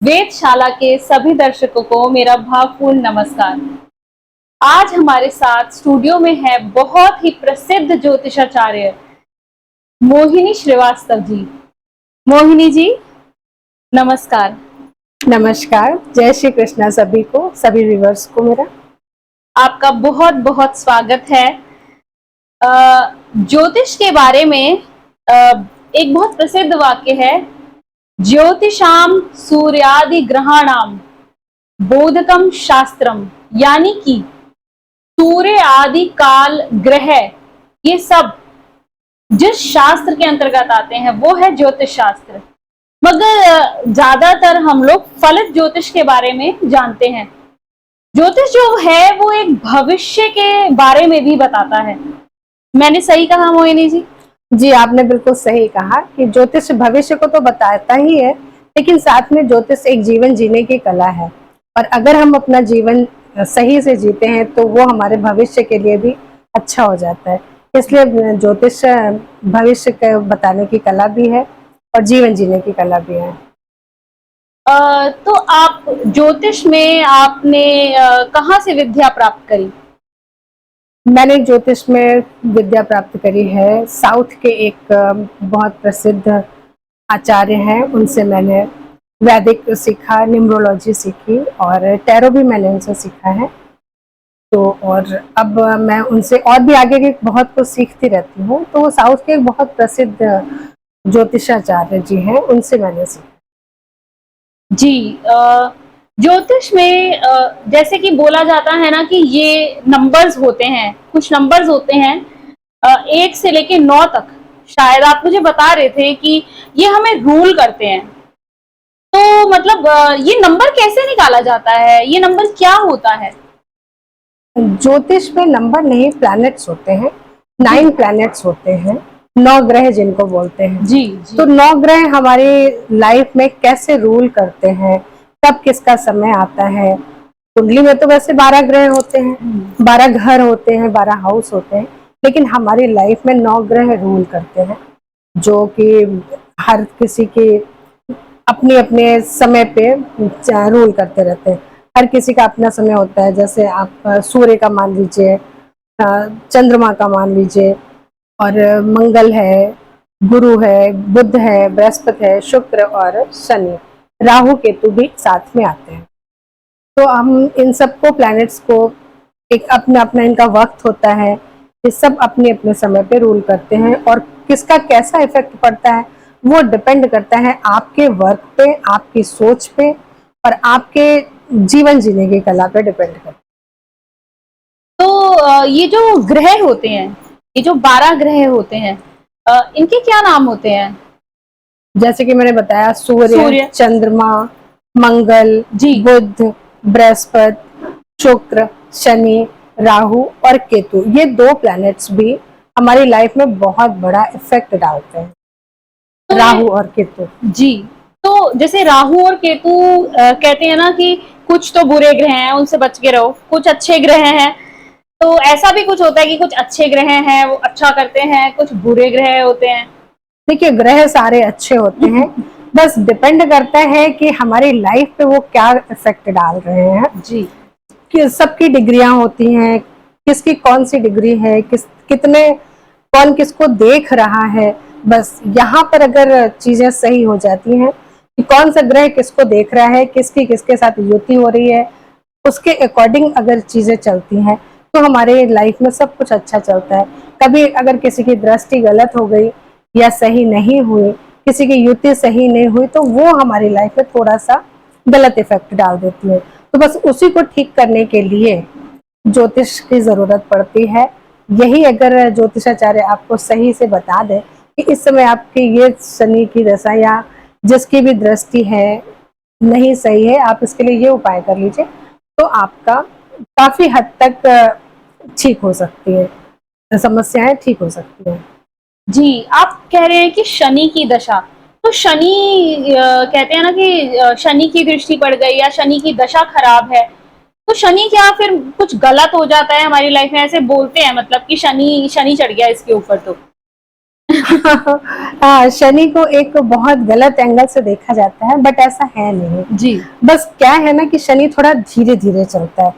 वेदशाला के सभी दर्शकों को मेरा भावपूर्ण नमस्कार। आज हमारे साथ स्टूडियो में है बहुत ही प्रसिद्ध ज्योतिषाचार्य मोहिनी श्रीवास्तव जी। मोहिनी जी, नमस्कार। नमस्कार, जय श्री कृष्णा सभी को, सभी व्यूअर्स को मेरा। आपका बहुत बहुत स्वागत है। ज्योतिष के बारे में एक बहुत प्रसिद्ध वाक्य है, ज्योतिषाम सूर्यादि ग्रहाणाम बोधकम शास्त्रम, यानी कि सूर्य आदि काल ग्रह ये सब जिस शास्त्र के अंतर्गत आते हैं वो है ज्योतिष शास्त्र। मगर ज्यादातर हम लोग फलित ज्योतिष के बारे में जानते हैं। ज्योतिष जो है वो एक भविष्य के बारे में भी बताता है। मैंने सही कहा मोहिनी जी? जी, आपने बिल्कुल सही कहा कि ज्योतिष भविष्य को तो बताता ही है, लेकिन साथ में ज्योतिष एक जीवन जीने की कला है। और अगर हम अपना जीवन सही से जीते हैं तो वो हमारे भविष्य के लिए भी अच्छा हो जाता है। इसलिए ज्योतिष भविष्य के बताने की कला भी है और जीवन जीने की कला भी है। तो आप ज्योतिष में आपने कहाँ से विद्या प्राप्त करी? मैंने ज्योतिष में विद्या प्राप्त करी है, साउथ के एक बहुत प्रसिद्ध आचार्य हैं, उनसे मैंने वैदिक सीखा, न्यूमरोलॉजी सीखी और टैरो भी मैंने उनसे सीखा है। तो और अब मैं उनसे और भी आगे की बहुत कुछ सीखती रहती हूँ। तो वो साउथ के एक बहुत प्रसिद्ध ज्योतिषाचार्य जी हैं, उनसे मैंने सीखा। जी, ज्योतिष में जैसे कि बोला जाता है ना कि ये नंबर्स होते हैं, कुछ नंबर्स होते हैं 1 से लेके 9 तक। शायद आप मुझे बता रहे थे कि ये हमें रूल करते हैं। तो मतलब ये नंबर कैसे निकाला जाता है? ये नंबर क्या होता है? ज्योतिष में नंबर नहीं, प्लैनेट्स होते हैं। 9 प्लैनेट्स होते हैं, 9 ग्रह जिनको बोलते हैं। जी जी। तो 9 ग्रह हमारी लाइफ में कैसे रूल करते हैं, कब किसका समय आता है। कुंडली में तो वैसे 12 ग्रह होते हैं, 12 घर होते हैं, 12 हाउस होते हैं, लेकिन हमारी लाइफ में 9 ग्रह रूल करते हैं, जो कि हर किसी के अपने अपने समय पे रूल करते रहते हैं। हर किसी का अपना समय होता है। जैसे आप सूर्य का मान लीजिए, चंद्रमा का मान लीजिए, और मंगल है, गुरु है, बुध है, बृहस्पति है, शुक्र और शनि, राहु केतु भी साथ में आते हैं। तो हम इन सबको, प्लैनेट्स को, एक अपना अपना इनका वक्त होता है। ये सब अपने अपने समय पे रूल करते हैं और किसका कैसा इफेक्ट पड़ता है वो डिपेंड करता है आपके वर्क पे, आपकी सोच पे और आपके जीवन जीने की कला पे डिपेंड करता है। तो ये जो ग्रह होते हैं, ये जो 12 ग्रह होते हैं, इनके क्या नाम होते हैं? जैसे कि मैंने बताया, सूर्य, चंद्रमा, मंगल, बुध, बृहस्पति, शुक्र, शनि, राहु और केतु, ये 2 प्लैनेट्स भी हमारी लाइफ में बहुत बड़ा इफेक्ट डालते हैं। तो राहु और केतु जी। तो जैसे राहु और केतु कहते हैं ना कि कुछ तो बुरे ग्रह हैं, उनसे बच के रहो, कुछ अच्छे ग्रह हैं। तो ऐसा भी कुछ होता है कि कुछ अच्छे ग्रह हैं वो अच्छा करते हैं, कुछ बुरे ग्रह होते हैं? देखिए, ग्रह सारे अच्छे होते हैं, बस डिपेंड करता है कि हमारी लाइफ पे वो क्या इफेक्ट डाल रहे हैं। जी। कि सबकी डिग्रियां होती हैं, किसकी कौन सी डिग्री है, कितने, कौन किसको देख रहा है। बस यहाँ पर अगर चीजें सही हो जाती हैं कि कौन सा ग्रह किसको देख रहा है, किसकी किसके साथ युति हो रही है, उसके अकॉर्डिंग अगर चीजें चलती हैं तो हमारे लाइफ में सब कुछ अच्छा चलता है। कभी अगर किसी की दृष्टि गलत हो गई या सही नहीं हुई, किसी की युति सही नहीं हुई, तो वो हमारी लाइफ में थोड़ा सा गलत इफेक्ट डाल देती है। तो बस उसी को ठीक करने के लिए ज्योतिष की जरूरत पड़ती है। यही अगर ज्योतिषाचार्य आपको सही से बता दे कि इस समय आपकी ये शनि की दशा या जिसकी भी दृष्टि है नहीं सही है, आप इसके लिए ये उपाय कर लीजिए, तो आपका काफी हद तक ठीक हो सकती है, समस्याएं ठीक हो सकती है। जी, आप कह रहे हैं कि शनि की दशा, तो शनि कहते हैं ना कि शनि की दृष्टि पड़ गई या शनि की दशा खराब है, तो शनि क्या फिर कुछ गलत हो जाता है हमारी लाइफ में? ऐसे बोलते हैं मतलब कि शनि शनि चढ़ गया इसके ऊपर तो। हाँ, शनि को एक बहुत गलत एंगल से देखा जाता है, बट ऐसा है नहीं। जी। बस क्या है ना कि शनि थोड़ा धीरे धीरे चलता है।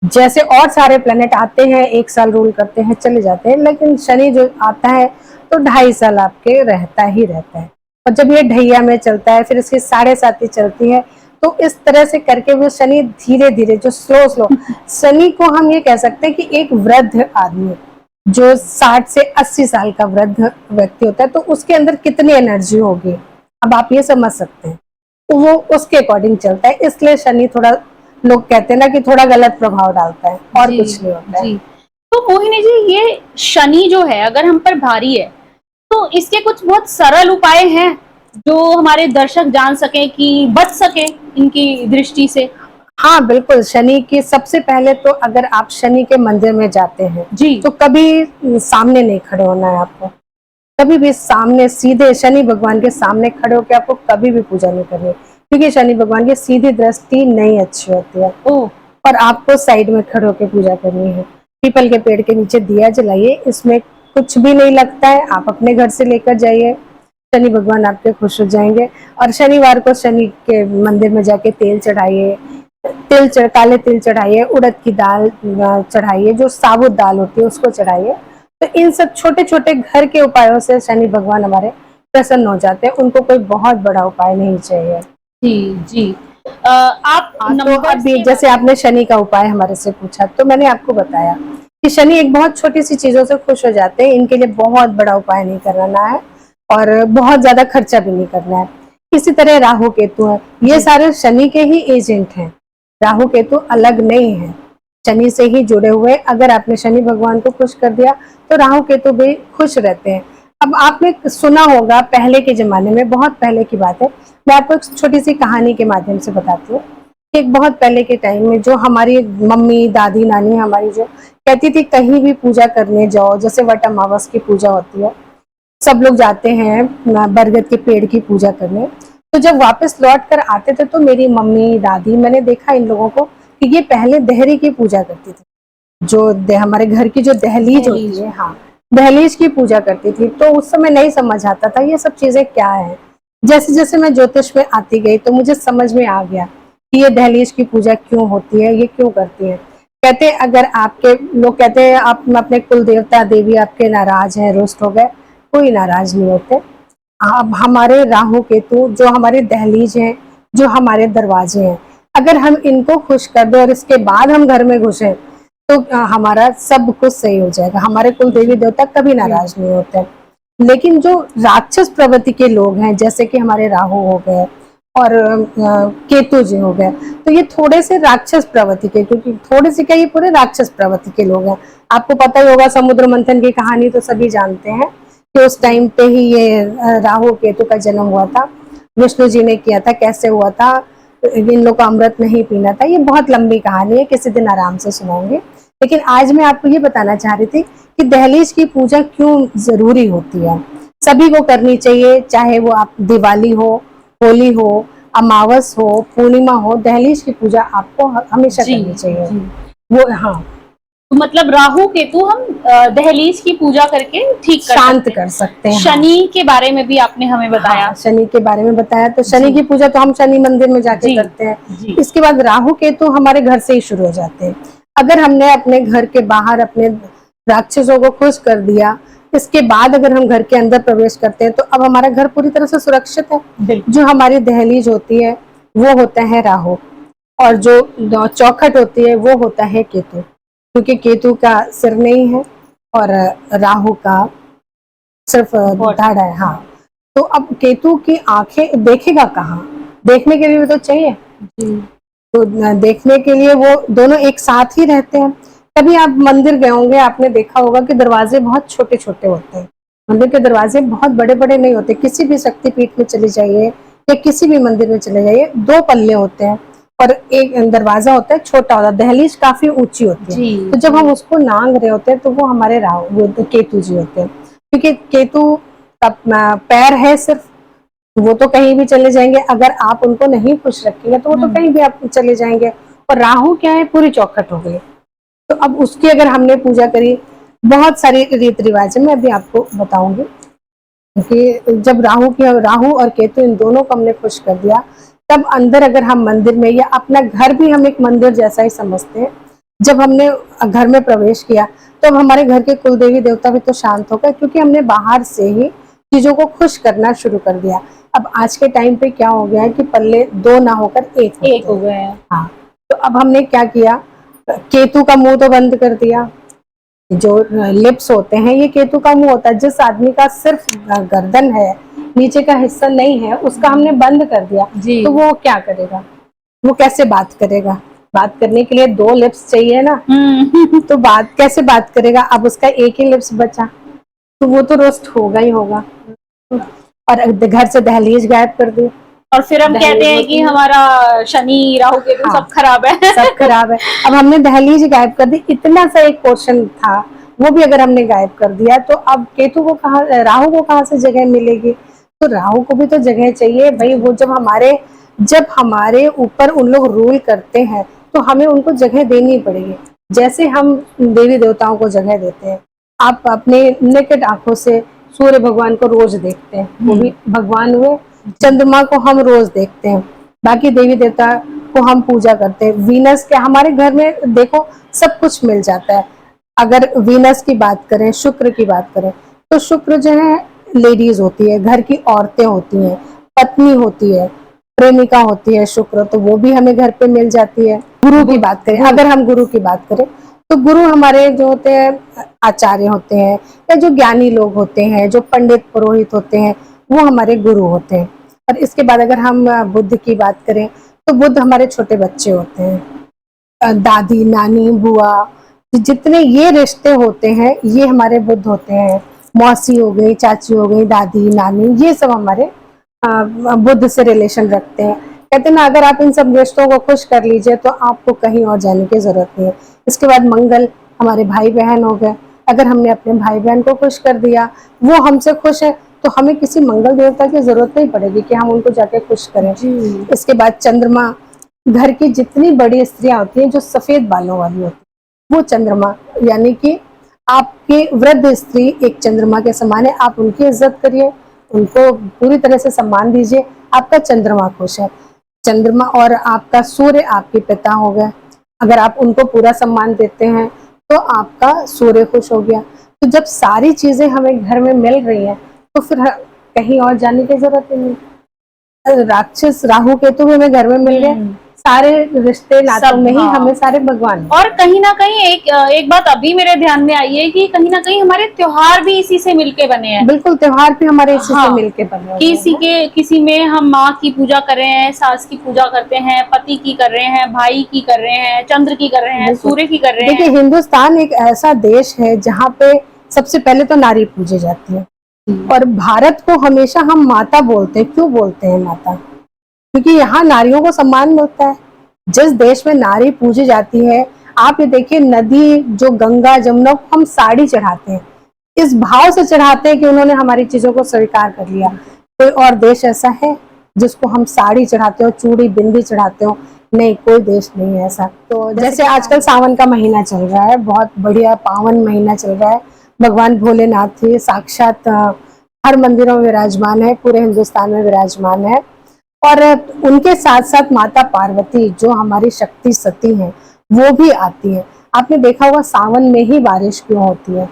जैसे और सारे प्लेनेट आते हैं, 1 साल रूल करते हैं, चले जाते हैं, लेकिन शनि जो आता है तो 2.5 साल आपके रहता ही रहता है। और जब ये ढैया में चलता है, फिर इसकी 7.5 चलती है, तो इस तरह से करके वो शनि धीरे धीरे, जो स्लो स्लो, शनि को हम ये कह सकते हैं कि एक वृद्ध आदमी जो 60 से 80 साल का वृद्ध व्यक्ति होता है, तो उसके अंदर कितनी एनर्जी होगी, अब आप ये समझ सकते हैं। तो वो उसके अकॉर्डिंग चलता है, इसलिए शनि थोड़ा, लोग कहते हैं ना कि थोड़ा गलत प्रभाव डालता है, और जी, कुछ नहीं होता है। जी। तो मोहिनी जी, ये शनि जो है अगर हम पर भारी है, तो इसके कुछ बहुत सरल उपाय हैं जो हमारे दर्शक जान सकें कि बच सके इनकी दृष्टि से? हाँ बिल्कुल, शनि की सबसे पहले तो अगर आप शनि के मंदिर में जाते हैं, जी। तो कभी सामने नहीं खड़े होना है आपको। कभी भी सामने सीधे शनि भगवान के सामने खड़े होकर आपको कभी भी पूजा नहीं करनी, क्योंकि शनि भगवान की सीधी दृष्टि नहीं अच्छी होती है। ओह! और आपको साइड में खड़े होकर पूजा करनी है। पीपल के पेड़ के नीचे दिया जलाइए, इसमें कुछ भी नहीं लगता है, आप अपने घर से लेकर जाइए, शनि भगवान आपके खुश हो जाएंगे। और शनिवार को शनि के मंदिर में जाके तेल चढ़ाइए, काले तिल चढ़ाइए, उड़द की दाल चढ़ाइए, जो साबुत दाल होती है उसको चढ़ाइए। तो इन सब छोटे छोटे घर के उपायों से शनि भगवान हमारे प्रसन्न हो जाते हैं, उनको कोई बहुत बड़ा उपाय नहीं चाहिए। जी, जी। आप हाँ, तो नंबर्स अभी के जैसे बारे में। आपने शनि का उपाय हमारे से पूछा, तो मैंने आपको बताया कि शनि एक बहुत छोटी सी चीजों से खुश हो जाते हैं, इनके लिए बहुत बड़ा उपाय नहीं करना है और बहुत ज्यादा खर्चा भी नहीं करना है। इसी तरह राहु केतु है, ये जी। सारे शनि के ही एजेंट हैं। राहु केतु अलग नहीं है, शनि से ही जुड़े हुए। अगर आपने शनि भगवान को खुश कर दिया तो राहु केतु भी खुश रहते हैं। अब आपने सुना होगा पहले के जमाने में, बहुत पहले की बात है, मैं आपको एक छोटी सी कहानी के माध्यम से बताती हूँ। एक बहुत पहले के टाइम में जो हमारी मम्मी दादी नानी हमारी जो कहती थी, कहीं भी पूजा करने जाओ, जैसे वट अमावस की पूजा होती है, सब लोग जाते हैं बरगद के पेड़ की पूजा करने। तो जब वापस लौट कर आते थे तो मेरी मम्मी दादी, मैंने देखा इन लोगों को कि ये पहले देहरी की पूजा करती थी, जो हमारे घर की जो दहलीज होती दहलीज। है, हाँ, दहलीज की पूजा करती थी। तो उस समय नहीं समझ आता था ये सब चीजें क्या है। जैसे जैसे मैं ज्योतिष में आती गई तो मुझे समझ में आ गया कि ये दहलीज की पूजा क्यों होती है, ये क्यों करती है। कहते अगर आपके, लोग कहते हैं आप अपने कुल देवता देवी आपके नाराज हैं, रुष्ट हो गए, कोई नाराज नहीं होते। अब हमारे राहु केतु जो हमारे दहलीज हैं, जो हमारे दरवाजे हैं, अगर हम इनको खुश कर दो और इसके बाद हम घर में घुसे तो हमारा सब कुछ सही हो जाएगा। हमारे कुल देवी देवता कभी नाराज नहीं होते। लेकिन जो राक्षस प्रवृत्ति के लोग हैं, जैसे कि हमारे राहु हो गए और केतु जी हो गए, तो ये थोड़े से राक्षस प्रवृत्ति के, क्योंकि थोड़े से क्या, ये पूरे राक्षस प्रवृत्ति के लोग हैं। आपको पता ही होगा समुद्र मंथन की कहानी तो सभी जानते हैं कि उस टाइम पे ही ये राहु केतु का जन्म हुआ था, विष्णु जी ने किया था, कैसे हुआ था, इन लोग को अमृत नहीं पीना था। ये बहुत लंबी कहानी है, किसी दिन आराम से सुनाऊंगी। लेकिन आज मैं आपको ये बताना चाह रही थी कि दहलीज की पूजा क्यों जरूरी होती है। सभी को करनी चाहिए, चाहे वो आप दिवाली हो, होली हो, अमावस हो, पूर्णिमा हो, दहलीज की पूजा आपको हमेशा जी, करनी चाहिए। जी। वो हाँ, तो मतलब राहु केतु हम दहलीज की पूजा करके ठीक कर शांत सकते हैं। कर सकते हैं। हाँ, शनि के बारे में भी आपने हमें बताया। हाँ, शनि के बारे में बताया, तो शनि जी, की पूजा तो हम शनि मंदिर में जाके जी, करते हैं। जी। इसके बाद राहु केतु हमारे घर से ही शुरू हो जाते हैं। अगर हमने अपने घर के बाहर अपने राक्षसों को खुश कर दिया, इसके बाद अगर हम घर के अंदर प्रवेश करते हैं, तो अब हमारा घर पूरी तरह से सुरक्षित है। बिल्कुल। जो हमारी दहलीज होती है वो होता है राहु, और जो चौखट होती है वो होता है केतु, क्योंकि केतु का सिर नहीं है और राहु का सिर्फ बहुत। धड़ है। हाँ, तो अब केतु की आंखें देखेगा कहाँ, देखने के लिए भी तो चाहिए। जी। तो देखने के लिए वो दोनों एक साथ ही रहते हैं। कभी आप मंदिर गए होंगे, आपने देखा होगा कि दरवाजे बहुत छोटे छोटे होते हैं। मंदिर के दरवाजे बहुत बड़े बड़े नहीं होते। किसी भी शक्तिपीठ में चले जाइए या किसी भी मंदिर में चले जाइए, 2 पल्ले होते हैं और एक दरवाजा होता है, छोटा होता है, दहलीज काफी ऊंची होती है। जी, तो जब जी। हम उसको नांग रहे होते हैं तो वो हमारे राहु, वो तो केतु जी होते हैं, क्योंकि केतु का पैर है सिर्फ, वो तो कहीं भी चले जाएंगे। अगर आप उनको नहीं खुश रखेंगे तो वो तो कहीं भी आप चले जाएंगे। और राहु क्या है, पूरी चौखट हो गई। तो अब उसकी अगर हमने पूजा करी, बहुत सारी रीति रिवाज है, मैं अभी आपको बताऊंगी। कि जब राहु और केतु इन दोनों को हमने खुश कर दिया, तब अंदर अगर हम मंदिर में, या अपना घर भी हम एक मंदिर जैसा ही समझते हैं, जब हमने घर में प्रवेश किया तो अब हमारे घर के कुल देवी देवता भी तो शांत हो गए, क्योंकि हमने बाहर से ही चीजों को खुश करना शुरू कर दिया। अब आज के टाइम पे क्या हो गया है कि पल्ले दो ना होकर एक हो गए हैं। हाँ, तो अब हमने क्या किया, केतु का मुंह तो बंद कर दिया। जो लिप्स होते हैं ये केतु का मुंह होता है। जिस आदमी का सिर्फ गर्दन है, नीचे का हिस्सा नहीं है, उसका हमने बंद कर दिया, तो वो क्या करेगा, वो कैसे बात करेगा? बात करने के लिए दो लिप्स चाहिए ना, तो बात कैसे बात करेगा? अब उसका एक ही लिप्स बचा, तो वो तो रोस्ट होगा ही होगा। और घर से दहलीज गायब कर दी, और फिर हम कहते हैं कि हमारा शनि राहु केतु सब खराब है। सब खराब है। अब हमने दहलीज गायब कर दी, इतना सा एक पोर्शन था वो भी अगर हमने गायब कर दिया, तो अब केतु को कहाँ, राहु को कहाँ से जगह मिलेगी? तो राहु को भी तो जगह चाहिए भाई। वो जब हमारे ऊपर उन लोग रूल करते हैं तो हमें उनको जगह देनी पड़ेगी। जैसे हम देवी देवताओं को जगह देते हैं, आप अपने नेकेड आंखों से सूर्य भगवान को रोज देखते हैं, वो भी भगवान हुए। चंद्रमा को हम रोज देखते हैं, बाकी देवी देवता को हम पूजा करते हैं। वीनस के हमारे घर में देखो सब कुछ मिल जाता है। अगर वीनस की बात करें, शुक्र की बात करें, तो शुक्र जो है लेडीज होती है, घर की औरतें होती हैं, पत्नी होती है, प्रेमिका होती है शुक्र, तो वो भी हमें घर पे मिल जाती है। गुरु की बात करें, अगर हम गुरु की बात करें, तो गुरु हमारे जो होते हैं आचार्य होते हैं, या जो ज्ञानी लोग होते हैं, जो पंडित पुरोहित होते हैं, वो हमारे गुरु होते हैं। और इसके बाद अगर हम बुद्ध की बात करें, तो बुद्ध हमारे छोटे बच्चे होते हैं। दादी, नानी, बुआ, जितने ये रिश्ते होते हैं ये हमारे बुद्ध होते हैं। मौसी हो गई, चाची हो गई, दादी, नानी, ये सब हमारे बुद्ध से रिलेशन रखते हैं। कहते हैं ना, अगर आप इन सब रिश्तों को खुश कर लीजिए तो आपको कहीं और जाने की जरूरत नहीं है। इसके बाद मंगल, हमारे भाई बहन हो गए। अगर हमने अपने भाई बहन को खुश कर दिया, वो हमसे खुश है, तो हमें किसी मंगल देवता की जरूरत नहीं पड़ेगी कि हम उनको जाके खुश करें। इसके बाद चंद्रमा, घर की जितनी बड़ी स्त्रियां होती हैं जो सफेद बालों वाली होती है, वो चंद्रमा, यानी कि आपकी वृद्ध स्त्री एक चंद्रमा के समान है। आप उनकी इज्जत करिए, उनको पूरी तरह से सम्मान दीजिए, आपका चंद्रमा खुश है। चंद्रमा और आपका सूर्य आपके पिता हो गए, अगर आप उनको पूरा सम्मान देते हैं तो आपका सूर्य खुश हो गया। तो जब सारी चीजें हमें घर में मिल रही हैं, तो फिर कहीं और जाने की जरूरत ही नहीं। राक्षस राहु केतु भी हमें घर में मिल गए, सारे रिश्ते नातों में ही हमें सारे भगवान। और कहीं ना कहीं एक बात अभी मेरे ध्यान में आई है कि कहीं ना कहीं हमारे त्योहार भी इसी से मिलके बने हैं। बिल्कुल, त्योहार भी हमारे इसी से मिलके बने हैं। किसी में हम माँ की पूजा कर रहे हैं, सास की पूजा करते हैं, पति की कर रहे हैं, भाई की कर रहे हैं, चंद्र की कर रहे हैं, सूर्य की कर रहे हैं। देखिए, हिंदुस्तान एक ऐसा देश है जहाँ पे सबसे पहले तो नारी पूजी जाती है। और भारत को हमेशा हम माता बोलते हैं। क्यों बोलते हैं माता? क्योंकि यहाँ नारियों को सम्मान मिलता है। जिस देश में नारी पूजी जाती है, आप ये देखिए, नदी जो गंगा जमुना को हम साड़ी चढ़ाते हैं, इस भाव से चढ़ाते हैं कि उन्होंने हमारी चीजों को स्वीकार कर लिया। कोई और देश ऐसा है जिसको हम साड़ी चढ़ाते हो, चूड़ी बिंदी चढ़ाते हो? नहीं, कोई देश नहीं है ऐसा। तो जैसे आजकल सावन का महीना चल रहा है, बहुत बढ़िया पावन महीना चल रहा है। भगवान भोलेनाथ ही साक्षात हर मंदिरों में विराजमान है, पूरे हिंदुस्तान में विराजमान है। और उनके साथ साथ माता पार्वती जो हमारी शक्ति सती हैं, वो भी आती है। आपने देखा होगा सावन में ही बारिश क्यों होती है,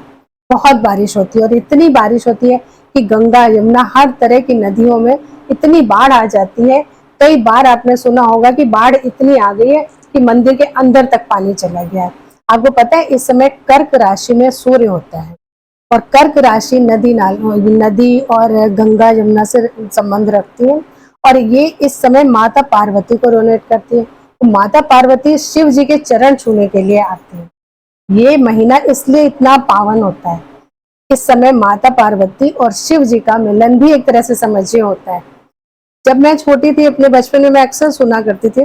बहुत बारिश होती है। और इतनी बारिश होती है कि गंगा यमुना हर तरह की नदियों में इतनी बाढ़ आ जाती है। कई बार आपने सुना होगा कि बाढ़ इतनी आ गई है कि मंदिर के अंदर तक पानी चला गया है। आपको पता है इस समय कर्क राशि में सूर्य होता है, और कर्क राशि नदी और गंगा यमुना से संबंध रखती है, और ये इस समय माता पार्वती को रोनेट करती है। तो माता पार्वती शिव जी के चरण छूने के लिए आती है। ये महीना इसलिए इतना पावन होता है। इस समय माता पार्वती और शिव जी का मिलन भी एक तरह से समझिए होता है। जब मैं छोटी थी, अपने बचपन में, मैं अक्सर सुना करती थी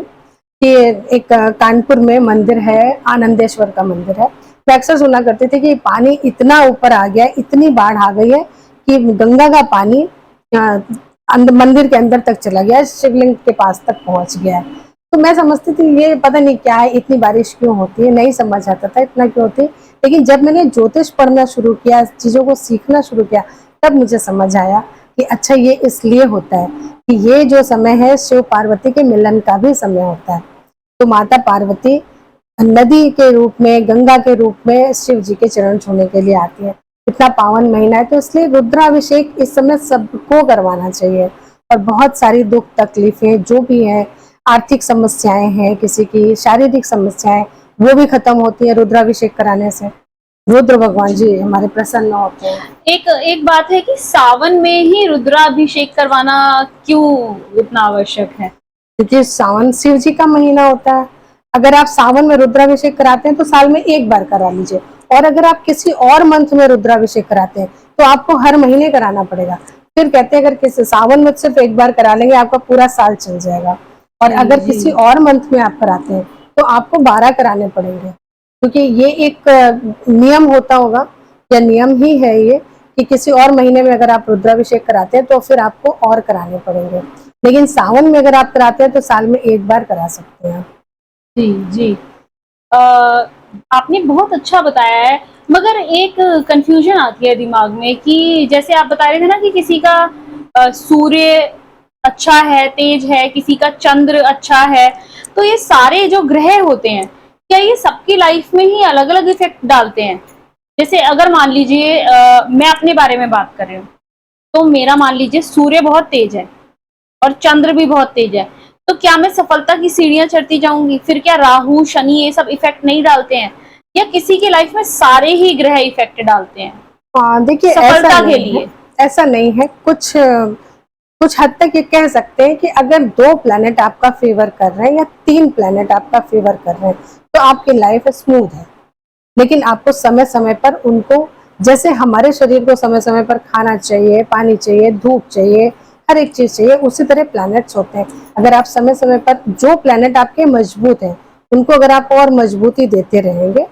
कि एक कानपुर में मंदिर है, आनंदेश्वर का मंदिर है। मैं अक्सर सुना करती थी कि पानी इतना ऊपर आ गया, इतनी बाढ़ आ गई है कि गंगा का पानी मंदिर के अंदर तक चला गया, शिवलिंग के पास तक पहुंच गया है। तो मैं समझती थी ये पता नहीं क्या है, इतनी बारिश क्यों होती है, नहीं समझ आता था इतना क्यों होती है। लेकिन जब मैंने ज्योतिष पढ़ना शुरू किया, चीजों को सीखना शुरू किया, तब मुझे समझ आया कि अच्छा ये इसलिए होता है कि ये जो समय है शिव पार्वती के मिलन का भी समय होता है। तो माता पार्वती नदी के रूप में, गंगा के रूप में शिव जी के चरण छूने के लिए आती है। इतना पावन महीना है तो इसलिए रुद्राभिषेक इस समय सबको करवाना चाहिए। और बहुत सारी दुख तकलीफें जो भी है, आर्थिक समस्याएं हैं, किसी की शारीरिक समस्याएं, वो भी खत्म होती है रुद्राभिषेक कराने से। रुद्र भगवान जी हमारे प्रसन्न होते हैं। एक एक बात है कि सावन में ही रुद्राभिषेक करवाना क्यों इतना आवश्यक है? क्योंकि सावन शिव जी का महीना होता है। अगर आप सावन में रुद्राभिषेक कराते हैं तो साल में एक बार करा लीजिए, और अगर आप किसी और मंथ में रुद्राभिषेक कराते हैं तो आपको हर महीने कराना पड़ेगा। फिर कहते हैं अगर किसी सावन में सिर्फ एक बार करा लेंगे आपका पूरा साल चल जाएगा, और अगर किसी और मंथ में आप कराते हैं तो आपको 12 कराने पड़ेंगे। क्योंकि ये एक नियम होता होगा, या नियम ही है ये, कि किसी और महीने में अगर आप रुद्राभिषेक कराते हैं तो फिर आपको और कराने पड़ेंगे, लेकिन सावन में अगर आप कराते हैं तो साल में एक बार करा सकते हैं। जी जी। आपने बहुत अच्छा बताया है, मगर एक कंफ्यूजन आती है दिमाग में कि जैसे आप बता रहे थे ना कि किसी का सूर्य अच्छा है, तेज है, किसी का चंद्र अच्छा है, तो ये सारे जो ग्रह होते हैं, क्या ये सबकी लाइफ में ही अलग अलग इफेक्ट डालते हैं? जैसे अगर मान लीजिए मैं अपने बारे में बात कर रही हूँ, तो मेरा मान लीजिए सूर्य बहुत तेज है और चंद्र भी बहुत तेज है, तो क्या मैं सफलता की सीढ़ियां चढ़ती जाऊंगी? फिर क्या राहु शनि ये सब इफेक्ट नहीं डालते हैं, या किसी की लाइफ में सारे ही ग्रह इफेक्ट डालते हैं हाँ देखिए, सफलता के लिए? ऐसा नहीं है। कुछ कुछ हद तक ये कह सकते हैं कि अगर 2 प्लैनेट आपका फेवर कर रहे हैं या 3 प्लैनेट आपका फेवर कर रहे हैं तो आपकी लाइफ स्मूथ है। लेकिन आपको समय समय पर उनको, जैसे हमारे शरीर को समय समय पर खाना चाहिए, पानी चाहिए, धूप चाहिए, हर एक चीज चाहिए, उसी तरह प्लैनेट्स होते हैं। अगर आप समय समय पर जो प्लैनेट आपके मजबूत हैं उनको अगर आप और मजबूती देते रहेंगे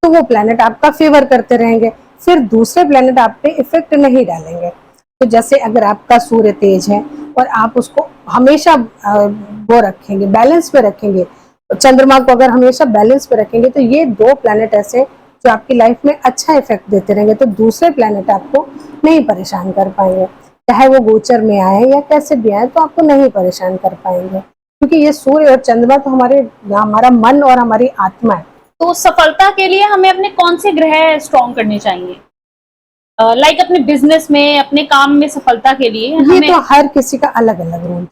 तो वो प्लैनेट आपका फेवर करते रहेंगे, फिर दूसरे प्लैनेट आप पे इफेक्ट नहीं डालेंगे। तो जैसे अगर आपका सूर्य तेज है और आप उसको हमेशा वो रखेंगे, बैलेंस पे रखेंगे, चंद्रमा को अगर हमेशा बैलेंस पे रखेंगे, तो ये 2 प्लैनेट ऐसे जो आपकी लाइफ में अच्छा इफेक्ट देते रहेंगे, तो दूसरे प्लैनेट आपको नहीं परेशान कर पाएंगे। चाहे वो गोचर में आए या कैसे भी आए, तो आपको नहीं परेशान कर पाएंगे, क्योंकि ये सूर्य और चंद्रमा तो हमारा मन और हमारी आत्मा है। तो सफलता के लिए हमें अपने कौन से ग्रह स्ट्रॉन्ग करने चाहिए? लाइक अपने बिजनेस में, अपने काम में सफलता के लिए ये हमें? तो हर किसी का अलग अलग रूल,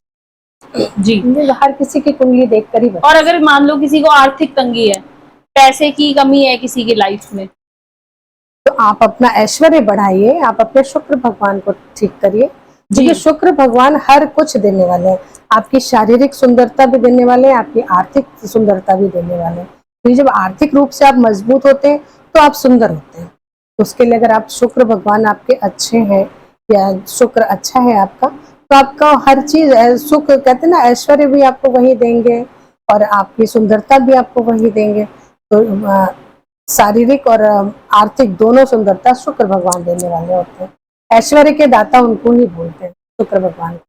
जी। हर किसी की कुंडली देखकर ही बता। और अगर मान लो किसी को आर्थिक तंगी है, पैसे की कमी है किसी की लाइफ में, तो आप अपना ऐश्वर्य बढ़ाइए, आप अपने शुक्र भगवान को ठीक करिए, क्योंकि शुक्र भगवान हर कुछ देने वाले हैं। आपकी शारीरिक सुंदरता भी देने वाले हैं, आपकी आर्थिक सुंदरता भी देने वाले हैं। तो जब आर्थिक रूप से आप मजबूत होते हैं तो आप सुंदर होते हैं। उसके लिए अगर आप शुक्र भगवान आपके अच्छे हैं, या शुक्र अच्छा है आपका, तो आपका हर चीज सुख, कहते हैं ना, ऐश्वर्य भी आपको वही देंगे और आपकी सुंदरता भी आपको वही देंगे। तो शारीरिक और आर्थिक दोनों सुंदरता शुक्र भगवान देने वाले होते हैं। ऐश्वर्य के दाता उनको ही बोलते हैं, शुक्र भगवान।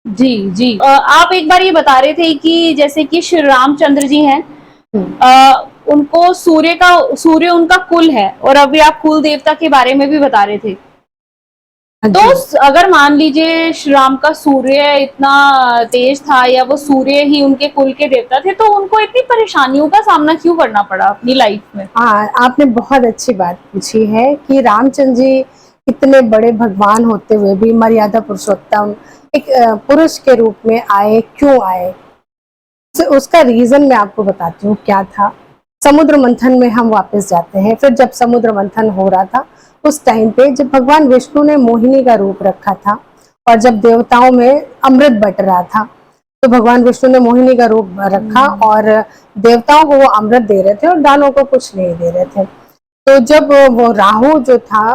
जी जी। आप एक बार ये बता रहे थे कि जैसे कि श्री रामचंद्र जी हैं, उनको सूर्य उनका कुल है, और अभी आप कुल देवता के बारे में भी बता रहे थे। तो अगर मान लीजिए श्री राम का सूर्य इतना तेज था, या वो सूर्य ही उनके कुल के देवता थे, तो उनको इतनी परेशानियों का सामना क्यों करना पड़ा अपनी लाइफ में? हाँ, आपने बहुत अच्छी बात पूछी है कि रामचंद्र जी इतने बड़े भगवान होते हुए भी मर्यादा पुरुषोत्तम एक पुरुष के रूप में आए, क्यों आए? तो उसका रीजन मैं आपको बताती हूँ क्या था। समुद्र मंथन में हम वापस जाते हैं। फिर जब समुद्र मंथन हो रहा था उस टाइम पे जब भगवान विष्णु ने मोहिनी का रूप रखा था, और जब देवताओं में अमृत बट रहा था, तो भगवान विष्णु ने मोहिनी का रूप रखा और देवताओं को वो अमृत दे रहे थे और दानों को कुछ नहीं दे रहे थे। तो जब वो राहु जो था,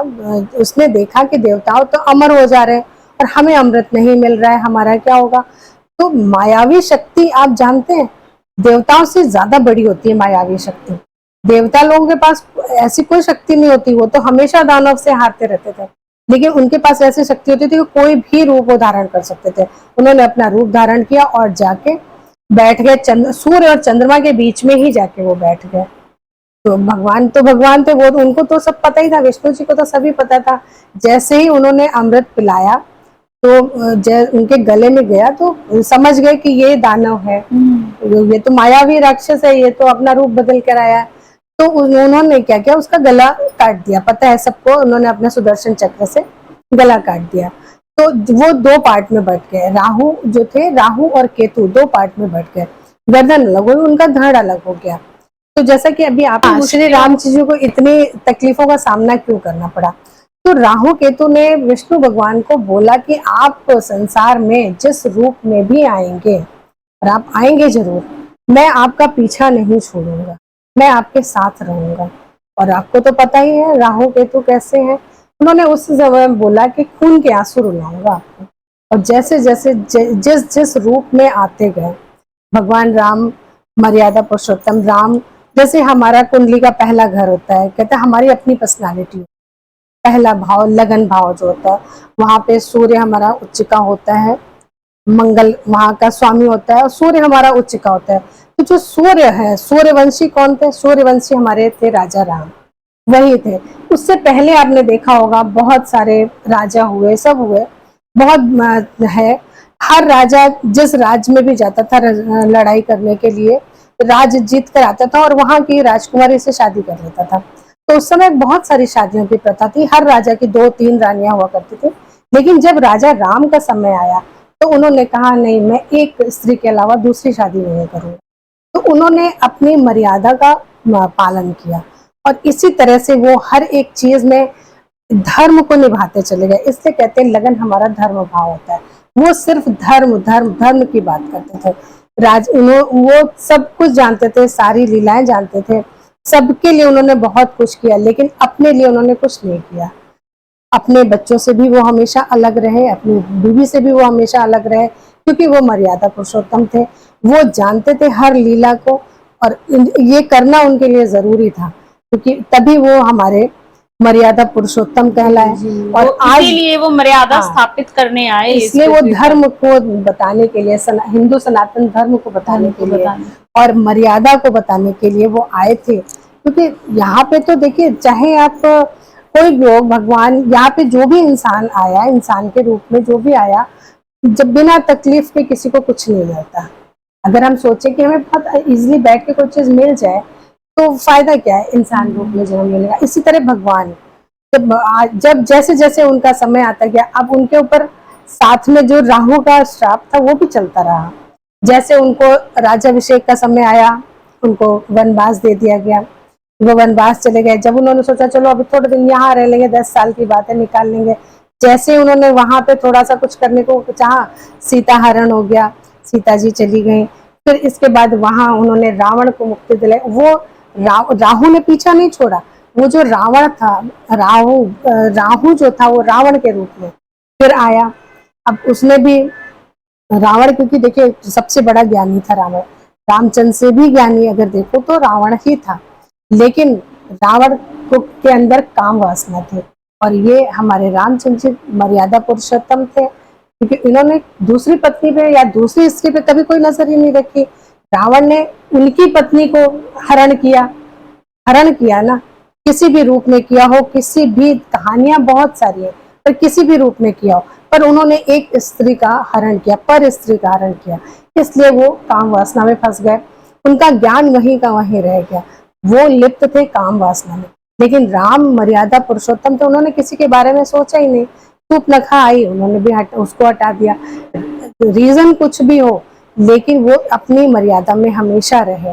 उसने देखा कि देवताओं तो अमर हो जा रहे हैं और हमें अमृत नहीं मिल रहा है, हमारा क्या होगा? तो मायावी शक्ति आप जानते हैं, देवताओं से ज्यादा बड़ी होती है मायावी शक्ति। देवता लोगों के पास ऐसी कोई शक्ति नहीं होती, वो तो हमेशा दानव से हारते रहते थे, लेकिन उनके पास ऐसी शक्ति होती थी कि कोई भी रूप वो धारण कर सकते थे। उन्होंने अपना रूप धारण किया और जाके बैठ गए सूर्य और चंद्रमा के बीच में ही जाके वो बैठ गए। तो भगवान थे, वो उनको तो सब पता ही था, विष्णु जी को तो सभी पता था। जैसे ही उन्होंने अमृत पिलाया तो उनके गले में गया तो समझ गए कि ये दानव है, ये तो मायावी राक्षस है, ये तो अपना रूप बदल कर आया। तो उन्होंने क्या किया, उसका गला काट दिया। पता है सबको, उन्होंने अपने सुदर्शन चक्र से गला काट दिया। तो वो दो पार्ट में बट गए, राहु जो थे, राहु और केतु दो पार्ट में बट गए, गर्दन अलग हुई, उनका धड़ अलग हो गया। तो जैसा कि अभी आप श्री राम जी को इतनी तकलीफों का सामना क्यों करना पड़ा, तो राहु केतु ने विष्णु भगवान को बोला कि आप संसार में जिस रूप में भी आएंगे, और आप आएंगे जरूर, मैं आपका पीछा नहीं छोड़ूंगा, मैं आपके साथ रहूंगा। और आपको तो पता ही है राहु केतु कैसे हैं। उन्होंने उस समय बोला कि खून के आंसू रुलाऊंगा आपको। और जैसे जैसे जिस जिस रूप में आते गए भगवान राम, मर्यादा पुरुषोत्तम राम, जैसे हमारा कुंडली का पहला घर होता है, कहते हैं हमारी अपनी पर्सनालिटी, पहला भाव लगन भाव जो होता है, वहां पे सूर्य हमारा उच्चिका होता है, मंगल वहां का स्वामी होता है, और सूर्य हमारा उच्चिका होता है। तो जो सूर्य है, सूर्यवंशी कौन थे, सूर्यवंशी हमारे थे राजा राम, वही थे। उससे पहले आपने देखा होगा बहुत सारे राजा हुए, सब हुए, बहुत है। हर राजा जिस राज्य में भी जाता था लड़ाई करने के लिए, राज जीत कर आता था और वहां की राजकुमारी से शादी कर लेता था। तो उस समय बहुत सारी शादियों की प्रथा थी, हर राजा की 2-3 रानियां हुआ करती थी। लेकिन जब राजा राम का समय आया तो उन्होंने कहा नहीं, मैं एक स्त्री के अलावा दूसरी शादी नहीं करूंगा। तो उन्होंने अपनी मर्यादा का पालन किया, और इसी तरह से वो हर एक चीज में धर्म को निभाते चले गए। इसलिए कहते हैं लगन हमारा धर्म भाव होता है। वो सिर्फ धर्म धर्म धर्म की बात करते थे। वो सब कुछ जानते थे, सारी लीलाएं जानते थे, सबके लिए उन्होंने बहुत कुछ किया, लेकिन अपने लिए उन्होंने कुछ नहीं किया। अपने बच्चों से भी वो हमेशा अलग रहे, अपनी बीवी से भी वो हमेशा अलग रहे, क्योंकि वो मर्यादा पुरुषोत्तम थे। वो जानते थे हर लीला को, और ये करना उनके लिए जरूरी था, क्योंकि तभी वो हमारे मर्यादा पुरुषोत्तम कहलाए। और आज इसीलिए वो मर्यादा स्थापित करने आए, इसलिए वो धर्म को बताने के लिए, हिंदू सनातन धर्म को बताने के लिए और मर्यादा को बताने के लिए वो आए थे। क्योंकि यहाँ पे तो देखिए, चाहे आप कोई भी हो, भगवान यहाँ पे जो भी इंसान आया, इंसान के रूप में जो भी आया, जब बिना तकलीफ के किसी को कुछ नहीं मिलता। अगर हम सोचे कि हमें बहुत इजीली बैठ के कोई चीज मिल जाए तो फायदा क्या है इंसान रूप में जन्म लेने का। इसी तरह भगवान जब जैसे जैसे उनका समय आता गया, अब उनके ऊपर साथ में जो राहु का श्राप था वो भी चलता रहा। जैसे उनको राज्याभिषेक का समय आया, उनको वनवास दे दिया गया, वो वनवास चले गए। जब उन्होंने सोचा चलो अभी थोड़े दिन यहाँ रह लेंगे, 10 साल की बात है, निकाल लेंगे, जैसे उन्होंने वहां पे थोड़ा सा कुछ करने को चाहा, सीता हरण हो गया, सीता जी चली गई। फिर इसके बाद वहां उन्होंने रावण को मुक्ति दिलाई। वो राहु ने पीछा नहीं छोड़ा। वो जो रावण था, राहु जो था वो रावण के रूप में फिर आया। अब उसमें भी रावण, क्योंकि देखिए सबसे बड़ा ज्ञानी था रावण, रामचंद्र से भी ज्ञानी अगर देखो तो रावण ही था। लेकिन रावण के अंदर काम वासना थी, और ये हमारे रामचंद्र जी मर्यादा पुरुषोत्तम थे, क्योंकि इन्होंने दूसरी पत्नी पे या दूसरी स्त्री पे कभी कोई नजर ही नहीं रखी। रावण ने उनकी पत्नी को हरण किया ना, किसी भी रूप में किया हो, किसी भी, कहानियां बहुत सारी है, पर किसी भी रूप में किया हो, पर उन्होंने एक स्त्री का हरण किया, पर स्त्री का हरण किया, इसलिए वो काम वासना में फंस गए। उनका ज्ञान वहीं का वहीं रह गया, वो लिप्त थे काम वासना में। लेकिन राम मर्यादा पुरुषोत्तम तो उन्होंने किसी के बारे में सोचा ही नहीं। सूर्पनखा आई, उन्होंने भी उसको हटा दिया, रीजन कुछ भी हो, लेकिन वो अपनी मर्यादा में हमेशा रहे।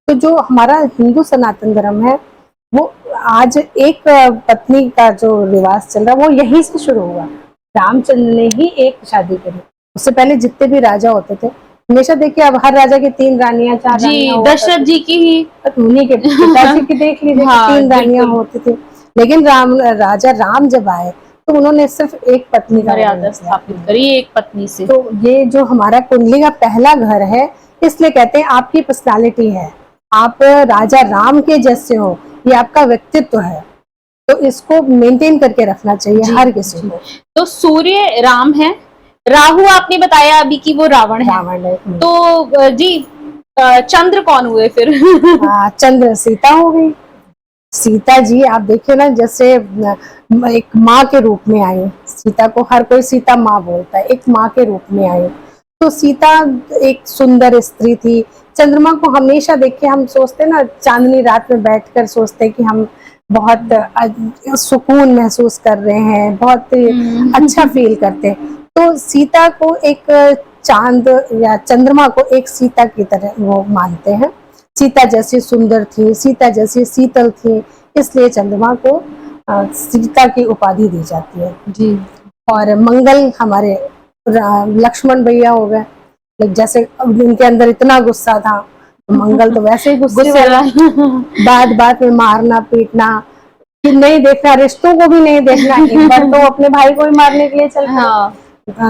तो जो हमारा हिंदू सनातन धर्म है, वो आज एक पत्नी का जो रिवाज चल रहा है वो यहीं से शुरू हुआ। रामचंद्र ने ही एक शादी करी, उससे पहले जितने भी राजा होते थे हमेशा देखिए, अब हर राजा की 3 रानियां 4 रानियां, दशरथ जी की ही, उन्हीं के पिताजी की देख लीजिए, 3 रानियां होती थी। लेकिन राजा राम जब आए तो उन्होंने सिर्फ एक पत्नी का मर्यादा स्थापित करी, एक पत्नी से। तो ये जो हमारा कुंडली का पहला घर है, इसलिए कहते हैं आपकी पर्सनालिटी है, आप राजा राम के जैसे हो, ये आपका व्यक्तित्व है, तो इसको मेंटेन करके रखना चाहिए हर किसी को। तो सूर्य राम है, राहु आपने बताया अभी कि वो रावण है। तो जी चंद्र कौन हुए फिर? चंद्र सीता हो गई। सीता जी आप देखिए ना, जैसे एक माँ के रूप में आई। सीता को हर कोई सीता माँ बोलता है, एक माँ के रूप में आई। तो सीता एक सुंदर स्त्री थी। चंद्रमा को हमेशा देख के हम सोचते ना, चांदनी रात में बैठकर सोचते कि हम बहुत सुकून महसूस कर रहे हैं, बहुत अच्छा फील करते हैं। तो सीता को एक चांद या चंद्रमा को एक सीता की तरह वो मानते हैं। सीता जैसी सुंदर थी, सीता जैसी शीतल थी, इसलिए चंद्रमा को सीता की उपाधि दी जाती है जी। और मंगल हमारे लक्ष्मण भैया हो गए। जैसे उनके अंदर इतना गुस्सा था, तो मंगल तो वैसे ही गुस्से वाला। बात बात में मारना पीटना, कि नहीं देखना, रिश्तों को भी नहीं देखना। एक बार तो अपने भाई को ही मारने के लिए चल पड़े। हाँ।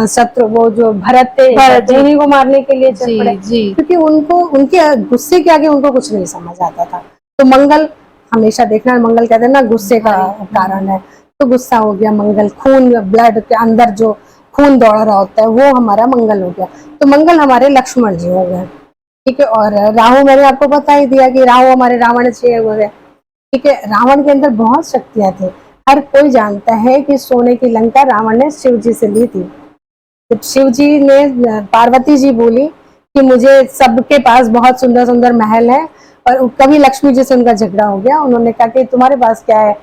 शत्रु वो जो भरत थे, भरत जी। उन्हीं को मारने के लिए चल पड़े, जी जी। क्योंकि उनको उनके गुस्से के आगे उनको कुछ नहीं समझ आता था। तो मंगल हमेशा देखना, मंगल कहते हैं ना गुस्से का कारण है, तो गुस्सा हो गया मंगल। खून ब्लड के अंदर जो खून दौड़ रहा होता है वो हमारा मंगल हो गया। तो मंगल हमारे लक्ष्मण जी हो गए, ठीक है। और राहु मैंने आपको बता ही दिया कि राहु हमारे रावण जी हो गए, ठीक है। रावण के अंदर बहुत शक्तियां थी। हर कोई जानता है कि सोने की लंका रावण ने शिव जी से ली थी। जब शिव जी ने, पार्वती जी बोली कि मुझे सबके पास बहुत सुंदर सुंदर महल है, और कभी लक्ष्मी जी से उनका झगड़ा हो गया। उन्होंने कहा कि तुम्हारे पास क्या है,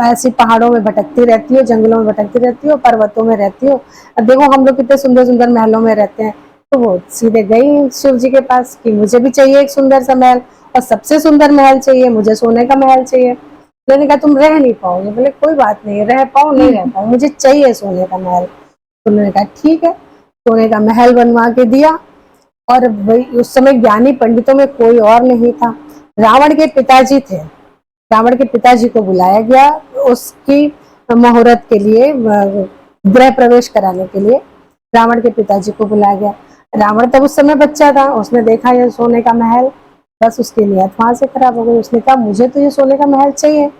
ऐसी पहाड़ों में भटकती रहती हो, जंगलों में भटकती रहती हो, पर्वतों में रहती हो, देखो हम लोग कितने सुंदर सुंदर महलों में रहते हैं। तो वो सीधे गई शिव जी के पास कि मुझे भी चाहिए एक सुंदर सा महल, और सबसे सुंदर महल चाहिए, मुझे सोने का महल चाहिए। उन्होंने कहा तुम रह नहीं पाओगे। बोले कोई बात नहीं, रह पाओ नहीं रह पाओ, मुझे चाहिए सोने का महल। उन्होंने कहा ठीक है, सोने का महल बनवा के दिया। और उस समय ज्ञानी पंडितों में कोई और नहीं था, रावण के पिताजी थे। रावण के पिताजी को बुलाया गया उसकी मुहूर्त के लिए, गृह प्रवेश कराने के लिए रावण के पिताजी को बुलाया गया। रावण तब उस समय बच्चा था, उसने देखा ये सोने का महल, बस उसकी नियत वहां से खराब हो गई। उसने कहा मुझे तो ये सोने का महल चाहिए।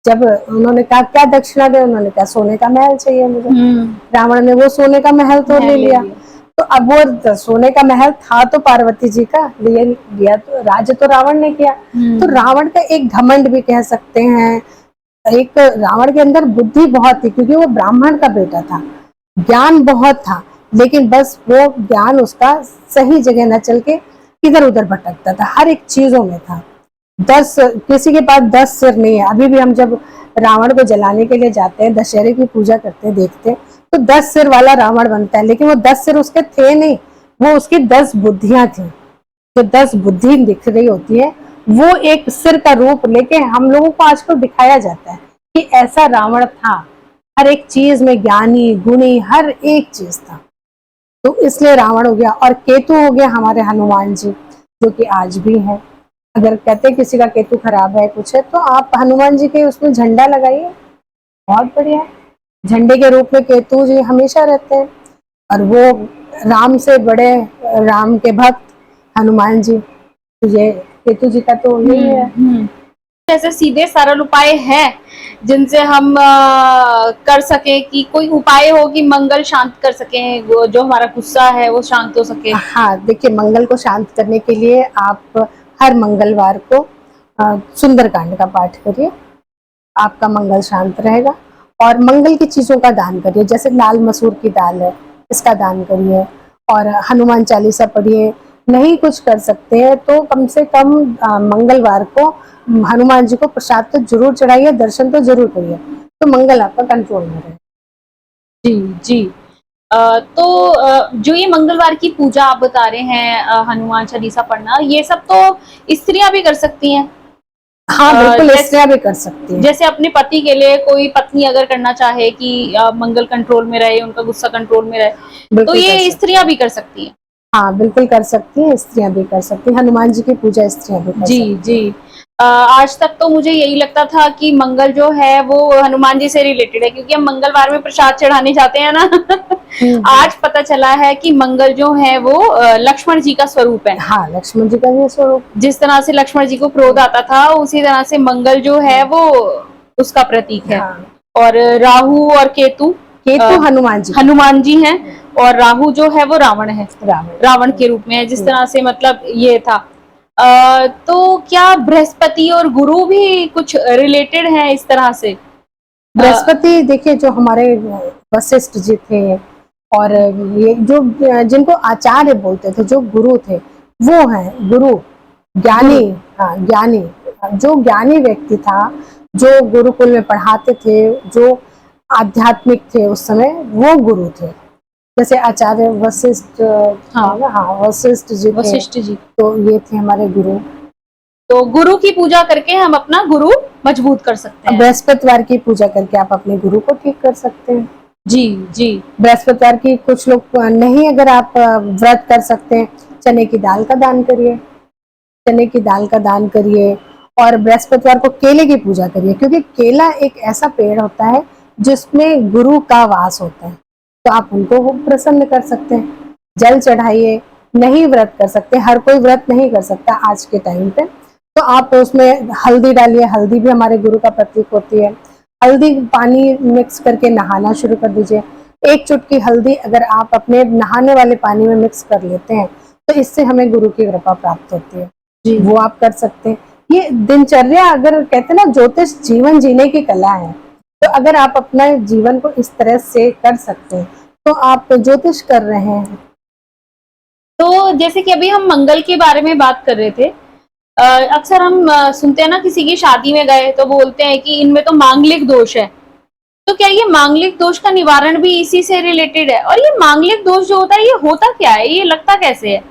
जब उन्होंने कहा क्या दक्षिणा दे, उन्होंने कहा सोने का महल चाहिए मुझे। रावण ने वो सोने का महल तो ले लिया। तो अब वो सोने का महल था तो पार्वती जी का, लिया तो राज्य तो रावण ने किया। तो रावण का एक घमंड भी कह सकते हैं, एक रावण के अंदर बुद्धि बहुत थी, क्योंकि वो ब्राह्मण का बेटा था, ज्ञान बहुत था, लेकिन बस वो ज्ञान उसका सही जगह न चल के इधर उधर भटकता था, हर एक चीजों में था। किसी के पास 10 सिर नहीं है। अभी भी हम जब रावण को जलाने के लिए जाते हैं, दशहरे की पूजा करते हैं, देखते हैं तो 10 सिर वाला रावण बनता है, लेकिन वो 10 सिर उसके थे नहीं, वो उसकी 10 बुद्धियां थी। जो 10 बुद्धि दिख रही होती है, वो एक सिर का रूप लेके हम लोगों को आजकल दिखाया जाता है कि ऐसा रावण था। हर एक चीज में ज्ञानी गुणी हर एक चीज था, तो इसलिए रावण हो गया। और केतु हो गया हमारे हनुमान जी, जो कि आज भी है। अगर कहते हैं किसी का केतु खराब है कुछ है, तो आप हनुमान जी के उसमें झंडा लगाइए, बहुत बढ़िया है। झंडे के रूप में केतु जी हमेशा रहते हैं, और वो राम से बड़े, राम के भक्त हनुमान जी, तो ये केतु जी का तो यही है। ऐसे सीधे सरल उपाय हैं जिनसे हम कर सके, कि कोई उपाय हो कि मंगल शांत कर सके, वो जो हमारा गुस्सा है वो शांत हो सके? हाँ देखिए, मंगल को शांत करने के लिए आप हर मंगलवार को सुंदरकांड का पाठ करिए, आपका मंगल शांत रहेगा। और मंगल की चीजों का दान करिए, जैसे लाल मसूर की दाल है, इसका दान करिए, और हनुमान चालीसा पढ़िए। नहीं कुछ कर सकते हैं तो कम से कम मंगलवार को हनुमान जी को प्रसाद तो जरूर चढ़ाइए, दर्शन तो जरूर करिए, तो मंगल आपका कंट्रोल में रहे। जी जी। तो जो ये मंगलवार की पूजा आप बता रहे हैं, हनुमान चालीसा पढ़ना, ये सब तो स्त्रियां भी कर सकती हैं? हाँ बिल्कुल, जैसे स्त्रियां भी कर सकती हैं। जैसे अपने पति के लिए कोई पत्नी अगर करना चाहे कि मंगल कंट्रोल में रहे, उनका गुस्सा कंट्रोल में रहे, तो बिल्कुल कर ये सकती स्त्रियां हैं। भी कर सकती हैं? हाँ बिल्कुल कर सकती हैं, स्त्रियां भी कर सकती हैं। हनुमान जी की पूजा स्त्रियां भी कर जी सकती हैं। जी। आज तक तो मुझे यही लगता था कि मंगल जो है वो हनुमान जी से रिलेटेड है, क्योंकि हम मंगलवार में प्रसाद चढ़ाने जाते हैं ना। आज पता चला है कि मंगल जो है वो लक्ष्मण जी का स्वरूप है। हाँ लक्ष्मण जी का ये स्वरूप। जिस तरह से लक्ष्मण जी को क्रोध आता था, उसी तरह से मंगल जो है वो उसका प्रतीक है। हाँ। और राहु और केतु, केतु हनुमान जी हैं, और राहु जो है वो रावण है, रावण रावण के रूप में है। जिस तरह से मतलब ये था, तो क्या बृहस्पति और गुरु भी कुछ रिलेटेड है इस तरह से? बृहस्पति देखिए, जो हमारे वशिष्ठ जी थे, और ये जो जिनको आचार्य बोलते थे, जो गुरु थे, वो हैं गुरु, ज्ञानी। गुरु। हाँ, ज्ञानी, जो ज्ञानी व्यक्ति था, जो गुरुकुल में पढ़ाते थे, जो आध्यात्मिक थे उस समय, वो गुरु थे। जैसे आचार्य वशिष्ठ, हाँ, हाँ, वशिष्ठ जी थे, वशिष्ठ जी। तो ये थे हमारे गुरु। तो गुरु की पूजा करके हम अपना गुरु मजबूत कर सकते हैं। बृहस्पतिवार की पूजा करके आप अपने गुरु को ठीक कर सकते हैं। जी जी। बृहस्पतिवार की कुछ लोग नहीं, अगर आप व्रत कर सकते हैं, चने की दाल का दान करिए, चने की दाल का दान करिए। और बृहस्पतिवार को केले की पूजा करिए, क्योंकि केला एक ऐसा पेड़ होता है जिसमें गुरु का वास होता है, तो आप उनको प्रसन्न कर सकते हैं। जल चढ़ाइए। नहीं व्रत कर सकते, हर कोई व्रत नहीं कर सकता आज के टाइम पे, तो आप उसमें हल्दी डालिए। हल्दी भी हमारे गुरु का प्रतीक होती है। हल्दी पानी मिक्स करके नहाना शुरू कर दीजिए। एक चुटकी हल्दी अगर आप अपने नहाने वाले पानी में मिक्स कर लेते हैं, तो इससे हमें गुरु की कृपा प्राप्त होती है। जी। वो आप कर सकते हैं। ये दिनचर्या, अगर कहते हैं ना, ज्योतिष जीवन जीने की कला है, तो अगर आप अपना जीवन को इस तरह से कर सकते हैं, तो आप ज्योतिष कर रहे हैं। तो जैसे कि अभी हम मंगल के बारे में बात कर रहे थे, अक्सर हम सुनते हैं ना, किसी की शादी में गए तो बोलते हैं कि इनमें तो मांगलिक दोष है। तो क्या ये मांगलिक दोष का निवारण भी इसी से रिलेटेड है? और ये मांगलिक दोष जो होता है, ये होता क्या है, ये लगता कैसे है?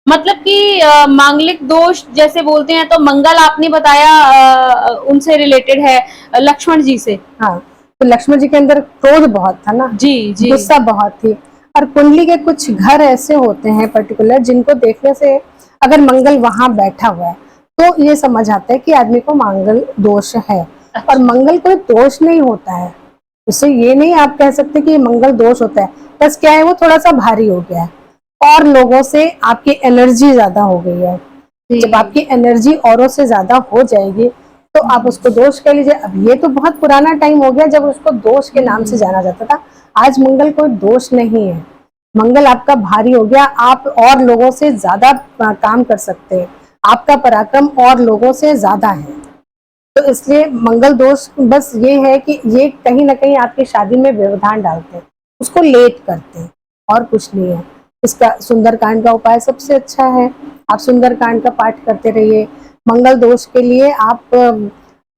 मतलब कि मांगलिक दोष जैसे बोलते हैं, तो मंगल आपने बताया उनसे रिलेटेड है, लक्ष्मण जी से। हाँ, तो लक्ष्मण जी के अंदर क्रोध बहुत था ना, जी जी। गुस्सा बहुत थी। और कुंडली के कुछ घर ऐसे होते हैं पर्टिकुलर, जिनको देखने से अगर मंगल वहां बैठा हुआ है, तो ये समझ आता है कि आदमी को मंगल दोष है। और मंगल कोई दोष नहीं होता है, उससे ये नहीं आप कह सकते कि मंगल दोष होता है। बस क्या है, वो थोड़ा सा भारी हो गया है, और लोगों से आपकी एनर्जी ज्यादा हो गई है। जब आपकी एनर्जी औरों से ज्यादा हो जाएगी, तो आप उसको दोष कह लीजिए। अब ये तो बहुत पुराना टाइम हो गया जब उसको दोष के नाम से जाना जाता था। आज मंगल कोई दोष नहीं है। मंगल आपका भारी हो गया, आप और लोगों से ज्यादा काम कर सकते हैं, आपका पराक्रम और लोगों से ज्यादा है। तो इसलिए मंगल दोष बस ये है कि ये कहीं ना कहीं आपकी शादी में व्यवधान डालते हैं, उसको लेट करते हैं, और कुछ नहीं है। इसका सुंदरकांड का उपाय सबसे अच्छा है। आप सुंदरकांड का पाठ करते रहिए। मंगल दोष के लिए आप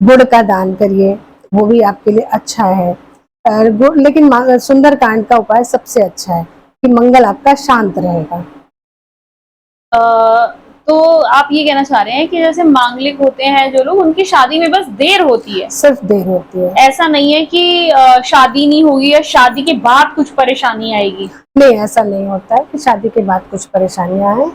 गुड़ का दान करिए, वो भी आपके लिए अच्छा है। गुड़, लेकिन सुंदरकांड का उपाय सबसे अच्छा है कि मंगल आपका शांत रहेगा। तो आप ये कहना चाह रहे हैं कि जैसे मांगलिक होते हैं जो लोग, उनकी शादी में बस देर होती है, सिर्फ देर होती है। ऐसा नहीं है कि शादी नहीं होगी या शादी के बाद कुछ परेशानी आएगी? नहीं, ऐसा नहीं होता है कि शादी के बाद कुछ परेशानियां हैं।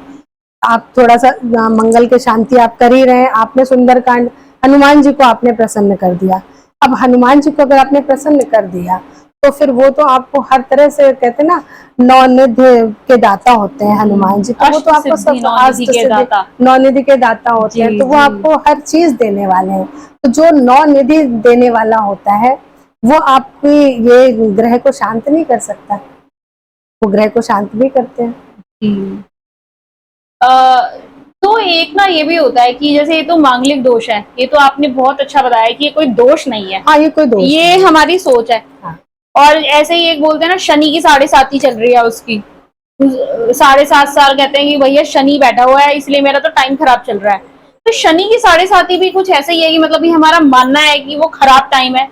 आप थोड़ा सा मंगल के शांति आप कर ही रहे हैं। आपने सुंदरकांड, हनुमान जी को आपने प्रसन्न कर दिया। अब हनुमान जी को अगर आपने प्रसन्न कर दिया, तो फिर वो तो आपको हर तरह से, कहते हैं ना, नौनिधि के दाता होते हैं हनुमान जी, तो वो तो आपको सब नौनिधि के दाता होते हैं, तो वो आपको हर चीज देने वाले हैं। तो जो नौनिधि देने वाला होता है, वो आपकी ये ग्रह को शांत नहीं कर सकता, वो ग्रह को शांत भी करते हैं। तो एक ना ये भी होता है कि जैसे ये तो मांगलिक दोष है, ये तो आपने बहुत अच्छा बताया कि ये कोई दोष नहीं है। हाँ, ये कोई दोष ये नहीं। हमारी सोच है। हाँ। और ऐसे ही एक बोलते हैं ना, शनि की 7.5 चल रही है उसकी, 7.5 साल कहते हैं कि भैया शनि बैठा हुआ है, इसलिए मेरा तो टाइम खराब चल रहा है। तो शनि की 7.5 भी कुछ ऐसे ही है कि मतलब ये हमारा मानना है कि वो खराब टाइम है,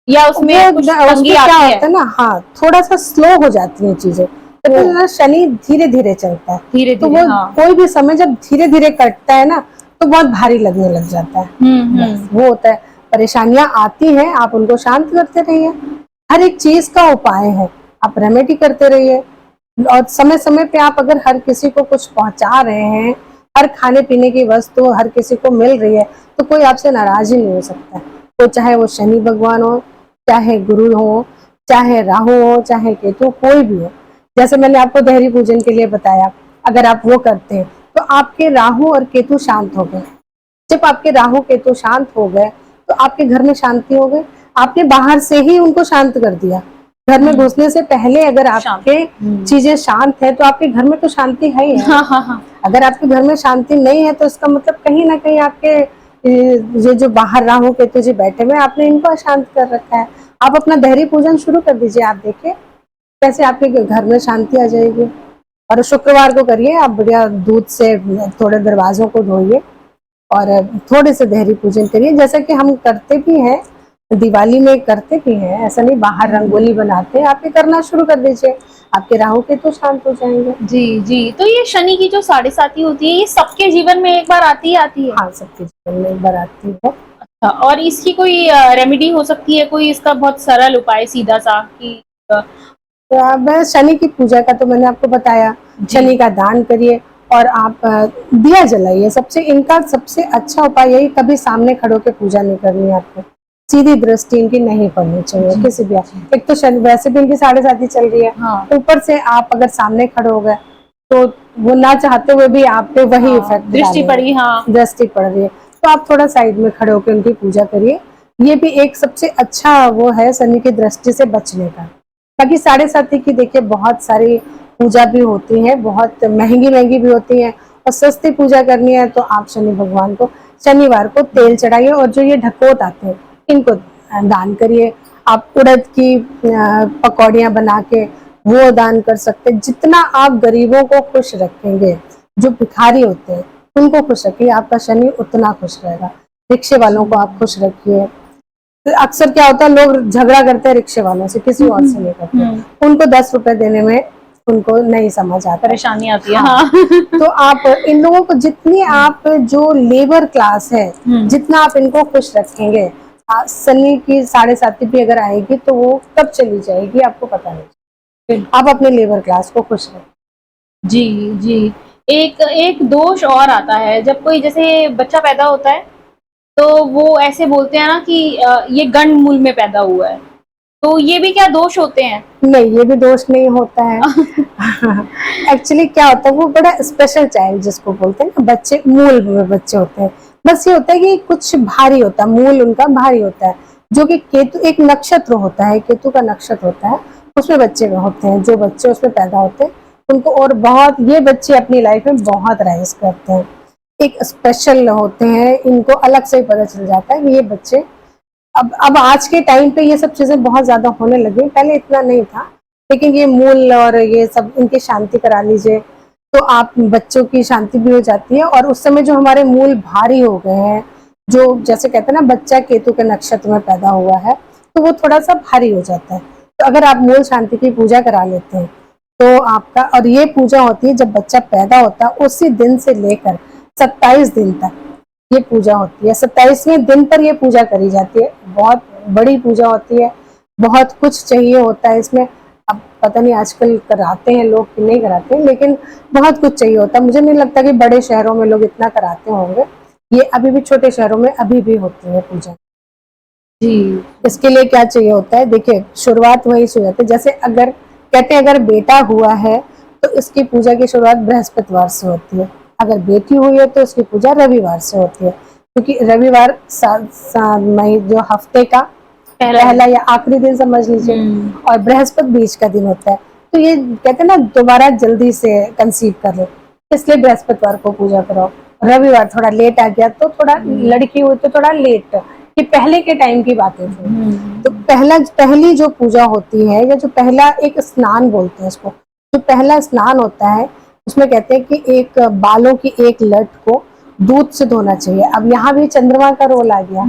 या उसमें कुछ तंगी क्या आती होता है ना, हाँ, थोड़ा सा स्लो हो जाती है चीजें। तो शनि धीरे धीरे चलता है, धीरे तो धीरे। वो हाँ। कोई भी समय जब धीरे धीरे कटता है ना, तो बहुत भारी लगने लग जाता है। बस वो होता है। परेशानियां आती हैं, आप उनको शांत करते रहिए। हर एक चीज का उपाय है, आप रेमेडी करते रहिए। और समय समय पे आप अगर हर किसी को कुछ पहुंचा रहे हैं, हर खाने पीने की वस्तु हर किसी को मिल रही है, तो कोई आपसे नाराज ही नहीं हो सकता। तो चाहे वो शनि भगवान हो, चाहे गुरु हो, चाहे राहु हो, चाहे केतु, कोई भी हो। जैसे मैंने आपको देहरी पूजन के लिए बताया, अगर आप वो करते हैं, तो आपके राहु और केतु शांत हो गए। जब आपके राहु केतु शांत हो गए, तो आपके घर में शांति हो गई। आपने बाहर से ही उनको शांत कर दिया। घर में घुसने से पहले अगर आपके चीजें शांत है, तो आपके घर में तो शांति है ही है। हाँ हाँ हाँ। अगर आपके घर में शांति नहीं है तो इसका मतलब कहीं ना कहीं आपके ये जो बाहर राहु केतु जी बैठे हुए हैं, आपने इनको अशांत कर रखा है। आप अपना धैर्य पूजन शुरू कर दीजिए, आप देखिए कैसे आपके घर में शांति आ जाएगी। और शुक्रवार को करिए, आप बढ़िया दूध से थोड़े दरवाजों को धोइए और थोड़े से धैर्य पूजन करिए, जैसा कि हम करते भी हैं, दिवाली में करते भी हैं, ऐसा नहीं बाहर रंगोली बनाते हैं, आप ये करना शुरू कर दीजिए, आपके राहु केतु शांत हो जाएंगे। जी जी। तो ये शनि की जो साढ़े साती होती है, ये सबके जीवन में एक बार आती ही आती है? हाँ, सबके जीवन में एक बार आती है। अच्छा, और इसकी कोई रेमेडी हो सकती है, कोई इसका बहुत सरल उपाय सीधा सा कि तो अब शनि की पूजा का तो मैंने आपको बताया, शनि का दान करिए और आप दिया जलाइए। सबसे इनका सबसे अच्छा उपाय यही, कभी सामने खड़े होकर पूजा नहीं करनी है आपको, सीधी दृष्टि इनकी नहीं पड़नी चाहिए किसी भी। एक तो शनि वैसे भी इनकी साढ़े साती चल रही है, हाँ। ऊपर से आप अगर सामने खड़े हो गए तो वो ना चाहते हुए भी आप पे वही इफेक्ट दृष्टि पड़ी, हाँ। दृष्टि पड़ रही है, तो आप थोड़ा साइड में खड़े होकर उनकी पूजा करिए। ये भी एक सबसे अच्छा वो है शनि की दृष्टि से बचने का। बाकी साढ़े साती की देखिए बहुत सारी पूजा भी होती है, बहुत महंगी महंगी भी होती है, और सस्ती पूजा करनी है तो आप शनि भगवान को शनिवार को तेल चढ़ाइए, और जो ये ढकोत आते हैं इनको दान करिए। आप उड़द की पकौड़ियाँ बना के वो दान कर सकते हैं। जितना आप गरीबों को खुश रखेंगे, जो भिखारी होते हैं उनको खुश रखिए, आपका शनि उतना खुश रहेगा। रिक्शे वालों को आप खुश रखिए। तो अक्सर क्या होता है, लोग झगड़ा करते हैं रिक्शे वालों से, किसी और से नहीं करते, उनको 10 रुपए देने में उनको नहीं समझ आता, परेशानी आती है। हाँ। हाँ। तो आप इन लोगों को जितनी आप जो लेबर क्लास है जितना आप इनको खुश रखेंगे, शनि की साढ़े साती भी अगर आएगी तो वो कब चली जाएगी आपको पता नहीं। आप अपने लेबर क्लास को खुश रखें। जी जी। एक एक दोष और आता है, जब कोई जैसे बच्चा पैदा होता है तो वो ऐसे बोलते हैं ना कि ये गंड मूल में पैदा हुआ है, तो ये भी क्या दोष होते हैं? नहीं, ये भी दोष नहीं होता है। एक्चुअली क्या होता है, वो बड़ा स्पेशल चाइल्ड जिसको बोलते हैं ना, बच्चे मूल में बच्चे होते हैं। बस ये होता है कि कुछ भारी होता है, मूल उनका भारी होता है, जो कि केतु एक नक्षत्र होता है, केतु का नक्षत्र होता है, उसमें बच्चे होते हैं। जो बच्चे उसमें पैदा होते हैं उनको, और बहुत ये बच्चे अपनी लाइफ में बहुत राइज करते हैं, एक स्पेशल होते हैं, इनको अलग से ही पता चल जाता है कि ये बच्चे अब आज के टाइम पे ये सब चीजें बहुत ज्यादा होने लगी, पहले इतना नहीं था। लेकिन ये मूल और ये सब इनकी शांति करा लीजिए तो आप बच्चों की शांति भी हो जाती है। और उस समय जो हमारे मूल भारी हो गए हैं, जो जैसे कहते हैं ना बच्चा केतु के नक्षत्र में पैदा हुआ है, तो वो थोड़ा सा भारी हो जाता है। तो अगर आप मूल शांति की पूजा करा लेते हैं तो आपका, और ये पूजा होती है जब बच्चा पैदा होता है उसी दिन से लेकर 27 दिन तक ये पूजा होती है। 27वें दिन पर ये पूजा करी जाती है। बहुत बड़ी पूजा होती है, बहुत कुछ चाहिए होता है इसमें। अब पता नहीं आजकल कराते हैं लोग कि नहीं कराते हैं, लेकिन बहुत कुछ चाहिए होता है। मुझे नहीं लगता कि बड़े शहरों में लोग इतना कराते होंगे, ये अभी भी छोटे शहरों में अभी भी होती है पूजा। जी। इसके लिए क्या चाहिए होता है, देखिए शुरुआत वही से होती है। जैसे अगर कहते हैं अगर बेटा हुआ है तो इसकी पूजा की शुरुआत बृहस्पतिवार से होती है, अगर बेटी हुई है तो उसकी पूजा रविवार से होती है, क्योंकि रविवार मई जो हफ्ते का पहला या आखिरी दिन समझ लीजिए, और बृहस्पति बीच का दिन होता है। तो ये कहते हैं ना दोबारा जल्दी से कंसीव कर लो, इसलिए बृहस्पतिवार को पूजा करो। रविवार थोड़ा लेट आ गया तो थोड़ा लड़की हुई तो थोड़ा लेट, ये पहले के टाइम की बातें थी। तो पहली जो पूजा होती है, या जो पहला एक स्नान बोलते हैं इसको, जो पहला स्नान होता है उसमें कहते हैं कि एक बालों की एक लट को दूध से धोना चाहिए। अब यहाँ भी चंद्रमा का रोल आ गया,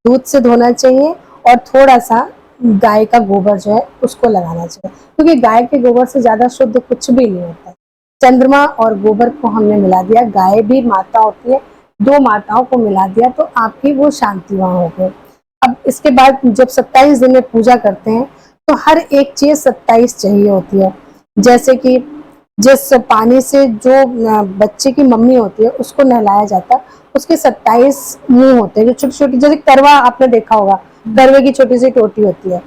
दूध से धोना चाहिए और थोड़ा सा गाय का गोबर जो है उसको लगाना चाहिए, क्योंकि गाय के गोबर से ज्यादा शुद्ध कुछ भी नहीं होता है। चंद्रमा और गोबर को हमने मिला दिया, गाय भी माता होती है, दो माताओं को मिला दिया तो आपकी वो शांति वहां हो गई। अब इसके बाद जब 27 दिन में पूजा करते हैं तो हर एक चीज 27 चाहिए होती है। जैसे कि जिस पानी से जो बच्चे की मम्मी होती है उसको नहलाया जाता है, उसके 27 मुंह होते हैं, जो छोटी छोटी, जैसे करवा आपने देखा होगा, करवे की छोटी सी टोटी होती है,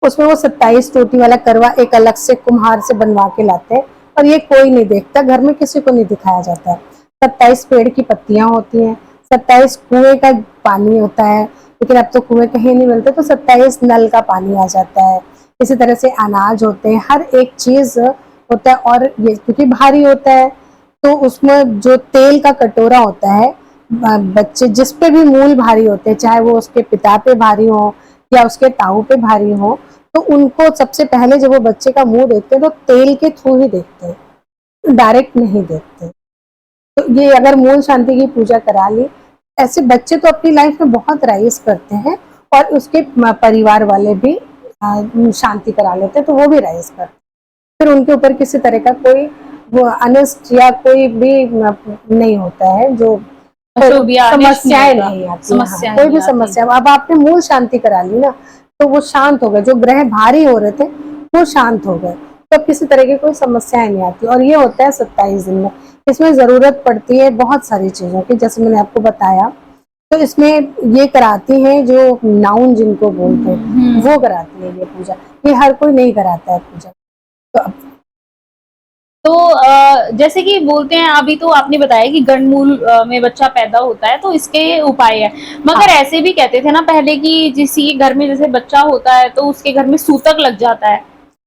उसमें वो 27 टोटी वाला करवा एक अलग से कुम्हार से बनवा के लाते हैं, और ये कोई नहीं देखता, घर में किसी को नहीं दिखाया जाता है। 27 पेड़ की पत्तियां होती हैं, 27 कुएं का पानी होता है, लेकिन अब तो कुएं कहीं नहीं मिलते, तो 27 नल का पानी आ जाता है। इसी तरह से अनाज होते हैं, हर एक चीज होता है। और ये क्योंकि भारी होता है तो उसमें जो तेल का कटोरा होता है, बच्चे जिस पे भी मूल भारी होते हैं, चाहे वो उसके पिता पे भारी हो या उसके ताऊ पे भारी हो, तो उनको सबसे पहले जब वो बच्चे का मुंह देखते हैं तो तेल के थ्रू ही देखते हैं, डायरेक्ट नहीं देखते। तो ये अगर मूल शांति की पूजा करा ली, ऐसे बच्चे तो अपनी लाइफ में बहुत राइज करते हैं और उसके परिवार वाले भी शांति करा लेते हैं, तो वो भी राइज करते हैं। फिर उनके ऊपर किसी तरह का कोई वो अनिष्ट या कोई भी नहीं होता है, जो अशुभ या अनिष्ट नहीं समस्याएं होता, नहीं आती। समस्या हाँ, कोई नहीं भी आती। समस्या, अब आपने मूल शांति करा ली ना, तो वो शांत हो गए, जो ग्रह भारी हो रहे थे वो शांत हो गए, तो अब किसी तरह की कोई समस्याएं नहीं आती। और ये होता है 27 दिन में। इसमें जरूरत पड़ती है बहुत सारी चीजों की, जैसे मैंने आपको बताया। तो इसमें ये कराती हैं जो नाउन जिनको बोलते हैं, वो कराती है ये पूजा। ये हर कोई नहीं कराता है पूजा। तो तो जैसे कि बोलते हैं, अभी तो आपने बताया कि गणमूल में बच्चा पैदा होता है तो इसके उपाय है, मगर हाँ, ऐसे भी कहते थे ना पहले कि किसी के घर में जैसे बच्चा होता है तो उसके घर में सूतक लग जाता है।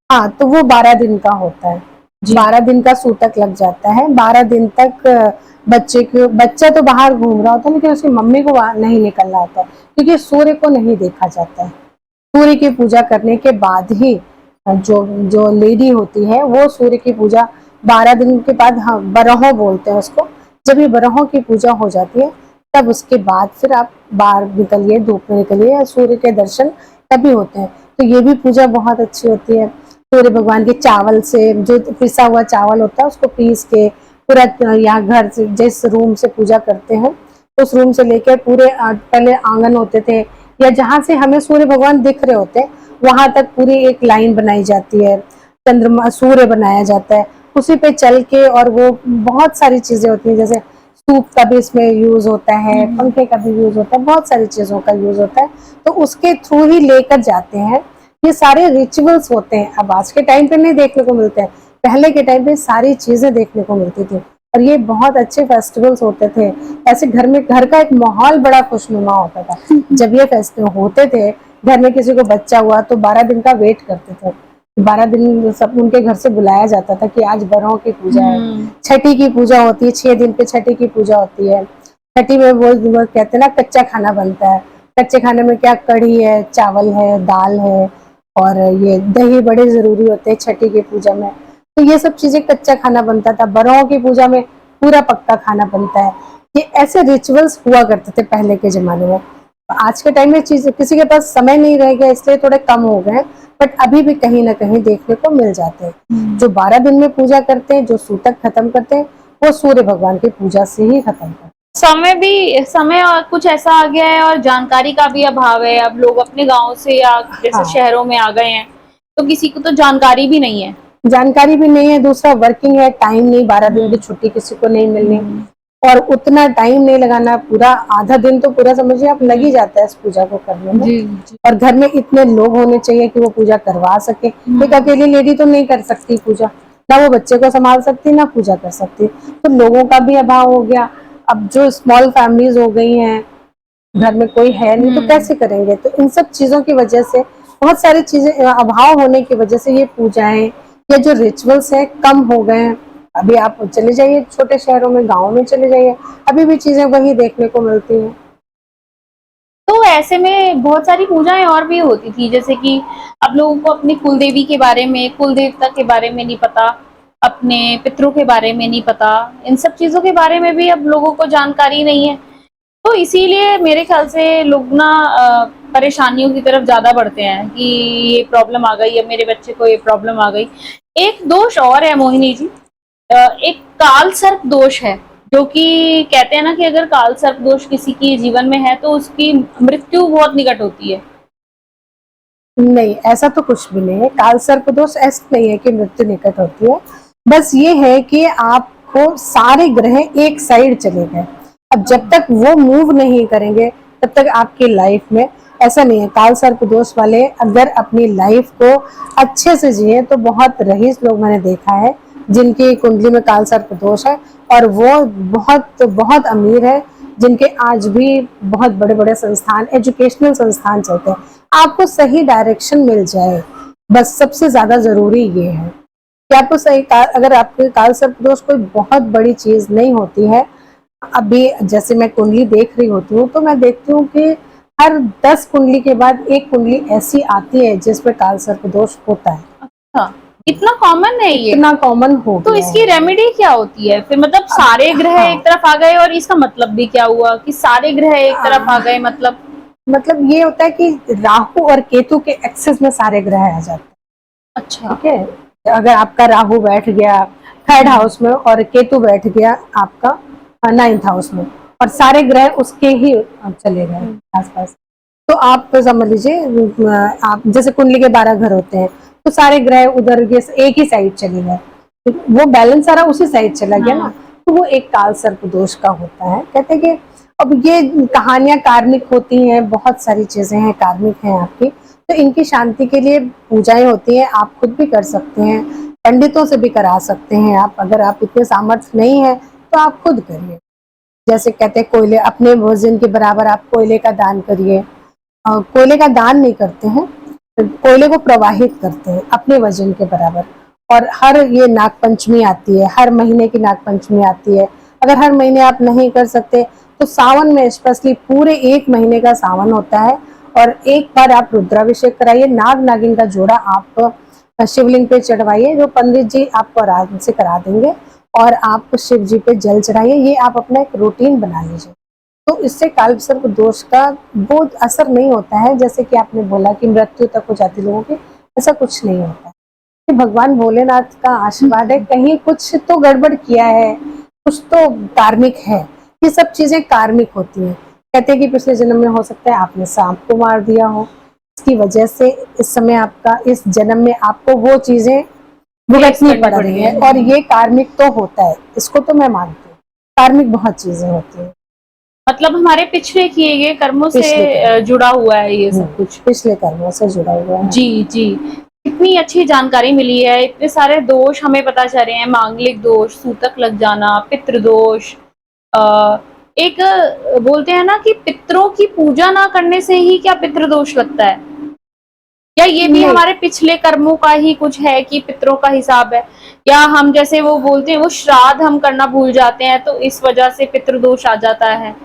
हाँ, तो वो 12 दिन का होता है। जी। 12 दिन का सूतक लग जाता है। 12 दिन तक बच्चा तो बाहर घूम रहा होता है, लेकिन उसकी मम्मी को वहां नहीं निकलना होता, क्योंकि सूर्य को नहीं देखा जाता है। सूर्य की पूजा करने के बाद ही जो जो लेडी होती है वो सूर्य की पूजा 12 दिन के बाद, हाँ, बरहों बोलते हैं उसको। जब ये बरहों की पूजा हो जाती है, तब उसके बाद फिर आप बाहर निकलिए, धूप में निकलिए, या सूर्य के दर्शन तभी होते हैं। तो ये भी पूजा बहुत अच्छी होती है। सूर्य भगवान के चावल से, जो पिसा हुआ चावल होता है, उसको पीस के पूरा, यहाँ घर से जिस रूम से पूजा करते हैं उस रूम से लेकर पूरे, पहले आंगन होते थे या जहाँ से हमें सूर्य भगवान दिख रहे होते हैं, वहां तक पूरी एक लाइन बनाई जाती है, चंद्रमा सूर्य बनाया जाता है, उसी पे चल के। और वो बहुत सारी चीजें होती हैं, जैसे सूप का भी इसमें यूज होता है, पंखे का भी यूज होता है, बहुत सारी चीजों का यूज होता है। तो उसके थ्रू ही लेकर जाते हैं। ये सारे रिचुअल्स होते हैं, अब आज के टाइम पे नहीं देखने को मिलते हैं, पहले के टाइम पे सारी चीजें देखने को मिलती थी। और ये बहुत अच्छे फेस्टिवल्स होते थे। ऐसे घर में, घर का एक माहौल बड़ा खुशनुमा होता था जब ये फेस्टिवल होते थे। घर में किसी को बच्चा हुआ तो 12 दिन का वेट करते थे। 12 दिन सब उनके घर से बुलाया जाता था कि आज बरहों की पूजा है। छठी की पूजा होती है, 6 दिन पे छठी की पूजा होती है। छठी में वो कहते हैं ना, कच्चा खाना बनता है। कच्चे खाने में क्या, कढ़ी है, चावल है, दाल है, और ये दही बड़े जरूरी होते हैं छठी की पूजा में। तो ये सब चीजें कच्चा खाना बनता था। बरहों की पूजा में पूरा पक्का खाना बनता है। ये ऐसे रिचुअल्स हुआ करते थे पहले के जमाने में। आज के टाइम में चीज किसी के पास समय नहीं रह गया, इसलिए थोड़े कम हो गए, बट अभी भी कहीं ना कहीं देखने को मिल जाते हैं। जो 12 दिन में पूजा करते हैं, जो सूतक खत्म करते हैं, वो सूर्य भगवान की पूजा से ही खत्म करते हैं। समय और कुछ ऐसा आ गया है और जानकारी का भी अभाव है। अब लोग अपने गांव से या जैसे हाँ, शहरों में आ गए हैं, तो किसी को तो जानकारी भी नहीं है। जानकारी भी नहीं है, दूसरा वर्किंग है, टाइम नहीं, 12 दिन की छुट्टी किसी को नहीं मिलनी, और उतना टाइम नहीं लगाना। पूरा आधा दिन तो पूरा समझिए आप लग ही जाता है इस पूजा को करने में। जी, जी। और घर में इतने लोग होने चाहिए कि वो पूजा करवा सके। एक अकेली लेडी तो नहीं कर सकती पूजा, ना वो बच्चे को संभाल सकती, ना पूजा कर सकती। तो लोगों का भी अभाव हो गया। अब जो स्मॉल फैमिलीज हो गई हैं, घर में कोई है नहीं, तो कैसे करेंगे? तो इन सब चीजों की वजह से, बहुत सारी चीजें अभाव होने की वजह से, ये पूजाएं या जो रिचुअल्स है कम हो गए हैं। अभी आप चले जाइए छोटे शहरों में, गाँव में चले जाइए, अभी भी चीजें वही देखने को मिलती हैं। तो ऐसे में बहुत सारी पूजाएं और भी होती थी, जैसे कि अब लोगों को अपनी कुल देवी के बारे में, कुल देवता के बारे में नहीं पता, अपने पितरों के बारे में नहीं पता, इन सब चीजों के बारे में भी अब लोगों को जानकारी नहीं है। तो इसीलिए मेरे ख्याल से लोग ना परेशानियों की तरफ ज्यादा बढ़ते हैं कि ये प्रॉब्लम आ गई या मेरे बच्चे को ये प्रॉब्लम आ गई। एक दोष और है मोहिनी जी, एक काल सर्प दोष है, जो कि कहते हैं ना कि अगर काल सर्प दोष किसी के जीवन में है तो उसकी मृत्यु बहुत निकट होती है। नहीं, ऐसा तो कुछ भी नहीं है। काल सर्प दोष ऐसा नहीं है कि मृत्यु निकट होती है। बस ये है कि आपको सारे ग्रह एक साइड चले गए। अब जब तक वो मूव नहीं करेंगे, तब तक आपकी लाइफ में ऐसा नहीं है। काल सर्प दोष वाले अगर अपनी लाइफ को अच्छे से जिए, तो बहुत रईस लोग मैंने देखा है जिनकी कुंडली में काल सर्प दोष है, और वो बहुत बहुत अमीर है, जिनके आज भी बहुत बड़े बड़े संस्थान, एजुकेशनल संस्थान चलते हैं। आपको सही डायरेक्शन मिल जाए, बस सबसे ज्यादा जरूरी ये है। क्या आपको अगर आपके काल सर्प दोष कोई बहुत बड़ी चीज नहीं होती है, अभी जैसे मैं कुंडली देख रही होती हूँ तो मैं देखती हूँ कि हर 10 कुंडली के बाद एक कुंडली ऐसी आती है जिसमें काल सर्प दोष होता है। अच्छा, इतना कॉमन है ये? इतना कॉमन हो तो गया इसकी है। रेमेडी क्या होती है फिर? मतलब सारे ग्रह हाँ, एक तरफ आ गए और इसका मतलब भी क्या हुआ कि सारे ग्रह एक तरफ आ गए? मतलब ये होता है कि राहु और केतु के एक्सेस में सारे ग्रह आ जाते हैं। अच्छा। ठीक है, अगर आपका राहु बैठ गया थर्ड हाउस में और केतु बैठ गया आपका 9th हाउस में, और सारे ग्रह उसके ही चले गए आसपास, तो आप समझ लीजिए आप जैसे कुंडली के 12 घर होते हैं तो सारे ग्रह उधर एक ही साइड चले गए, तो वो बैलेंस सारा उसी साइड चला गया ना, तो वो एक काल सर्प दोष का होता है। कहते हैं कि अब ये कहानियां कार्मिक होती हैं, बहुत सारी चीजें हैं कार्मिक हैं आपकी, तो इनकी शांति के लिए पूजाएं होती हैं, आप खुद भी कर सकते हैं, पंडितों से भी करा सकते हैं आप, अगर आप इतने सामर्थ्य नहीं है तो आप खुद करिए। जैसे कहते हैं कोयले, अपने वजन के बराबर आप कोयले का दान करिए। कोयले का दान नहीं करते हैं, कोयले को प्रवाहित करते हैं अपने वजन के बराबर। और हर ये नाग पंचमी आती है, हर महीने की नाग पंचमी आती है, अगर हर महीने आप नहीं कर सकते तो सावन में स्पेशली पूरे 1 महीने का सावन होता है, और एक बार आप रुद्राभिषेक कराइए, नाग नागिन का जोड़ा आप शिवलिंग पे चढ़वाइए, जो पंडित जी आपको आराम से करा देंगे, और आप शिव जी पे जल चढ़ाइए। ये आप अपना एक रूटीन बना लीजिए, तो इससे काल सर्प दोष का वो असर नहीं होता है, जैसे कि आपने बोला कि मृत्यु तक हो जाती लोगों की, ऐसा कुछ नहीं होता है। कि भगवान भोलेनाथ का आशीर्वाद है, कहीं कुछ तो गड़बड़ किया है, कुछ तो कार्मिक है, ये सब चीजें कार्मिक होती हैं। कहते हैं कि पिछले जन्म में हो सकता है आपने सांप को मार दिया हो, इसकी वजह से इस समय आपका, इस जन्म में आपको वो चीजें भुगतनी पड़ रही है, और ये कार्मिक तो होता है, इसको तो मैं मानती हूँ, कार्मिक बहुत चीजें होती हैं। मतलब हमारे पिछले किए गए कर्मों से जुड़ा हुआ है ये सब कुछ। पिछले कर्मों से जुड़ा हुआ है। जी जी, इतनी अच्छी जानकारी मिली है, इतने सारे दोष हमें पता चल रहे हैं, मांगलिक दोष, सूतक लग जाना, पितृदोष, एक बोलते हैं ना कि पितरों की पूजा ना करने से ही क्या पितृदोष लगता है, या ये भी हमारे पिछले कर्मों का ही कुछ है कि पितरों का हिसाब है, या हम जैसे वो बोलते हैं वो श्राद्ध हम करना भूल जाते हैं तो इस वजह से पितृदोष आ जाता है?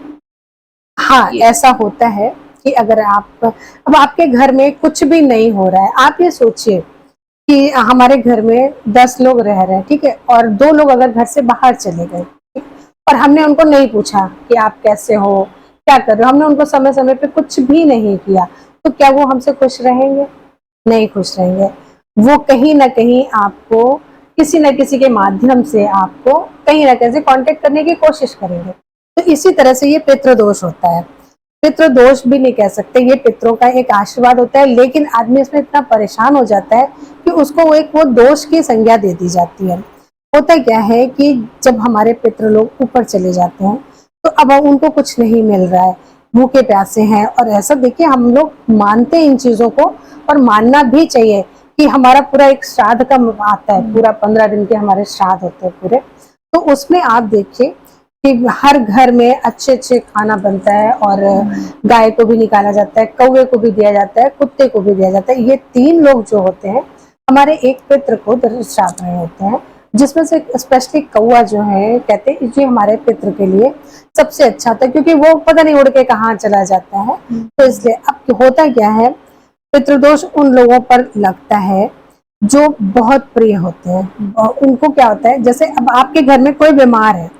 हाँ, ऐसा होता है कि अगर आप, अब आपके घर में कुछ भी नहीं हो रहा है, आप ये सोचिए कि हमारे घर में 10 लोग रह रहे हैं, ठीक है, और 2 लोग अगर घर से बाहर चले गए, और हमने उनको नहीं पूछा कि आप कैसे हो, क्या कर रहे हो, हमने उनको समय समय पे कुछ भी नहीं किया, तो क्या वो हमसे खुश रहेंगे? नहीं खुश रहेंगे। वो कहीं ना कहीं आपको किसी न किसी के माध्यम से आपको कहीं ना कहीं से कांटेक्ट करने की कोशिश करेंगे। तो इसी तरह से ये पितृदोष होता है। पितृदोष भी नहीं कह सकते, ये पितरों का एक आशीर्वाद होता है, लेकिन आदमी इसमें इतना परेशान हो जाता है कि उसको वो दोष की संज्ञा दे दी जाती है। होता क्या है कि जब हमारे पितृ लोग ऊपर चले जाते हैं तो अब उनको कुछ नहीं मिल रहा है, भूखे प्यासे हैं, और ऐसा देखिए हम लोग मानते हैं इन चीजों को, और मानना भी चाहिए कि हमारा पूरा एक श्राद्ध का आता है, पूरा 15 दिन के हमारे श्राद्ध होते हैं पूरे, तो उसमें आप देखिए कि हर घर में अच्छे अच्छे खाना बनता है, और गाय को भी निकाला जाता है, कौवे को भी दिया जाता है, कुत्ते को भी दिया जाता है। ये 3 लोग जो होते हैं हमारे एक पितृ को श्राद्ध में होते हैं, जिसमें से स्पेशली कौवा जो है, कहते हैं ये हमारे पितृ के लिए सबसे अच्छा होता है, क्योंकि वो पता नहीं उड़ के कहाँ चला जाता है। तो इसलिए अब होता क्या है, पितृदोष उन लोगों पर लगता है जो बहुत प्रिय होते हैं, और उनको क्या होता है, जैसे अब आपके घर में कोई बीमार है,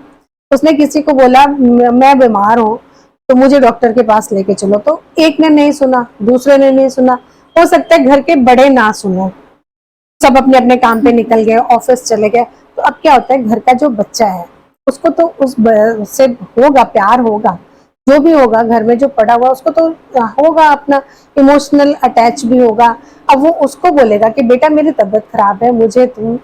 उसने किसी को बोला मैं बीमार हूँ तो मुझे डॉक्टर के पास लेके चलो, तो एक ने नहीं सुना, दूसरे ने नहीं सुना, हो सकता है घर के बड़े ना सुने, सब अपने अपने काम पे निकल गए, ऑफिस चले गए, तो अब क्या होता है, घर का जो बच्चा है उसको तो उससे होगा प्यार, होगा जो भी होगा, घर में जो पड़ा हुआ उसको तो होगा, अपना इमोशनल अटैच भी होगा। अब वो उसको बोलेगा कि बेटा मेरी तबीयत खराब है, मुझे तुम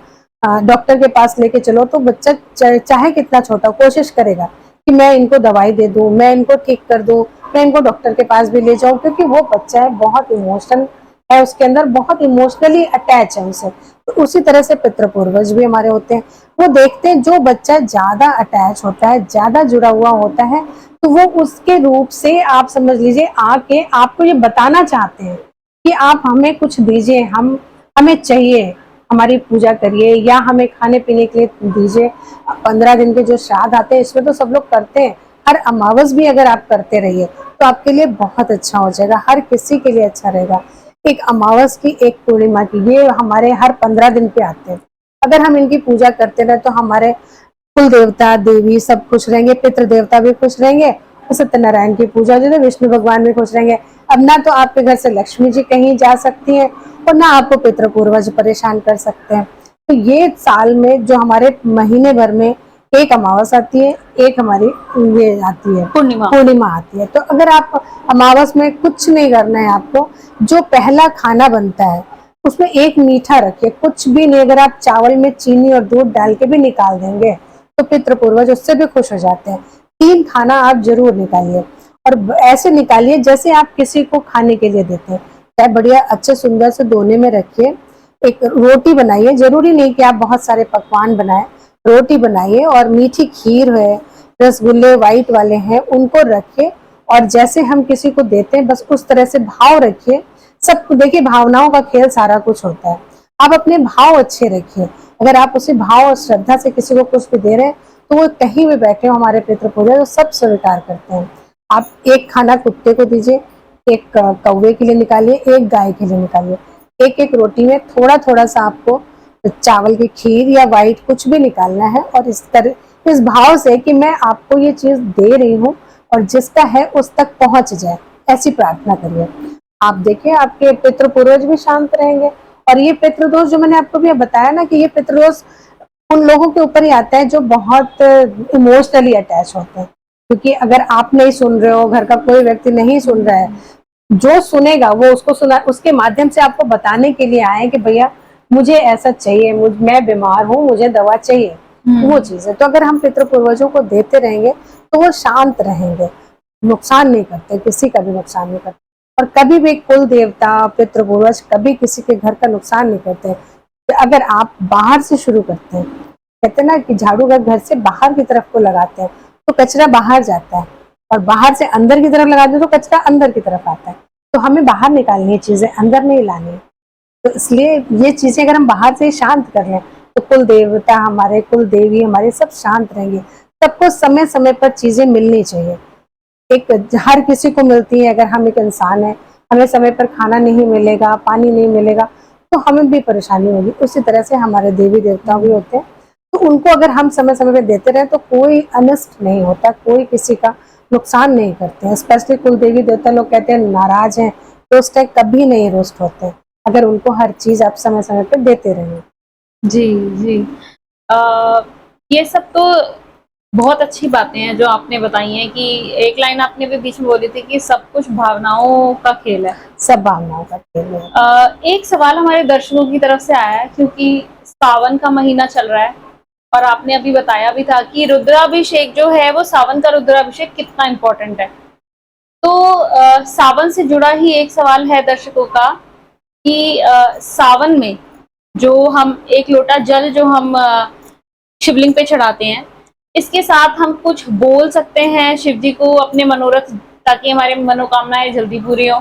डॉक्टर के पास लेके चलो, तो बच्चा चाहे कितना छोटा कोशिश करेगा कि मैं इनको दवाई दे दूं, मैं इनको ठीक कर दूं, मैं इनको डॉक्टर के पास भी ले जाऊं, क्योंकि वो बच्चा है, बहुत इमोशन है उसके अंदर, बहुत इमोशनली अटैच है उसे। तो उसी तरह से पितृ पूर्वज भी हमारे होते हैं, वो देखते हैं जो बच्चा ज्यादा अटैच होता है, ज्यादा जुड़ा हुआ होता है, तो वो उसके रूप से आप समझ लीजिए आके आपको ये बताना चाहते हैं कि आप हमें कुछ दीजिए, हमें चाहिए, हमारी पूजा करिए या हमें खाने पीने के लिए दीजिए। 15 दिन के जो श्राद्ध आते हैं इसमें तो सब लोग करते हैं, हर अमावस भी अगर आप करते रहिए तो आपके लिए बहुत अच्छा हो जाएगा, हर किसी के लिए अच्छा रहेगा। एक अमावस की, एक पूर्णिमा की, ये हमारे हर 15 दिन पे आते हैं। अगर हम इनकी पूजा करते रहे तो हमारे कुल देवता देवी सब खुश रहेंगे, पितृ देवता भी खुश रहेंगे, और सत्यनारायण की पूजा जो है विष्णु भगवान भी खुश रहेंगे। अब ना तो आपके घर से लक्ष्मी जी कहीं जा सकती है और ना आपको पितृ पूर्वज परेशान कर सकते हैं। तो ये साल में जो हमारे महीने भर में एक अमावस आती है, एक हमारी ये आती है पूर्णिमा। पूर्णिमा आती है। तो अगर आप अमावस में कुछ नहीं करना है आपको, जो पहला खाना बनता है उसमें एक मीठा रखिए, कुछ भी नहीं, अगर आप चावल में चीनी और दूध डाल के भी निकाल देंगे तो पितृ पूर्वज उससे भी खुश हो जाते हैं। 3 खाना आप जरूर निकालिए, और ऐसे निकालिए जैसे आप किसी को खाने के लिए देते हैं। चाहे बढ़िया अच्छे सुंदर से दोने में रखिए, एक रोटी बनाइए, जरूरी नहीं कि आप बहुत सारे पकवान बनाएं, रोटी बनाइए और मीठी खीर है, रसगुल्ले व्हाइट वाले हैं उनको रखिए, और जैसे हम किसी को देते हैं बस उस तरह से भाव रखिए। सब देखिए, भावनाओं का खेल सारा कुछ होता है। आप अपने भाव अच्छे रखिए, अगर आप उसी भाव और श्रद्धा से किसी को कुछ भी दे रहे हैं तो वो कहीं भी बैठे हो, हमारे पितृ पूजक तो सब स्वीकार करते हैं। आप एक खाना कुत्ते को दीजिए, एक कौवे के लिए निकालिए, एक गाय के लिए निकालिए, एक एक रोटी में थोड़ा थोड़ा सा आपको चावल की खीर या व्हाइट कुछ भी निकालना है, और इस तरह इस भाव से कि मैं आपको ये चीज दे रही हूँ और जिसका है उस तक पहुंच जाए, ऐसी प्रार्थना करिए। आप देखिए आपके पितृ पूर्वज भी शांत रहेंगे। और ये पितृदोष जो मैंने आपको भी बताया ना, कि ये पितृदोष उन लोगों के ऊपर ही आता है जो बहुत इमोशनली अटैच होते हैं, क्योंकि अगर आप नहीं सुन रहे हो, घर का कोई व्यक्ति नहीं सुन रहा है, जो सुनेगा वो उसको सुना, उसके माध्यम से आपको बताने के लिए आए कि भैया मुझे ऐसा चाहिए, मैं बीमार हूँ, मुझे दवा चाहिए, वो चीज है। तो अगर हम पितृ पूर्वजों को देते रहेंगे तो वो शांत रहेंगे, नुकसान नहीं करते, किसी का भी नुकसान नहीं करते। और कभी भी कुल देवता पितृ पूर्वज कभी किसी के घर का नुकसान नहीं करते। तो अगर आप बाहर से शुरू करते हैं, कहते हैं ना कि झाड़ू का घर से बाहर की तरफ को लगाते हैं तो कचरा बाहर जाता है, और बाहर से अंदर की तरफ लगाते हैं तो कचरा अंदर की तरफ आता है। तो हमें बाहर निकालनी है चीजें, अंदर नहीं लानी है। तो इसलिए ये चीजें अगर हम बाहर से ही शांत कर लें तो कुल देवता हमारे, कुल देवी हमारे सब शांत रहेंगे। सबको समय समय पर चीजें मिलनी चाहिए, एक हर किसी को मिलती है। अगर हम एक इंसान है, हमें समय पर खाना नहीं मिलेगा, पानी नहीं मिलेगा तो हमें भी परेशानी होगी। उसी तरह से हमारे देवी देवता भी होते हैं, तो उनको अगर हम समय समय पर देते रहे तो कोई अनिष्ट नहीं होता, कोई किसी का नुकसान नहीं करते हैं। स्पेशली कुल देवी देवता लोग कहते हैं नाराज हैं, रोस्ट है, कभी नहीं रोस्ट होते अगर उनको हर चीज आप समय समय पर देते रहे। जी जी। आ, ये सब तो बहुत अच्छी बातें हैं जो आपने बताई हैं, कि एक लाइन आपने भी बीच में बोली थी कि सब कुछ भावनाओं का खेल है। सब भावनाओं का खेल है। एक सवाल हमारे दर्शकों की तरफ से आया है, क्योंकि सावन का महीना चल रहा है और आपने अभी बताया भी था कि रुद्राभिषेक जो है वो सावन का रुद्राभिषेक कितना इम्पोर्टेंट है। तो सावन से जुड़ा ही एक सवाल है दर्शकों का कि सावन में जो हम एक लोटा जल जो हम शिवलिंग पे चढ़ाते हैं, इसके साथ हम कुछ बोल सकते हैं शिव जी को अपने मनोरथ, ताकि हमारे मनोकामनाएं जल्दी पूरी हो।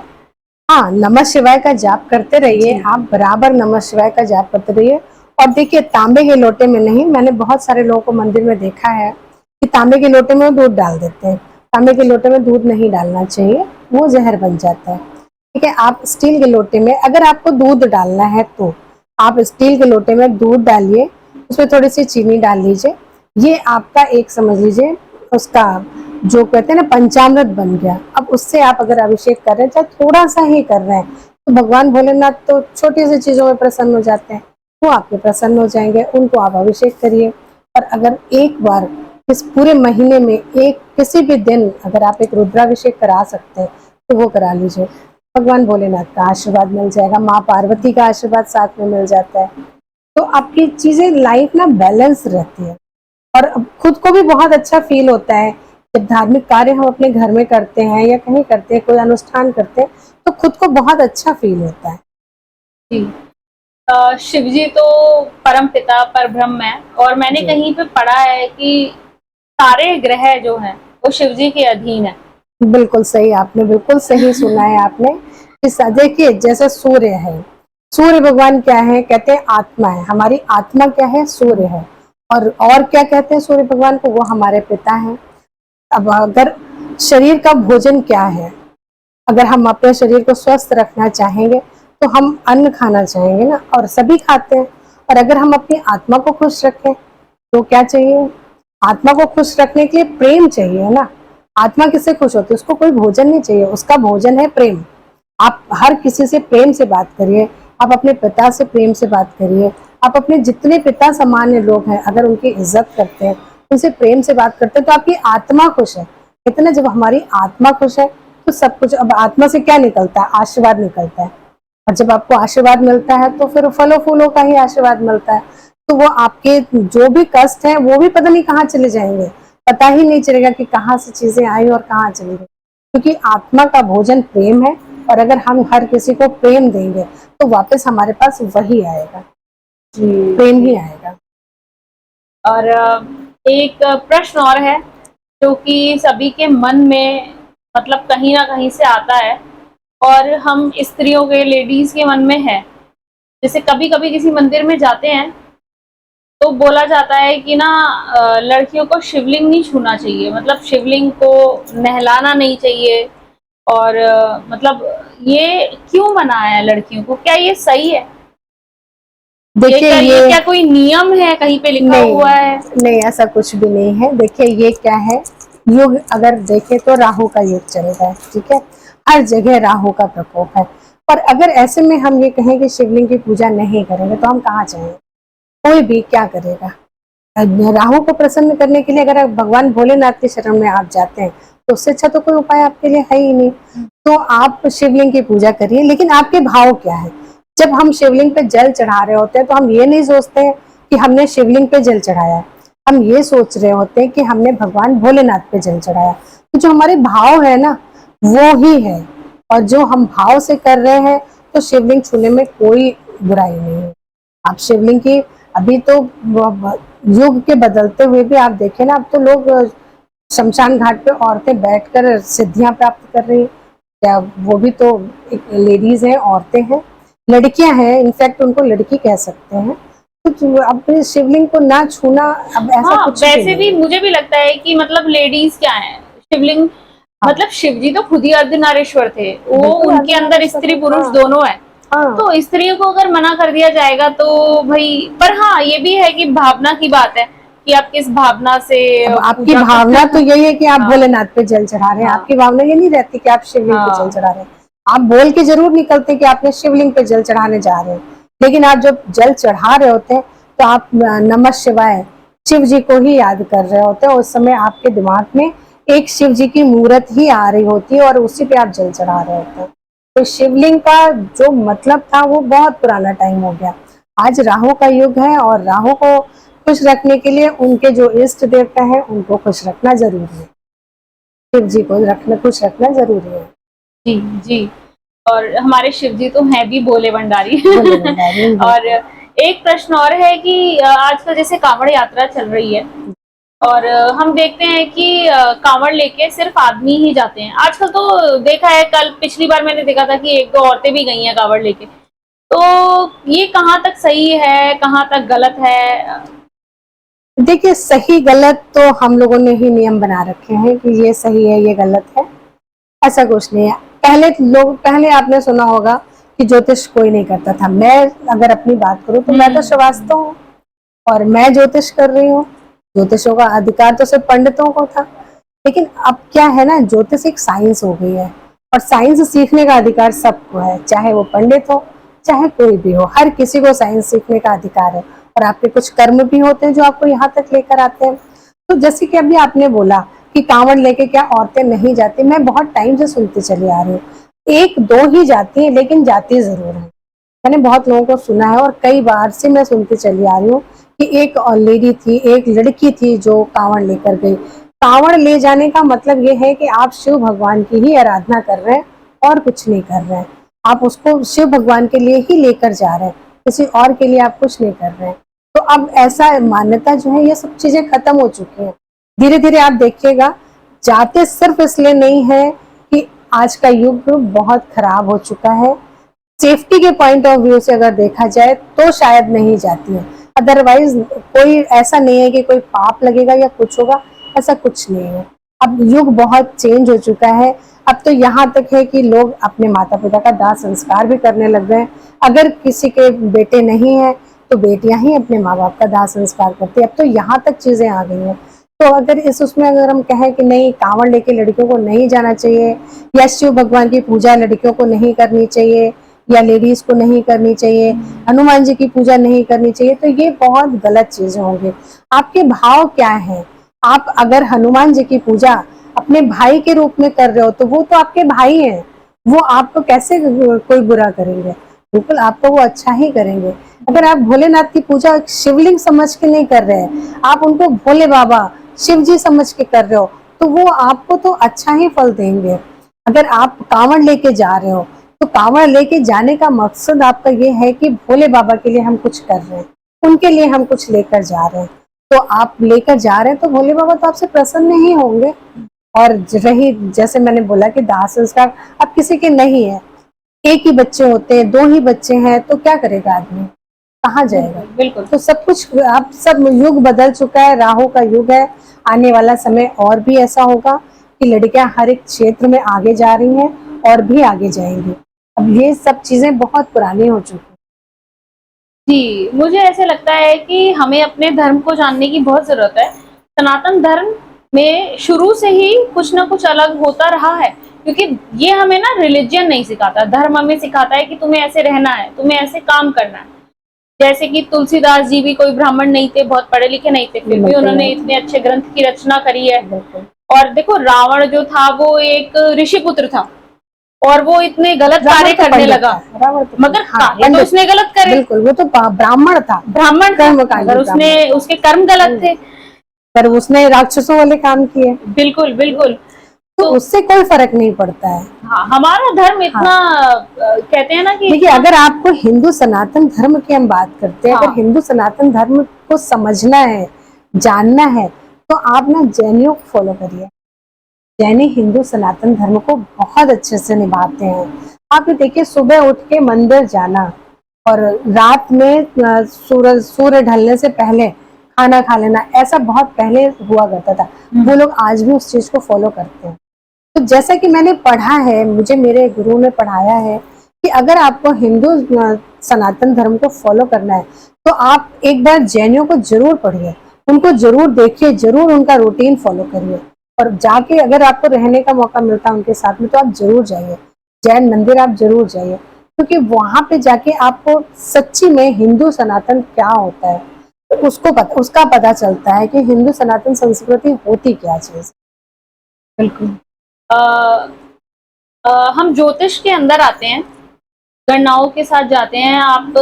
हाँ, नमः शिवाय का जाप करते रहिए, आप बराबर नमः शिवाय का जाप करते रहिए। और देखिए, तांबे के लोटे में नहीं, मैंने बहुत सारे लोगों को मंदिर में देखा है कि तांबे के लोटे में दूध डाल देते हैं। तांबे के लोटे में दूध नहीं डालना चाहिए, वो जहर बन जाता है। ठीक है, आप स्टील के लोटे में अगर आपको दूध डालना है तो आप स्टील के लोटे में दूध डालिए, उसमें थोड़ी सी चीनी डाल लीजिए। ये आपका एक समझ लीजिए उसका जो कहते हैं ना पंचामृत बन गया। अब उससे आप अगर अभिषेक कर रहे हैं, चाहे थोड़ा सा ही कर रहे हैं, तो भगवान भोलेनाथ तो छोटी सी चीजों में प्रसन्न हो जाते हैं, वो आपके प्रसन्न हो जाएंगे, उनको आप अभिषेक करिए। और अगर एक बार इस पूरे महीने में एक किसी भी दिन अगर आप एक रुद्राभिषेक करा सकते हैं तो वो करा लीजिए, भगवान भोलेनाथ का आशीर्वाद मिल जाएगा, माँ पार्वती का आशीर्वाद साथ में मिल जाता है। तो आपकी चीजें लाइफ ना बैलेंस रहती है, और खुद को भी बहुत अच्छा फील होता है जब धार्मिक कार्य हम अपने घर में करते हैं या कहीं करते हैं, कोई अनुष्ठान करते हैं, तो खुद को बहुत अच्छा फील होता है। जी। शिव जी तो परम पिता पर ब्रह्म है, और मैंने कहीं पे पढ़ा है कि सारे ग्रह जो हैं वो शिव जी के अधीन है। बिल्कुल सही, आपने बिल्कुल सही सुना है आपने। देखिए, जैसे सूर्य है, सूर्य भगवान क्या है? कहते हैं आत्मा है, हमारी आत्मा क्या है? सूर्य है। और क्या कहते हैं सूर्य भगवान को? वो हमारे पिता हैं। अब अगर शरीर का भोजन क्या है, अगर हम अपने शरीर को स्वस्थ रखना चाहेंगे तो हम अन्न खाना चाहेंगे ना, और सभी खाते हैं। और अगर हम अपनी आत्मा को खुश रखें तो क्या चाहिए? आत्मा को खुश रखने के लिए प्रेम चाहिए ना। आत्मा किससे खुश होती है? उसको कोई भोजन नहीं चाहिए, उसका भोजन है प्रेम। आप हर किसी से प्रेम से बात करिए, आप अपने पिता से प्रेम से बात करिए, आप अपने जितने पिता सामान्य लोग हैं अगर उनकी इज्जत करते हैं, उनसे प्रेम से बात करते हैं तो आपकी आत्मा खुश है। इतना जब हमारी आत्मा खुश है तो सब कुछ। अब आत्मा से क्या निकलता है? आशीर्वाद निकलता है। और जब आपको आशीर्वाद मिलता है तो फिर फलों फूलों का ही आशीर्वाद मिलता है। तो वो आपके जो भी कष्ट है वो भी पता नहीं कहाँ चले जाएंगे, पता ही नहीं चलेगा कि कहाँ से चीजें आई और कहाँ चली गई, क्योंकि आत्मा का भोजन प्रेम है। और अगर हम हर किसी को प्रेम देंगे तो वापस हमारे पास वही आएगा, जी प्रेम ही आएगा। और एक प्रश्न और है जो कि सभी के मन में मतलब कहीं ना कहीं से आता है, और हम स्त्रियों के, लेडीज के मन में है। जैसे कभी कभी किसी मंदिर में जाते हैं तो बोला जाता है कि ना लड़कियों को शिवलिंग नहीं छूना चाहिए, मतलब शिवलिंग को नहलाना नहीं चाहिए। और मतलब ये क्यों मना है लड़कियों को? क्या ये सही है? देखिए ये ये क्या कोई नियम है, कहीं पे लिखा नहीं, हुआ है? नहीं ऐसा कुछ भी नहीं है। देखिए ये क्या है, युग अगर देखें तो राहु का युग चल रहा है, ठीक है, हर जगह राहु का प्रकोप है। पर अगर ऐसे में हम ये कहें कि शिवलिंग की पूजा नहीं करेंगे तो हम कहाँ जाएंगे? कोई भी क्या करेगा? राहु को प्रसन्न करने के लिए अगर आप भगवान भोलेनाथ के शरण में आप जाते हैं तो उससे अच्छा तो कोई उपाय आपके लिए है ही नहीं। तो आप शिवलिंग की पूजा करिए, लेकिन आपके भाव क्या है? जब हम शिवलिंग पे जल चढ़ा रहे होते हैं तो हम ये नहीं सोचते हैं कि हमने शिवलिंग पे जल चढ़ाया, हम ये सोच रहे होते हैं कि हमने भगवान भोलेनाथ पे जल चढ़ाया। तो जो हमारे भाव है ना वो ही है, और जो हम भाव से कर रहे हैं तो शिवलिंग छूने में कोई बुराई नहीं है। आप शिवलिंग की अभी तो युग के बदलते हुए भी आप देखें ना, अब तो लोग शमशान घाट पे औरतें बैठकर सिद्धियां प्राप्त कर रही है। क्या वो भी तो एक लेडीज हैं, औरतें हैं, लड़कियां हैं, इनफैक्ट उनको लड़की कह सकते हैं। तो अब शिवलिंग को ना छूना अब ऐसा हाँ, कुछ वैसे भी नहीं है। मुझे भी लगता है कि मतलब लेडीज क्या है, शिवलिंग हाँ, मतलब शिव जी तो खुद ही अर्धनारीश्वर थे, वो बिल्कुल उनके अंदर अर्धनारीश्वर स्त्री है। पुरुष हाँ दोनों है। हाँ। तो स्त्रियों को अगर मना कर दिया जाएगा तो भाई, पर हाँ ये भी है कि भावना की बात है कि आप किस भावना से अब आपकी पूजा भावना तो यही है कि आप हाँ भोलेनाथ पे जल चढ़ा रहे हैं, हाँ आपकी भावना ये नहीं रहती कि आप शिवलिंग पे जल हाँ। चढ़ा रहे हैं। आप बोल के जरूर निकलते कि आपने शिवलिंग पे जल चढ़ाने जा रहे हैं, लेकिन आप जब जल चढ़ा रहे होते हैं तो आप नमः शिवाय शिव जी को ही याद कर रहे होते हैं। उस समय आपके दिमाग में एक शिव जी की मूर्त ही आ रही होती है और उसी पे आप जल चढ़ा रहे होते हैं। तो शिवलिंग का जो मतलब था वो बहुत पुराना टाइम हो गया। आज राहु का युग है और राहु को खुश रखने के लिए उनके जो इष्ट देवता है उनको खुश रखना जरूरी है। शिव जी को रखना, खुश रखना जरूरी है। जी जी। और हमारे शिव जी तो हैं भी भोले भंडारी बोले भंडारी और बिल्कुल। एक प्रश्न और है कि आजकल जैसे कांवड़ यात्रा चल रही है, और हम देखते हैं कि कांवड़ लेके सिर्फ आदमी ही जाते हैं आजकल। तो देखा है, कल पिछली बार मैंने देखा था कि एक दो औरतें भी गई हैं कांवड़ लेके। तो ये कहाँ तक सही है, कहाँ तक गलत है? देखिए सही गलत तो हम लोगों ने ही नियम बना रखे हैं कि ये सही है ये गलत है, ऐसा कुछ नहीं है। पहले आपने सुना होगा कि ज्योतिष कोई नहीं करता था। मैं अगर अपनी बात करूं तो मैं तो श्रीवास्तव हूँ और मैं ज्योतिष कर रही हूँ। ज्योतिषों का अधिकार तो सिर्फ पंडितों को था, लेकिन अब क्या है ना, ज्योतिष एक साइंस हो गई है और साइंस सीखने का अधिकार सबको है, चाहे वो पंडित हो चाहे कोई भी हो, हर किसी को साइंस सीखने का अधिकार है। और आपके कुछ कर्म भी होते हैं जो आपको यहाँ तक लेकर आते हैं। तो जैसे कि अभी आपने बोला कि कांवड़ लेके क्या औरतें नहीं जाती, मैं बहुत टाइम से सुनती चली आ रही हूँ, एक दो ही जाती है लेकिन जाती जरूर है। मैंने बहुत लोगों को सुना है और कई बार से मैं सुनती चली आ रही हूँ कि एक लेडी थी, एक लड़की थी जो कांवड़ लेकर गई। कांवड़ ले जाने का मतलब ये है कि आप शिव भगवान की ही आराधना कर रहे हैं और कुछ नहीं कर रहे हैं। आप उसको शिव भगवान के लिए ही लेकर जा रहे हैं, किसी और के लिए आप कुछ नहीं कर रहे हैं। तो अब ऐसा मान्यता जो है ये सब चीजें खत्म हो चुकी हैं। धीरे धीरे आप देखिएगा, जाते सिर्फ इसलिए नहीं है कि आज का युग बहुत खराब हो चुका है, सेफ्टी के पॉइंट ऑफ व्यू से अगर देखा जाए तो शायद नहीं जाती है। अदरवाइज कोई ऐसा नहीं है कि कोई पाप लगेगा या कुछ होगा, ऐसा कुछ नहीं है। अब युग बहुत चेंज हो चुका है। अब तो यहाँ तक है कि लोग अपने माता पिता का दाह संस्कार भी करने लग गए हैं। अगर किसी के बेटे नहीं है तो बेटियां ही अपने माँ बाप का दाह संस्कार करती है। अब तो यहाँ तक चीजें आ गई हैं। तो अगर इस उसमें अगर हम कहें कि नहीं, कांवड़ लेके लड़कियों को नहीं जाना चाहिए, या शिव भगवान की पूजा लड़कियों को नहीं करनी चाहिए, या लेडीज को नहीं करनी चाहिए, हनुमान जी की पूजा नहीं करनी चाहिए, तो ये बहुत गलत चीजें होंगी। आपके भाव क्या है? आप अगर हनुमान जी की पूजा अपने भाई के रूप में कर रहे हो तो वो तो आपके भाई हैं, वो आपको कैसे कोई बुरा करेंगे? बिल्कुल आपको वो अच्छा ही करेंगे। अगर आप भोलेनाथ की पूजा शिवलिंग समझ के नहीं कर रहे हैं, आप उनको भोले बाबा शिव जी समझ के कर रहे हो, तो वो आपको तो अच्छा ही फल देंगे। अगर आप कांवड़ लेके जा रहे हो तो कांवड़ लेके जाने का मकसद आपका ये है कि भोले बाबा के लिए हम कुछ कर रहे हैं, उनके लिए हम कुछ लेकर जा रहे हैं। तो आप लेकर जा रहे हैं तो भोले बाबा तो आपसे प्रसन्न ही होंगे। और रही, जैसे मैंने बोला कि दाह संस्कार अब किसी के नहीं है, एक ही बच्चे होते हैं, दो ही बच्चे हैं, तो क्या करेगा आदमी, कहाँ जाएगा? बिल्कुल। तो सब कुछ, अब सब युग बदल चुका है, राहु का युग है। आने वाला समय और भी ऐसा होगा कि लड़कियां हर एक क्षेत्र में आगे जा रही हैं और भी आगे जाएंगी। अब ये सब चीजें बहुत पुरानी हो चुकी हैं। जी, मुझे ऐसे लगता है कि हमें अपने धर्म को जानने की बहुत जरूरत है। सनातन धर्म में शुरू से ही कुछ ना कुछ अलग होता रहा है, क्योंकि ये हमें ना रिलीजन नहीं सिखाता, धर्म हमें सिखाता है कि तुम्हें ऐसे रहना है, तुम्हें ऐसे काम करना है। जैसे कि तुलसीदास जी भी कोई ब्राह्मण नहीं थे, बहुत पढ़े लिखे नहीं थे, फिर भी उन्होंने इतने अच्छे ग्रंथ की रचना करी है। और देखो, रावण जो था वो एक ऋषि पुत्र था और वो इतने गलत कार्य करने लगा, मगर कार्य तो उसने गलत करे। बिल्कुल, वो तो ब्राह्मण था, ब्राह्मण था, मगर उसने उसके कर्म गलत थे, पर उसने राक्षसों वाले काम किए। बिल्कुल बिल्कुल। तो उससे कोई फर्क नहीं पड़ता है। हाँ, हमारा धर्म इतना कहते हैं ना कि देखिए, अगर आपको हिंदू सनातन धर्म की हम बात करते हैं, हाँ। अगर हिंदू सनातन धर्म को समझना है, जानना है, तो आप ना जैनियों को फॉलो करिए। जैनी हिंदू सनातन धर्म को बहुत अच्छे से निभाते हैं। आप ये देखिए, सुबह उठ के मंदिर जाना और रात में सूर्य ढलने से पहले खाना खा लेना, ऐसा बहुत पहले हुआ करता था। वो लोग आज भी उस चीज को फॉलो करते हैं। तो जैसा कि मैंने पढ़ा है, मुझे मेरे गुरु ने पढ़ाया है कि अगर आपको हिंदू सनातन धर्म को फॉलो करना है तो आप एक बार जैनियों को जरूर पढ़िए, उनको जरूर देखिए, जरूर उनका रूटीन फॉलो करिए, और जाके अगर आपको रहने का मौका मिलता है उनके साथ में तो आप जरूर जाइए, जैन मंदिर आप जरूर जाइए, क्योंकि वहां पे जाके आपको सच्ची में हिंदू सनातन क्या होता है तो उसका पता चलता है कि हिंदू सनातन संस्कृति होती क्या चीज। बिल्कुल। हम ज्योतिष के अंदर आते हैं, गणनाओं के साथ जाते हैं। आप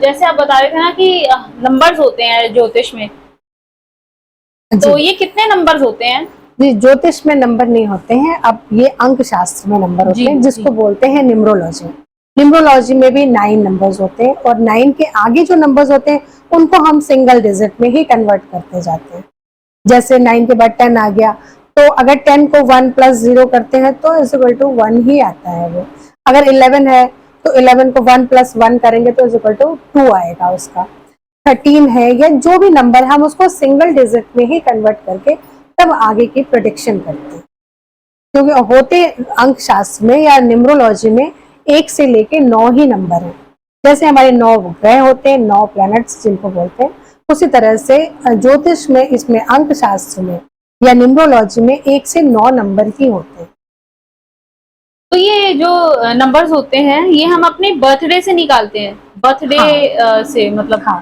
जैसे आप बता रहे थे ना कि नंबर्स होते हैं ज्योतिष में, तो ये कितने नंबर्स होते हैं? जी, ज्योतिष में नंबर नहीं होते हैं, अब ये अंक शास्त्र में नंबर होते हैं, जिसको बोलते हैं न्यूमरोलॉजी। न्यूमरोलॉजी में भी 9 नंबर्स होते हैं और 9 के आगे जो नंबर्स होते हैं उनको हम सिंगल डिजिट में ही कन्वर्ट करते जाते हैं। जैसे 9 के बाद 10 आ गया, तो अगर 10 को 1 + 0 करते हैं तो इक्वल टू 1 ही आता है वो। अगर 11 है तो 11 को 1 + 1 करेंगे तो इक्वल टू 2 आएगा उसका। 13 है, या जो भी नंबर है हम उसको सिंगल डिजिट में ही कन्वर्ट करके तब आगे की प्रेडिक्शन करते हैं। क्योंकि होते अंक शास्त्र में या न्यूमरोलॉजी में 1 से लेके 9 ही नंबर है। जैसे हमारे 9 ग्रह होते हैं, 9 प्लैनेट्स जिनको बोलते हैं, उसी तरह से ज्योतिष में, इसमें अंक शास्त्र में या न्यूमरोलॉजी में 1 से 9 नंबर ही होते हैं। तो ये जो नंबर्स होते हैं ये हम अपने बर्थडे से निकालते हैं, बर्थडे से मतलब। हाँ,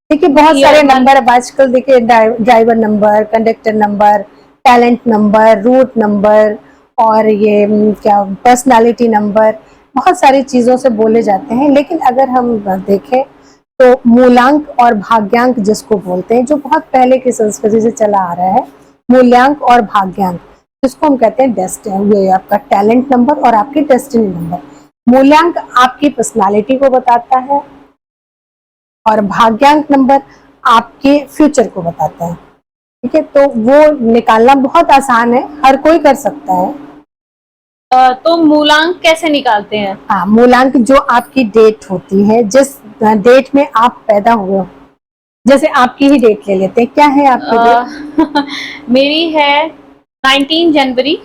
देखिए बहुत सारे नंबर अब आजकल, देखिए driver number, conductor number, talent number, route number, और ये क्या पर्सनालिटी नंबर, बहुत सारी चीजों से बोले जाते हैं। लेकिन अगर हम देखें तो मूलांक और भाग्यांक जिसको बोलते हैं, जो बहुत पहले की संस्कृति से चला आ रहा है, मूल्यांक और भाग्यांक, जिसको हम कहते हैं डेस्टिनी, ये आपका टैलेंट नंबर और आपकी डेस्टिनी नंबर। मूल्यांक आपकी पर्सनालिटी को बताता है और भाग्यांक नंबर आपके फ्यूचर को बताता है। ठीक है, तो वो निकालना बहुत आसान है, हर कोई कर सकता है। तो मूलांक कैसे निकालते हैं? हाँ, मूलांक जो आपकी डेट होती है, जिस डेट में आप पैदा हुए हो, जैसे आपकी ही डेट ले लेते हैं, क्या है आपकी डेट? मेरी है 19 जनवरी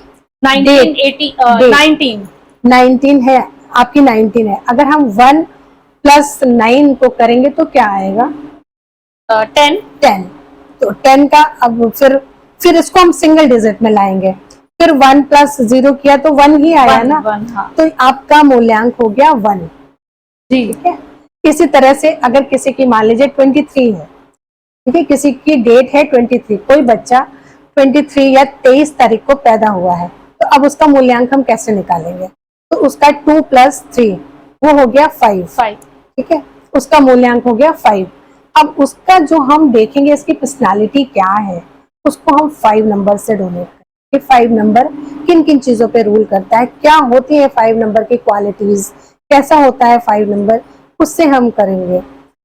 डेट 1980 डेट 19 19 है, आपकी 19 है। अगर हम 1 प्लस 9 को करेंगे तो क्या आएगा? 10 10। तो 10 का अब फिर इसको हम सिंगल डिजिट में लाएंगे, फिर 1 प्लस 0 किया तो 1 ही आया 1 ना, 1 हाँ तो आपका मूल्यांक हो गया 1। जी। ठीक है। इसी तरह से अगर किसी की मान लीजिए 23 है, ठीक है, किसी की डेट है 23, कोई बच्चा 23 या 23 तारीख को पैदा हुआ है, तो अब उसका मूल्यांक हम कैसे निकालेंगे? तो उसका 2 प्लस 3 वो हो गया 5। 5 ठीक है, उसका मूल्यांक हो गया 5। अब उसका जो हम देखेंगे इसकी पर्सनालिटी क्या है, उसको हम 5 नंबर से डोनेट करेंगे। 5 नंबर किन किन चीजों पे रूल करता है, क्या होती है 5 नंबर की क्वालिटीज, कैसा होता है 5 नंबर, उससे हम करेंगे।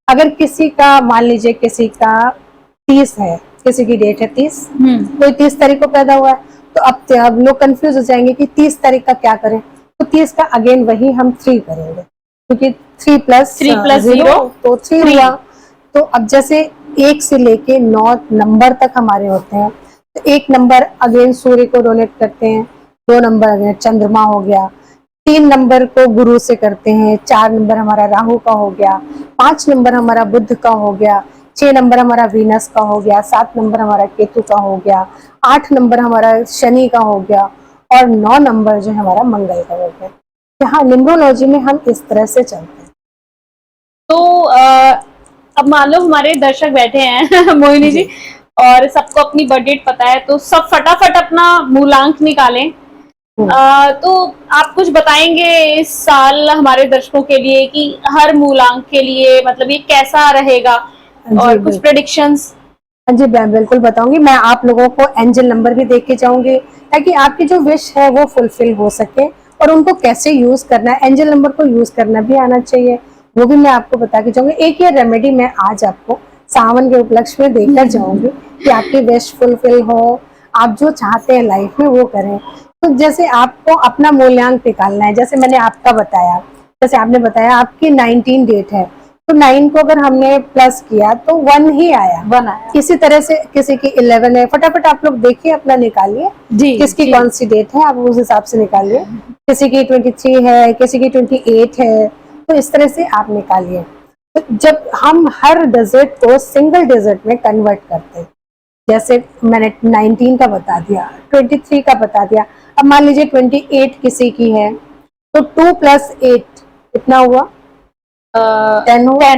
अगर किसी का मान लीजिए किसी का 30 है, किसी की डेट है 30, कोई 30 तारीख को पैदा हुआ है, तो अब लोग कंफ्यूज हो जाएंगे कि 30 तारीख का क्या करें। तो 30 का अगेन वही हम 3 करेंगे, क्योंकि 3 प्लस 0 तो 3 हुआ। तो अब जैसे 1 से लेके 9 नंबर तक हमारे होते हैं, तो 1 नंबर अगेन सूर्य को डोनेट करते हैं, 2 नंबर अगेन चंद्रमा हो गया, 3 नंबर को गुरु से करते हैं, 4 नंबर हमारा राहु का हो गया, 5 नंबर हमारा बुध का हो गया, 6 नंबर हमारा वीनस का हो गया, 7 नंबर हमारा केतु का हो गया, 8 नंबर हमारा शनि का हो गया, और 9 नंबर जो हमारा मंगल का हो गया। यहाँ न्यूमरोलॉजी में हम इस तरह से चलते हैं। तो अब मान लो हमारे दर्शक बैठे हैं मोहिनी जी, और सबको अपनी बर्थ डेट पता है, तो सब फटाफट अपना मूलांक निकालें। तो आप कुछ बताएंगे इस साल हमारे दर्शकों के लिए कि हर मूलांक के लिए मतलब ये कैसा रहेगा, और कुछ प्रेडिक्शंस? हाँ जी, मैं बिल्कुल बताऊंगी। मैं आप लोगों को एंजल नंबर भी देख के जाऊंगी, ताकि आपकी जो विश है वो फुलफिल हो सके, और उनको कैसे यूज करना है, एंजल नंबर को यूज करना भी आना चाहिए, वो भी मैं आपको बता के जाऊंगी। एक ये रेमेडी मैं आज आपको सावन के उपलक्ष्य में देकर जाऊंगी कि आपकी विश फुलफिल हो, आप जो चाहते हैं लाइफ में वो करें। तो जैसे आपको अपना मूल्यांक निकालना है, जैसे मैंने आपका बताया, जैसे आपने बताया आपकी 19 डेट है, तो 9 को अगर हमने प्लस किया तो 1 ही आया, 1 आया। इसी तरह से किसी की 11 है, फटाफट आप लोग देखिए अपना निकालिए किसकी कौन सी डेट है, आप उस हिसाब से निकालिए। किसी की 23 है, किसी की 28 है, तो इस तरह से आप निकालिए। तो जब हम हर डिजिट को सिंगल डिजिट में कन्वर्ट करते हैं, जैसे मैंने 19 का बता दिया, 23 का बता दिया, अब मान लीजिए 28 किसी की है, तो 2 प्लस 8 कितना हुआ? 10 हुआ।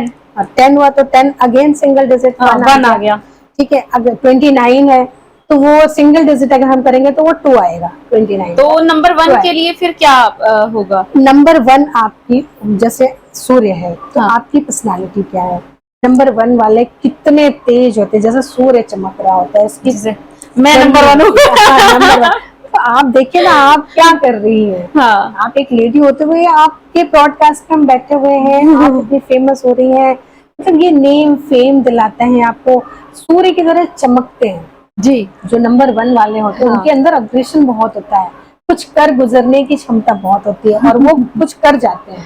10 हुआ तो 10 अगेन सिंगल डिजिट 1 आ गया। ठीक है, अगर 29 है तो वो सिंगल डिजिट अगर हम करेंगे तो वो 2 आएगा 29। तो नंबर 1 के लिए फिर क्या होगा? नंबर 1 आपकी जैसे सूर्य है, तो आपकी पर्सनालिटी क्या है? नंबर 1 वाले कितने तेज होते हैं, जैसे सूर्य चमक रहा होता है इसकी, मैं नंबर 1 हूँ। नंबर 1। तो आप देखिए ना, आप क्या कर रही हैं? आप एक लेडी होते हुए आपके ब्रॉडकास्ट में हम बैठे हुए हैं, आप इतनी फेमस हो रही हैं, मतलब ये नेम फेम दिलाते हैं आपको, सूर्य की तरह चमकते हैं जी। जो नंबर 1 वाले होते हैं उनके अंदर अग्रेशन बहुत होता है, कुछ कर गुजरने की क्षमता बहुत होती है, और वो कुछ कर जाते हैं।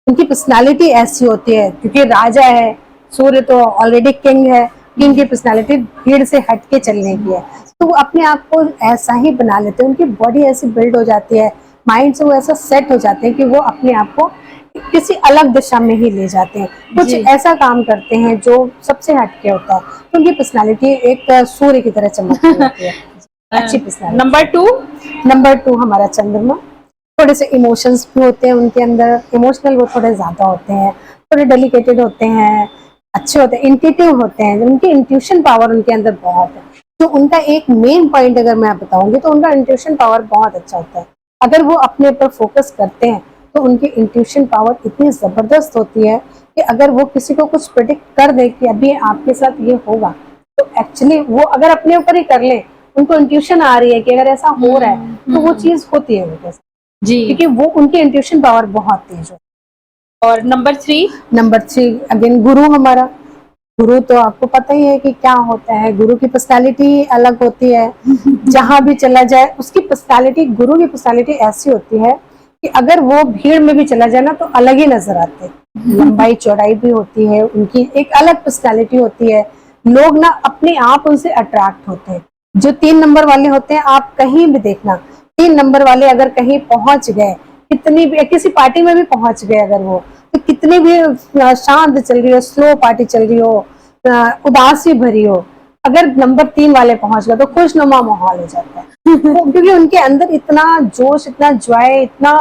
उनकी पर्सनालिटी ऐसी होती है, क्योंकि राजा है, सूर्य तो ऑलरेडी किंग है, किंग की पर्सनालिटी भीड़ से हट के चलने की है, तो वो अपने आप को ऐसा ही बना लेते हैं, उनकी बॉडी ऐसी बिल्ड हो जाती है, माइंड से वो ऐसा सेट हो जाते हैं कि वो अपने आप को किसी अलग दिशा में ही ले जाते हैं, कुछ ऐसा काम करते हैं जो सबसे हटके होता है, तो उनकी पर्सनालिटी एक सूर्य की तरह चमकती होती है। अच्छी पर्सनालिटी। नंबर 2 हमारा चंद्रमा, थोड़े से इमोशंस भी होते हैं उनके अंदर, इमोशनल वो थोड़े ज्यादा होते हैं, थोड़े डेलिकेटेड होते हैं, अच्छे होते हैं, इंट्यूटिव होते हैं, उनकी इंट्यूशन पावर उनके अंदर बहुत है। तो उनका एक मेन पॉइंट अगर मैं बताऊंगी तो उनका इंट्यूशन पावर बहुत अच्छा होता है। अगर वो अपने ऊपर फोकस करते हैं तो उनकी इंट्यूशन पावर इतनी जबरदस्त होती है कि अगर वो किसी को कुछ प्रेडिक्ट कर दे कि अभी आपके साथ ये होगा, तो एक्चुअली वो अगर अपने ऊपर ही कर ले, उनको इंट्यूशन आ रही है कि अगर ऐसा हो रहा है तो वो चीज होती है उनके साथ जी, क्योंकि वो उनकी इंट्यूशन पावर बहुत तेज है। और नंबर 3 अगेन गुरु हमारा, गुरु तो आपको पता ही है कि क्या होता है, गुरु की पर्सनालिटी अलग होती है। जहां भी चला जाए उसकी पर्सनालिटी, गुरु की पर्सनालिटी ऐसी होती है कि अगर वो भीड़ में भी चला जाए ना तो अलग ही नजर आते हैं। लंबाई चौड़ाई भी होती है, उनकी एक अलग पर्सनालिटी होती है। लोग ना अपने आप उनसे अट्रैक्ट होते हैं। जो 3 नंबर वाले होते हैं, आप कहीं भी देखना, 3 नंबर वाले अगर कहीं पहुंच गए, कितनी भी किसी पार्टी में भी पहुंच गए अगर वो, तो कितनी भी शांत चल रही हो, स्लो पार्टी चल रही हो, उदासी भरी हो, अगर नंबर 3 वाले पहुंच गए तो खुशनुमा माहौल हो जाता है। क्योंकि उनके अंदर इतना जोश, इतना जॉय, इतना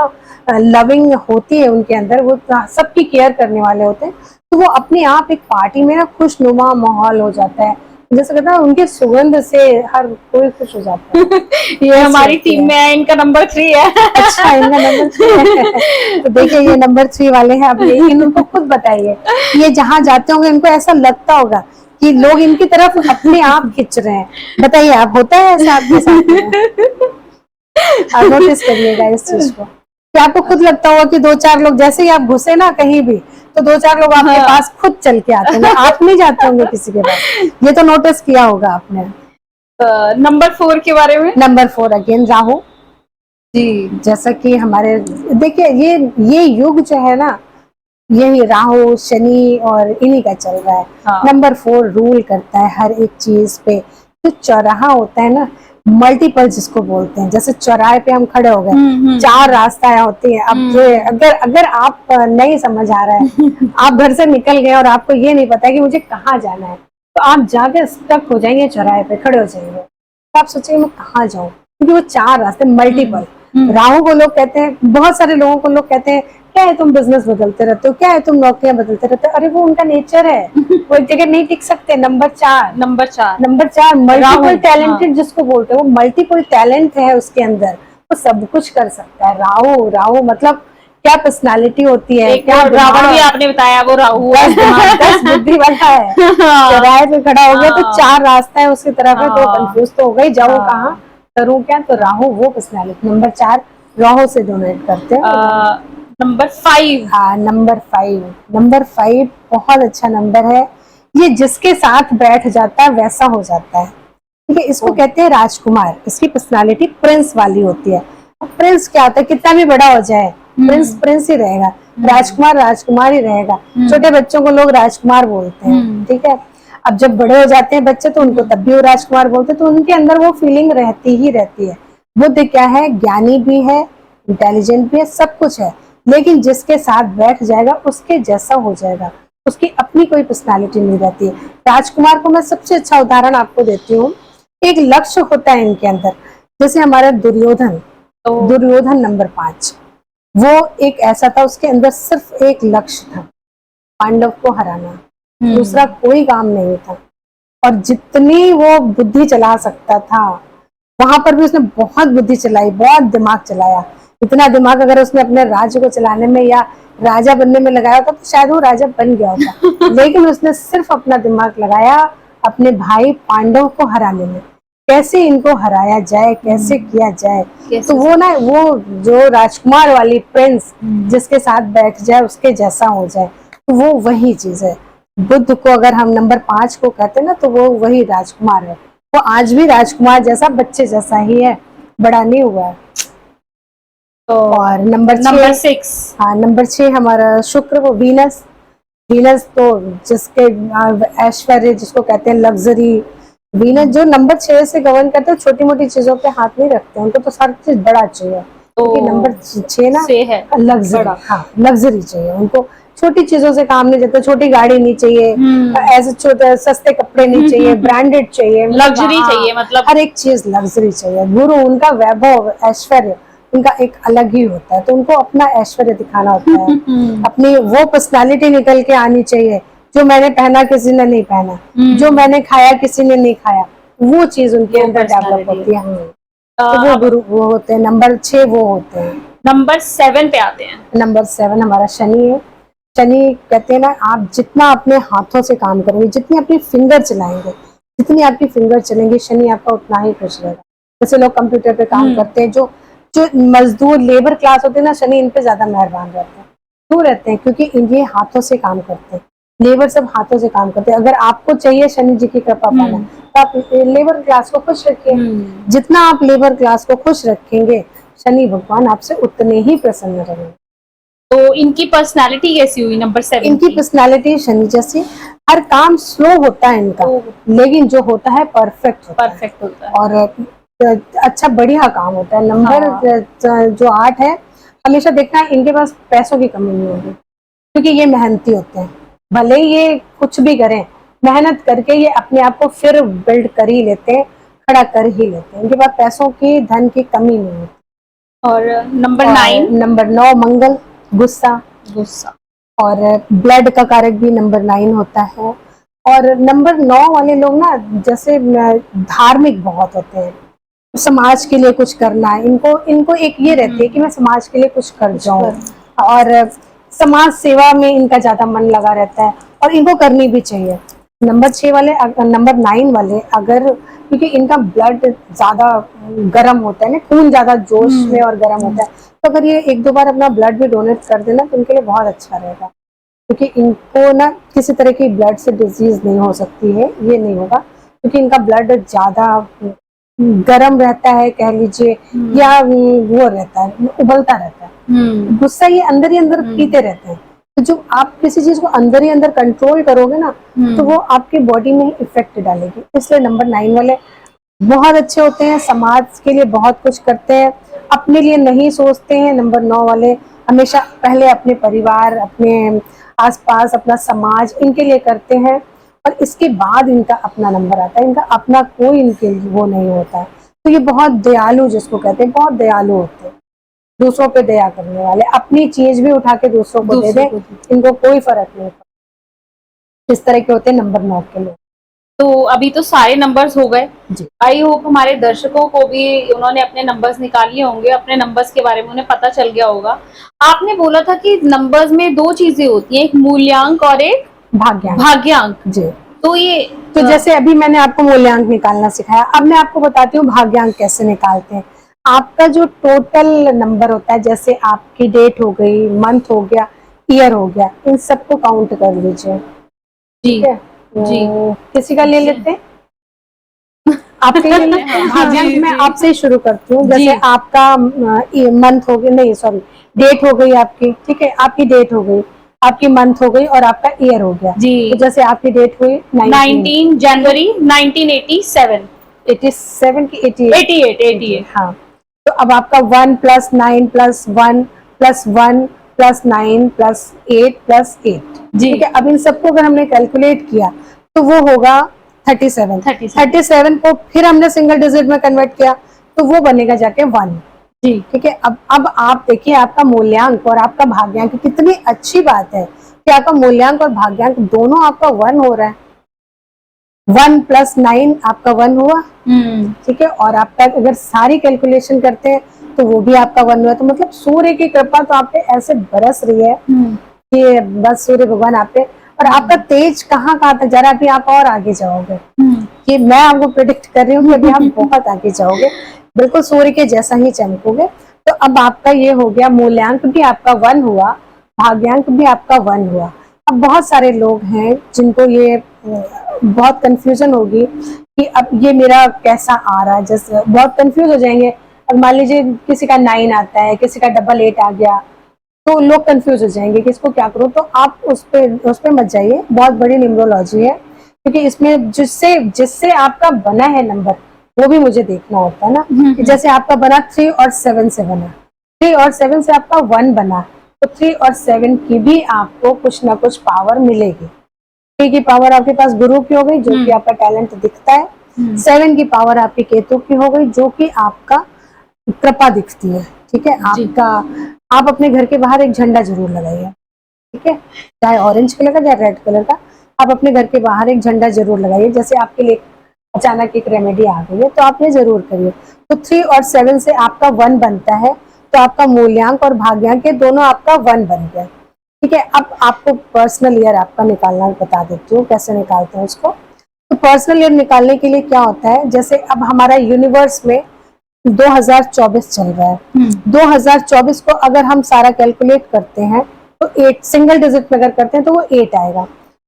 लविंग होती है उनके अंदर, वो सबकी केयर करने वाले होते हैं। तो वो अपने आप एक पार्टी में ना खुशनुमा माहौल हो जाता है। जैसे कहते हैं उनके सुगंध से हर कोई खुश हो जाता है। ये हमारी टीम में है, इनका नंबर 3 है। अच्छा, इनका नंबर 3 है। तो देखिए ये नंबर 3 वाले हैं। अब ये इनको खुद बताइए, ये जहाँ जाते होंगे इनको ऐसा लगता होगा कि लोग इनकी तरफ अपने आप खिंच रहे हैं। बताइए, आप होता है ऐसा आपके साथ में? आप नोटिस करिएगा इस चीज को कि आपको खुद लगता होगा कि 2-4 लोग, जैसे ही आप घुसे ना कहीं भी, तो 2-4 लोग आपके पास खुद चल के आते हैं। आप नहीं जाते होंगे किसी के पास, ये तो नोटिस किया होगा आपने। नंबर 4 के बारे में। नंबर 4 अगेन राहु जी। जैसा कि हमारे, देखिए ये युग जो है ना, यही राहु शनि और इन्हीं का चल रहा है। हाँ। नंबर 4 रूल करता है हर एक चीज पे। जो चौराहा होता है ना, मल्टीपल जिसको बोलते हैं, जैसे चौराहे पे हम खड़े हो गए, 4 रास्ताएं होती हैं। अब ये अगर आप नहीं समझ आ रहा है, आप घर से निकल गए और आपको ये नहीं पता है कि मुझे कहाँ जाना है, तो आप जाके स्टक हो जाएंगे, चौराहे पे खड़े हो जाएंगे। तो आप सोचेंगे मैं कहाँ जाऊँ, क्योंकि वो 4 रास्ते मल्टीपल। राहु को लोग कहते हैं, बहुत सारे लोगों को लोग कहते हैं क्या है तुम बिजनेस बदलते रहते हो, क्या है तुम नौकरियां बदलते रहते हो। अरे वो उनका नेचर है, वो एक जगह नहीं टिक सकते। नंबर 4 मल्टीपल टैलेंटेड जिसको बोलते हैं, वो मल्टीपल टैलेंट है उसके अंदर, वो सब कुछ कर सकता है। राहु मतलब क्या पर्सनालिटी होती है, क्या रावण भी आपने बताया, वो राहु 10 बुद्धि वाला है। चौराहे पे खड़ा हो गया तो 4 रास्ता है उसकी तरफ है, तो कंफ्यूज तो हो गई, जाऊं कहाँ, करूं क्या। तो राहु वो पर्सनालिटी। नंबर 4 राहु से डोनेट करते हैं। नंबर 5। हाँ, नंबर 5 बहुत अच्छा नंबर है। ये जिसके साथ बैठ जाता है वैसा हो जाता है। ठीक है, इसको कहते हैं राजकुमार। इसकी पर्सनालिटी प्रिंस वाली होती है। प्रिंस क्या होता है, कितना भी बड़ा हो जाए प्रिंस प्रिंस ही रहेगा, राजकुमार राजकुमार ही रहेगा। छोटे बच्चों को लोग राजकुमार बोलते हैं। ठीक है, अब जब बड़े हो जाते हैं बच्चे तो उनको तब भी वो राजकुमार बोलते हैं। तो उनके अंदर वो फीलिंग रहती ही रहती है। बुद्ध क्या है, ज्ञानी भी है, इंटेलिजेंट भी है, सब कुछ है, लेकिन जिसके साथ बैठ जाएगा उसके जैसा हो जाएगा, उसकी अपनी कोई पर्सनालिटी नहीं रहती है। राजकुमार को मैं सबसे अच्छा उदाहरण आपको देती हूँ। एक लक्ष्य होता है इनके अंदर, जैसे हमारा दुर्योधन नंबर 5, वो एक ऐसा था, उसके अंदर सिर्फ एक लक्ष्य था, पांडव को हराना, दूसरा कोई काम नहीं था। और जितनी वो बुद्धि चला सकता था वहां पर भी उसने बहुत बुद्धि चलाई, बहुत दिमाग चलाया। इतना दिमाग अगर उसने अपने राज्य को चलाने में या राजा बनने में लगाया होता तो शायद वो राजा बन गया होता। लेकिन उसने सिर्फ अपना दिमाग लगाया अपने भाई पांडव को हराने में, कैसे इनको हराया जाए, कैसे किया जाए। तो वो जो राजकुमार वाली प्रिंस जिसके साथ बैठ जाए उसके जैसा हो जाए, तो वो वही चीज है। बुद्ध को अगर हम नंबर 5 को कहते हैं ना, तो वो वही राजकुमार है। वो आज भी राजकुमार जैसा, बच्चे जैसा ही है, बड़ा नहीं हुआ है। तो और नंबर 6, हाँ नंबर 6 हमारा शुक्र, वो वीनस तो जिसके ऐश्वर्य जिसको कहते हैं, लग्जरी। वीनस जो नंबर 6 से गवर्न करते हैं, छोटी मोटी चीजों पे हाथ नहीं रखते, उनको तो हर चीज बड़ा चाहिए। क्योंकि नंबर 6 ना लग्जरी, हाँ लग्जरी चाहिए उनको, छोटी चीजों से काम नहीं देता। छोटी गाड़ी नहीं चाहिए, ऐसे छोटे सस्ते कपड़े नहीं चाहिए, ब्रांडेड चाहिए, लग्जरी चाहिए, मतलब हर एक चीज लग्जरी चाहिए। गुरु उनका वैभव, ऐश्वर्य उनका एक अलग ही होता है, तो उनको अपना ऐश्वर्य दिखाना होता है। अपनी वो पर्सनालिटी निकल के आनी चाहिए, जो मैंने पहना किसी ने नहीं पहना, जो मैंने खाया किसी ने नहीं खाया, वो चीज उनके अंदर डेवलप होती है। तो वो गुरु वो होते हैं। नंबर 6 वो होते हैं। नंबर 7 पे आते हैं। नंबर 7 हमारा शनि है। शनि कहते हैं ना, आप जितना अपने हाथों से काम करेंगे, जितनी अपनी फिंगर चलाएंगे, जितनी आपकी फिंगर चलेंगे, शनि आपका उतना ही खुश रहेगा। जैसे लोग कंप्यूटर पे काम करते हैं, जो मजदूर लेबर क्लास होते हैं ना, शनि इन पे ज्यादा मेहरबान रहते हैं। क्यों रहते हैं? क्योंकि ये हाथों से काम करते हैं, लेबर सब हाथों से काम करते हैं। अगर आपको चाहिए शनि जी की कृपा पाना, तो आप लेबर क्लास को खुश रखिए। जितना आप लेबर क्लास को खुश रखेंगे, शनि भगवान आपसे उतने ही प्रसन्न रहेंगे। तो इनकी पर्सनालिटी कैसी हुई नंबर 7 इनकी की? पर्सनालिटी शनि जैसी, हर काम स्लो होता है इनका, लेकिन जो होता है परफेक्ट होता है। परफेक्ट होता है। और अच्छा बढ़िया काम होता है। नंबर जो 8 है, हमेशा देखना इनके पास पैसों की कमी नहीं होगी, क्योंकि ये मेहनती होते हैं। भले ही ये कुछ भी करें, मेहनत करके ये अपने आप को फिर बिल्ड कर ही लेते हैं, खड़ा कर ही लेते हैं। इनके पास पैसों की, धन की कमी नहीं होती। और नंबर और 9 नंबर 9 मंगल, गुस्सा। गुस्सा। और ब्लड का कारक भी नंबर 9 होता है। और नंबर 9 वाले लोग ना, जैसे धार्मिक बहुत होते हैं, समाज के लिए कुछ करना है इनको। इनको एक ये रहती है कि मैं समाज के लिए कुछ कर जाऊं, और समाज सेवा में इनका ज्यादा मन लगा रहता है, और इनको करनी भी चाहिए। नंबर 6 वाले, नंबर 9 वाले, अगर, क्योंकि इनका ब्लड ज्यादा गर्म होता है ना, खून ज्यादा जोश में और गर्म होता है, तो अगर ये 1-2 बार अपना ब्लड भी डोनेट कर देना तो इनके लिए बहुत अच्छा रहेगा। क्योंकि इनको ना किसी तरह की ब्लड से डिजीज नहीं हो सकती है, ये नहीं होगा, क्योंकि इनका ब्लड ज्यादा गर्म रहता है कह लीजिए, या वो रहता है, उबलता रहता है। गुस्सा ये अंदर ही अंदर पीते रहते हैं। तो जो आप किसी चीज को अंदर ही अंदर कंट्रोल करोगे ना, तो वो आपके बॉडी में इफेक्ट डालेगी। इसलिए नंबर 9 वाले बहुत अच्छे होते हैं, समाज के लिए बहुत कुछ करते हैं, अपने लिए नहीं सोचते हैं। नंबर 9 वाले हमेशा पहले अपने परिवार, अपने आसपास, अपना समाज, इनके लिए करते हैं, और इसके बाद इनका अपना नंबर आता है। इनका अपना कोई इनके लिए वो नहीं होता है। तो ये बहुत दयालु, जिसको कहते हैं, बहुत दयालु होते हैं, दूसरों पे दया करने वाले, अपनी चीज भी उठा के दूसरों को दे दें, इनको कोई फर्क नहीं पड़ता। इस तरह के होते हैं नंबर 9 के लोग। तो अभी तो सारे नंबर्स हो गए। जी। आई होप हमारे दर्शकों को भी उन्होंने अपने नंबर्स निकाल लिए होंगे, अपने नंबर्स के बारे में उन्हें पता चल गया होगा। आपने बोला था कि नंबर्स में 2 चीजें होती हैं, एक मूल्यांक और एक भाग्यांक। भाग्यांक। जी। तो ये तो जैसे अभी मैंने आपको मूल्यांक निकालना सिखाया, अब मैं आपको बताती हूँ भाग्यांक कैसे निकालते हैं। आपका जो टोटल नंबर होता है, जैसे आपकी डेट हो गई, मंथ हो गया, ईयर हो गया, इन सबको काउंट कर लीजिए। ठीक है, जी। किसी का ले लेते हैं, आपके ले लेते हैं। भाग्यांक मैं आपसे ही शुरू करती हूँ। जैसे आपका मंथ हो गया, नहीं सॉरी, डेट हो गई आपकी, ठीक है, आपकी डेट हो गई, आपकी मंथ हो गई, और आपका ईयर हो गया। तो जैसे आपकी डेट हुई 19 जनवरी 1987। 87 की 88। हाँ, तो अब आपका 1 + 9 + 1 + 1 + 9 + 8 + 8, ठीक है। अब इन सबको अगर हमने कैलकुलेट किया तो वो होगा 37। 37 को फिर हमने सिंगल डिजिट में कन्वर्ट किया तो वो बनेगा जाके 1। जी, ठीक है। अब आप देखिए, आपका मूल्यांक और आपका भाग्यांक, कितनी अच्छी बात है कि आपका मूल्यांक और भाग्यांक दोनों आपका 1 हो रहा है। 1 + 9 आपका 1 हुआ, ठीक है। और आपका अगर सारी कैलकुलेशन करते हैं तो वो भी आपका 1 हुआ। तो मतलब सूर्य की कृपा तो आप पे ऐसे बरस रही है कि बस सूर्य भगवान आप पे, और आपका तेज कहाँ तक जा रहा है, अभी आप और आगे जाओगे। ये मैं आपको प्रेडिक्ट कर रही हूँ कि अभी आप बहुत आगे जाओगे, बिल्कुल सूर्य के जैसा ही चमकोगे। तो अब आपका ये हो गया, मूल्यांक भी आपका 1 हुआ, भाग्यांक भी आपका 1 हुआ। अब बहुत सारे लोग हैं जिनको ये बहुत कंफ्यूजन होगी कि अब ये मेरा कैसा आ रहा है, जैसे बहुत कंफ्यूज हो जाएंगे। अब मान लीजिए किसी का 9 आता है, किसी का 88 आ गया, तो लोग कंफ्यूज हो जाएंगे कि इसको क्या करूं। तो आप उस पे मत जाइए, बहुत बड़ी न्यूमरोलॉजी है, क्योंकि इसमें जिससे जिससे आपका बना है नंबर, वो भी मुझे देखना होता है ना। कि जैसे आपका बना 3 और 7 से बना, 3 और 7 से आपका 1 बना, तो 3 और 7 की भी आपको कुछ ना कुछ पावर मिलेगी। 3 की पावर आपके पास गुरु की हो गई, जो कि आपका टैलेंट दिखता है। 7 की पावर आपकी केतु की हो गई, जो कि आपका कृपा दिखती है, ठीक है। आपका, आप अपने घर के बाहर एक झंडा जरूर लगाइए, ठीक है, चाहे ऑरेंज कलर का या रेड कलर का। आप अपने घर के बाहर एक झंडा जरूर लगाइए। जैसे आपके लिए अचानक एक रेमेडी आ गई है तो आप ये जरूर करिए। तो 3 और 7 से आपका 1 बनता है, तो आपका मूल्यांक और भाग्यांक दोनों आपका 1 बन गया, ठीक है। अब आपको पर्सनल ईयर आपका निकालना बता देती हूँ, कैसे निकालते हैं उसको। तो पर्सनल ईयर निकालने के लिए क्या होता है, जैसे अब हमारा यूनिवर्स में 2024 चल रहा है। 2024 को अगर हम सारा कैलकुलेट करते हैं तो 8 सिंगल डिजिट में अगर करते हैं तो वो 8 आएगा।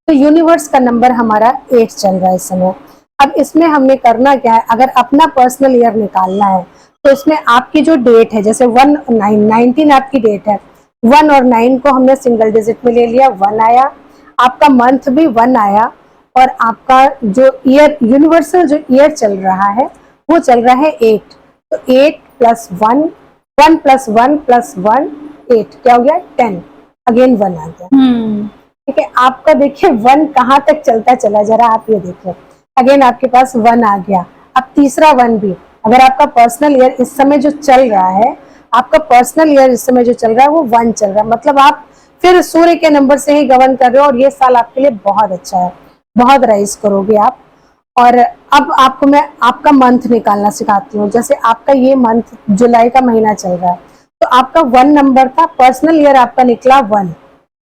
तो यूनिवर्स का नंबर हमारा 8 चल रहा है इस समय। अब इसमें हमने करना क्या है, अगर अपना पर्सनल ईयर निकालना है तो इसमें आपकी जो डेट है, जैसे 19 आपकी डेट है, 1 और 9 को हमने सिंगल डिजिट में ले लिया, 1 आया, आपका मंथ भी 1 आया, और आपका जो ईयर, यूनिवर्सल जो ईयर चल रहा है वो चल रहा है 8। तो 8 प्लस 1, 1 प्लस 1 प्लस 1, 8, क्या हो गया 10, अगेन 1 आ गया। ठीक है, आपका देखिए 1 कहाँ तक चलता चला, जरा आप ये देखिए, अगेन आपके पास 1 आ गया, अब तीसरा 1 भी। अगर आपका पर्सनल ईयर इस समय जो चल रहा है, आपका पर्सनल ईयर इस समय जो चल रहा है वो 1 चल रहा है, मतलब आप फिर सूर्य के नंबर से ही गवर्न कर रहे हो, और ये साल आपके लिए बहुत अच्छा है, बहुत राइज करोगे आप। और अब आपको मैं आपका मंथ निकालना सिखाती हूँ। जैसे आपका ये मंथ जुलाई का महीना चल रहा है, तो आपका 1 नंबर था, पर्सनल ईयर आपका निकला 1।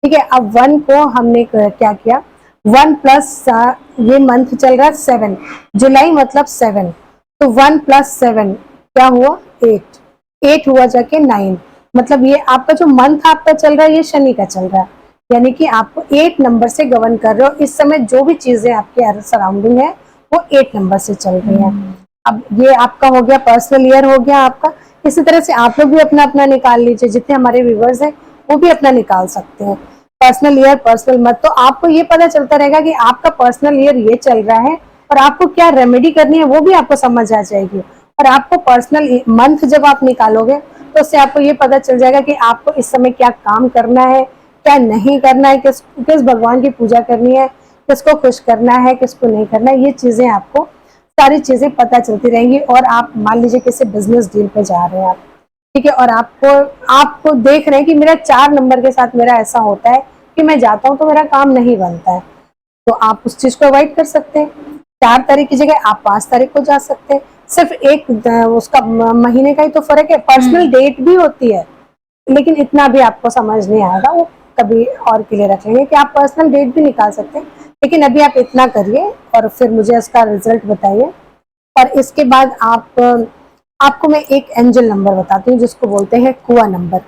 ठीक है, अब 1 को हमने क्या किया, 1 प्लस ये मंथ चल रहा है 7, जुलाई मतलब 7, तो 1 प्लस 7 क्या हुआ 8, 8 हुआ जाके 9, मतलब ये आपका जो मंथ आपका चल रहा है ये शनि का चल रहा है, यानी कि आपको 8 नंबर से गवर्न कर रहे हो इस समय। जो भी चीजें आपके सराउंडिंग है वो 8 नंबर से चल रही है। अब ये आपका हो गया पर्सनल ईयर, हो गया आपका। इसी तरह से आप लोग भी अपना अपना निकाल लीजिए, जितने हमारे व्यूवर्स हैं वो भी अपना निकाल सकते हैं, पर्सनल ईयर पर्सनल मंथ। तो आपको ये पता चलता रहेगा कि आपका पर्सनल ईयर ये चल रहा है और आपको क्या रेमेडी करनी है वो भी आपको समझ आ जाएगी। और आपको पर्सनल मंथ जब आप निकालोगे तो उससे आपको ये पता चल जाएगा कि आपको इस समय क्या काम करना है, क्या नहीं करना है, किस भगवान की पूजा करनी है, किसको खुश करना है, किसको नहीं करना है, ये चीजें आपको सारी चीजें पता चलती रहेंगी। और आप मान लीजिए किसी बिजनेस डील पे जा रहे हैं आप, ठीक है, और आपको देख रहे हैं कि मेरा 4 नंबर के साथ मेरा ऐसा होता है कि मैं जाता हूं तो मेरा काम नहीं बनता है, तो आप उस चीज को अवॉइड कर सकते हैं। 4 तारीख की जगह आप 5 तारीख को जा सकते हैं। सिर्फ एक उसका महीने का ही तो फर्क है, पर्सनल डेट भी होती है, लेकिन इतना भी आपको समझ नहीं आएगा, वो कभी और के लिए रख लेंगे कि आप पर्सनल डेट भी निकाल सकते हैं। लेकिन अभी आप इतना करिए और फिर मुझे इसका रिजल्ट बताइए। और इसके बाद आपको मैं एक एंजल नंबर बताती हूँ जिसको बोलते हैं कुआ नंबर।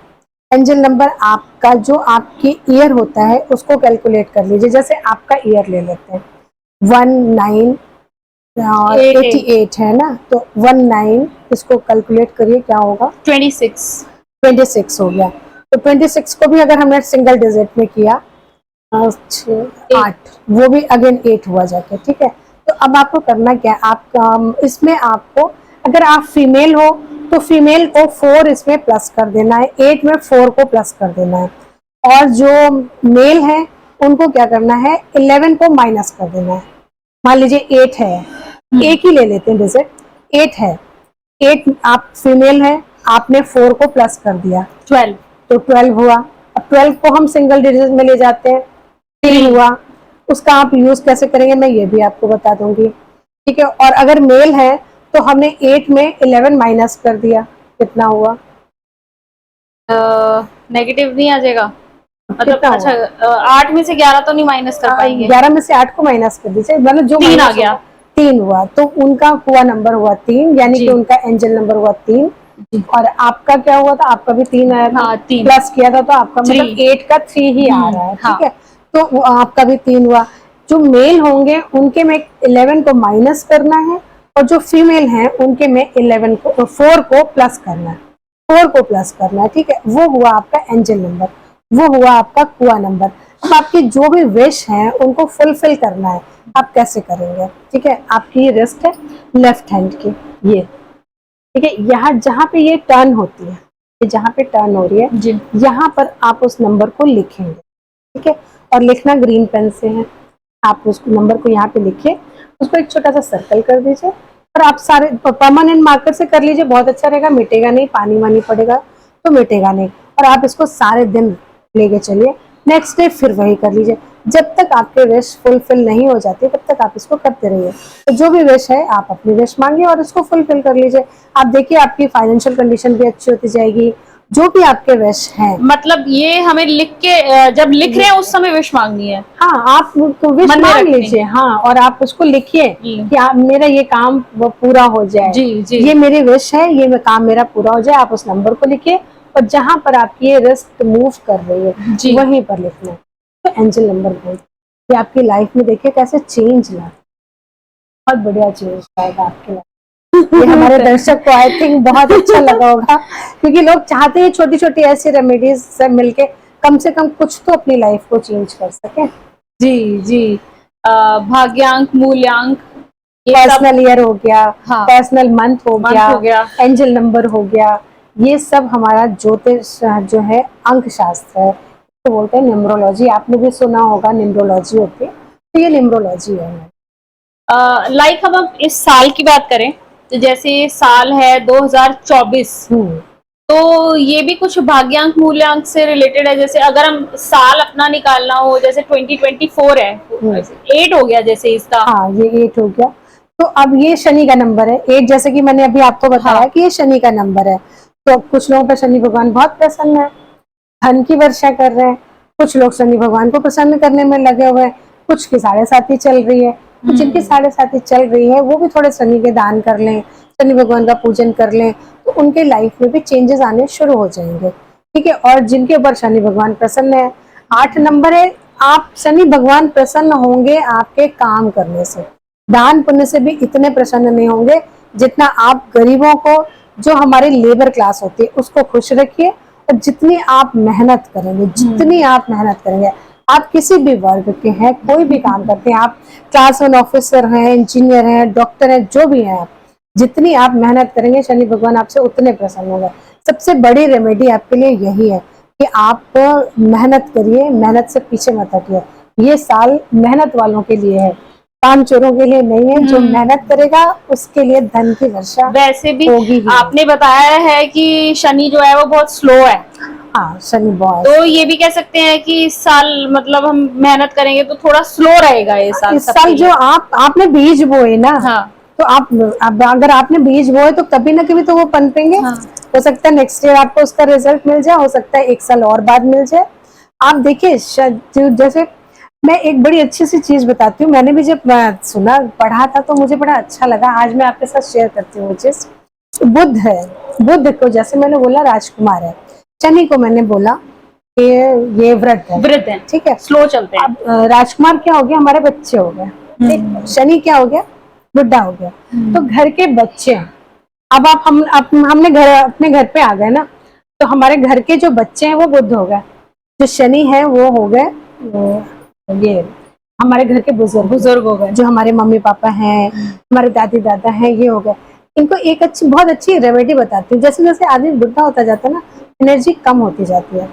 एंजल नंबर आपका जो आपकी ईयर होता है उसको कैलकुलेट कर लीजिए। जैसे आपका ईयर ले लेते हैं 1988 है ना, तो 19 इसको कैलकुलेट करिए क्या होगा, 26 हो गया। तो 26 को भी अगर हमने सिंगल डिजिट में किया 8, वो भी अगेन 8 हुआ जाके। ठीक है, तो अब आपको करना क्या है, आप इसमें आपको, अगर आप फीमेल हो तो फीमेल को 4 इसमें प्लस कर देना है, 8 में 4 को प्लस कर देना है। और जो मेल है उनको क्या करना है, 11 को माइनस कर देना है। मान लीजिए 8 है, एक ही ले लेते हैं डिजिट, 8 है, 8 आप फीमेल है, आपने 4 को प्लस कर दिया 12, तो 12 हुआ। अब 12 को हम सिंगल डिजिट में ले जाते हैं, 3 हुआ। उसका आप यूज कैसे करेंगे मैं ये भी आपको बता दूंगी। ठीक है, और अगर मेल है तो हमने 8 में 11 माइनस कर दिया, कितना हुआ, नेगेटिव नहीं आ जाएगा, मतलब कितना अच्छा हुआ? 8 में से 11 तो नहीं माइनस कर पाएंगे, 11 में से 8 को माइनस कर दीजिए, मतलब जो 3 आ माइनस गया, होगा 3 हुआ, तो उनका हुआ नंबर हुआ 3, यानी जी। कि उनका एंजल नंबर हुआ 3। और आपका क्या हुआ था, आपका भी 3 आया था, हाँ 3 प्लस किया था तो आपका मतलब 3 8 का 3 ही आ रहा है। हाँ ठीक है, तो वो आपका भी 3 हुआ। जो मेल होंगे उनके में 11 को माइनस करना है, और जो फीमेल हैं उनके में 11 को 4 को प्लस करना है, 4 को प्लस करना है। ठीक है, वो हुआ आपका एंजल नंबर, वो हुआ आपका कुआ नंबर। अब आपकी जो भी विश है उनको फुलफिल करना है, आप कैसे करेंगे। ठीक है, आपकी रिस्ट है लेफ्ट हैंड की, ये ठीक है, यहाँ जहाँ पे ये टर्न होती है, ये जहाँ पे टर्न हो रही है जी, यहाँ पर आप उस नंबर को लिखेंगे। ठीक है, और लिखना ग्रीन पेन से है, आप उस नंबर को यहाँ पे लिखिए, उसको एक छोटा सा सर्कल कर दीजिए, और आप सारे परमानेंट मार्कर से कर लीजिए, बहुत अच्छा रहेगा, मिटेगा नहीं, पानी वानी पड़ेगा तो मिटेगा नहीं। और आप इसको सारे दिन लेके चलिए, नेक्स्ट डे फिर वही कर लीजिए, जब तक आपके विश फुलफिल नहीं हो जाती तब तक आप इसको करते रहिए। तो जो भी विश है आप अपनी विश मांगिए और इसको फुलफिल कर लीजिए। आप देखिए आपकी फाइनेंशियल कंडीशन भी अच्छी होती जाएगी, जो भी आपके विश हैं। मतलब ये हमें लिख के जब लिख रहे हैं उस समय विश मांगनी है, हाँ, आप विश मन में मांग रखनी लीजिए, हाँ, और आप उसको लिखिए कि आप मेरा ये काम वो पूरा हो जाए, जी जी, ये मेरी विश है, ये काम मेरा पूरा हो जाए। आप उस नंबर को लिखिए, और जहां पर आपकी ये रिस्ट मूव कर रही है जी। वहीं पर लिखना है, तो एंजल नंबर बोल ये आपकी लाइफ में देखिए कैसे चेंज ला, बहुत बढ़िया चेंज लाएगा आपकी लाइफ। ये हमारे दर्शक को आई थिंक बहुत अच्छा लगा होगा, क्योंकि लोग चाहते हैं छोटी छोटी ऐसी रेमेडीज से मिलके कम से कम कुछ तो अपनी लाइफ को चेंज कर सके। जी जी। भाग्यांक, मूल्यांक, ये सब, पर्सनल ईयर हो गया, हाँ, पर्सनल मंथ हो हो गया, एंजल नंबर हो गया, ये सब हमारा ज्योतिष जो है अंक शास्त्र है, तो बोलते हैं न्यूमरोलॉजी। आपने भी सुना होगा न्यूमरोलॉजी होती है, तो ये न्यूमरोलॉजी है। लाइक हम अब इस साल की बात करें तो जैसे ये साल है 2024, तो ये भी कुछ भाग्यांक मूल्यांक से रिलेटेड है। जैसे अगर हम साल अपना निकालना हो, जैसे 2024 है, 8 हो गया जैसे इसका। हाँ, ये 8 हो गया, तो अब ये शनि का नंबर है 8, जैसे कि मैंने अभी आपको बताया, हाँ, कि ये शनि का नंबर है। तो कुछ लोगों पर शनि भगवान बहुत प्रसन्न है, धन की वर्षा कर रहे हैं। कुछ लोग शनि भगवान को प्रसन्न करने में लगे हुए हैं, कुछ की 7.5 चल रही है, तो जिनकी 7.5 चल रही है वो भी थोड़े शनि के दान कर लें, शनि भगवान का पूजन कर लें, तो उनके लाइफ में भी चेंजेस आने शुरू हो जाएंगे। ठीक है, और जिनके ऊपर शनि भगवान प्रसन्न है, 8 नंबर है, आप शनि भगवान प्रसन्न होंगे आपके काम करने से, दान पुण्य से भी इतने प्रसन्न नहीं होंगे जितना आप गरीबों को, जो हमारी लेबर क्लास होती है, उसको खुश रखिए। और जितनी आप मेहनत करेंगे, जितनी आप मेहनत करेंगे, आप किसी भी वर्ग के हैं, कोई भी काम करते हैं, आप क्लास 1 ऑफिसर हैं, इंजीनियर हैं, डॉक्टर हैं, जो भी हैं आप, जितनी आप मेहनत करेंगे शनि भगवान आपसे उतने प्रसन्न होंगे। सबसे बड़ी रेमेडी आपके लिए यही है कि आप मेहनत करिए, मेहनत से पीछे मत हटिए। ये साल मेहनत वालों के लिए है, काम चोरों के लिए नहीं है। जो मेहनत करेगा उसके लिए धन की वर्षा वैसे भी होगी ही। आपने बताया है कि शनि जो है वो बहुत स्लो है, हाँ, शनि बहुत, तो ये भी कह सकते हैं कि इस साल मतलब हम मेहनत करेंगे तो थोड़ा स्लो रहेगा ये साल। इस साल जो आपने बीज बोए ना, हाँ, तो आप अगर आपने बीज बोए तो कभी ना कभी तो वो पनपेंगे। हाँ, हो सकता है नेक्स्ट ईयर आपको उसका रिजल्ट मिल जाए, हो सकता है 1 साल और बाद मिल जाए। आप देखिए, जैसे मैं एक बड़ी अच्छी सी चीज बताती हूँ, मैंने भी जब सुना पढ़ा था तो मुझे बड़ा अच्छा लगा, आज मैं आपके साथ शेयर करती हूँ वो चीज। बुध है, बुध को जैसे मैंने बोला राजकुमार है, शनि को मैंने बोला कि ये व्रत है, ठीक है, स्लो चलते हैं। अब राजकुमार क्या हो गया, हमारे बच्चे हो गए, ठीक, शनि क्या हो गया, बुढ़ा हो गया, तो घर के बच्चे। अब हमने अपने घर पे आ गए ना, तो हमारे घर के जो बच्चे हैं वो बुद्ध हो गए, जो शनि है वो हो गए ये हमारे घर के बुजुर्ग हो गए, जो हमारे मम्मी पापा हैं, हमारे दादी दादा हैं, ये हो गए। इनको एक बहुत अच्छी रेमेडी बताती हूँ। जैसे जैसे आदमी बुढ़ा होता जाता है ना, एनर्जी कम होती जाती है।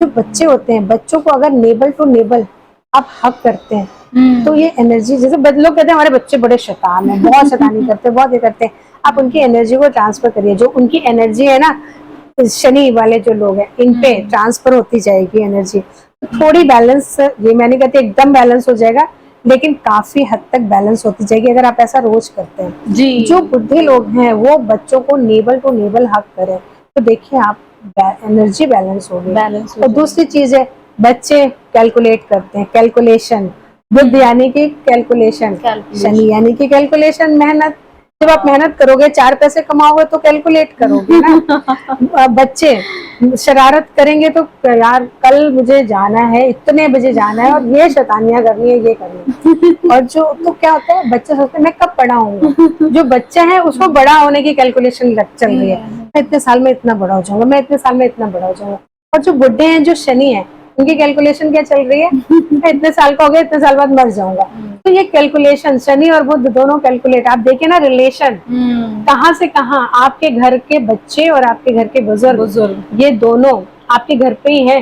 जो बच्चे होते हैं, बच्चों को अगर नेबल टू नेबल आप हक करते हैं, तो ये एनर्जी, जैसे लोग कहते हैं हमारे बच्चे बड़े शैतान हैं, बहुत शैतानी करते हैं, बहुत ये करते हैं, आप उनकी एनर्जी को ट्रांसफर करिए। जो उनकी एनर्जी है ना, शनि वाले जो लोग हैं, इन पे ट्रांसफर होती जाएगी एनर्जी, थोड़ी बैलेंस, ये मैंने कहते एकदम बैलेंस हो जाएगा, लेकिन काफी हद तक बैलेंस होती जाएगी अगर आप ऐसा रोज करते हैं। जी, जो बुद्धि लोग हैं वो बच्चों को नेबल टू नेबल हक करें, तो देखिए आप एनर्जी बैलेंस होगी। और दूसरी चीज है, बच्चे कैलकुलेट करते हैं, कैलकुलेशन, बुद्ध यानी कि कैलकुलेशन, शनि यानी कि कैलकुलेशन, मेहनत। जब आप मेहनत करोगे, 4 पैसे कमाओगे तो कैलकुलेट करोगे ना। बच्चे शरारत करेंगे तो यार कल मुझे जाना है, इतने बजे जाना है, और ये शैतानियां करनी है, ये करनी है। और जो तो क्या होता है, बच्चे सोचते हैं मैं कब बड़ा होऊंगा। जो बच्चा है उसको बड़ा होने की कैलकुलेशन चल रही है, मैं इतने साल में इतना बड़ा हो जाऊंगा, मैं इतने साल में इतना बड़ा हो जाऊंगा। और जो बुढ़े हैं, जो शनि है, उनकी कैलकुलेशन क्या चल रही है, मैं इतने साल का हो गया, इतने साल बाद मर जाऊंगा। तो ये कैलकुलेशन, शनि और बुध दोनों कैलकुलेट, आप देखिए ना रिलेशन कहाँ से कहाँ, आपके घर के बच्चे और आपके घर के बुजुर्ग, ये दोनों आपके घर पे ही है,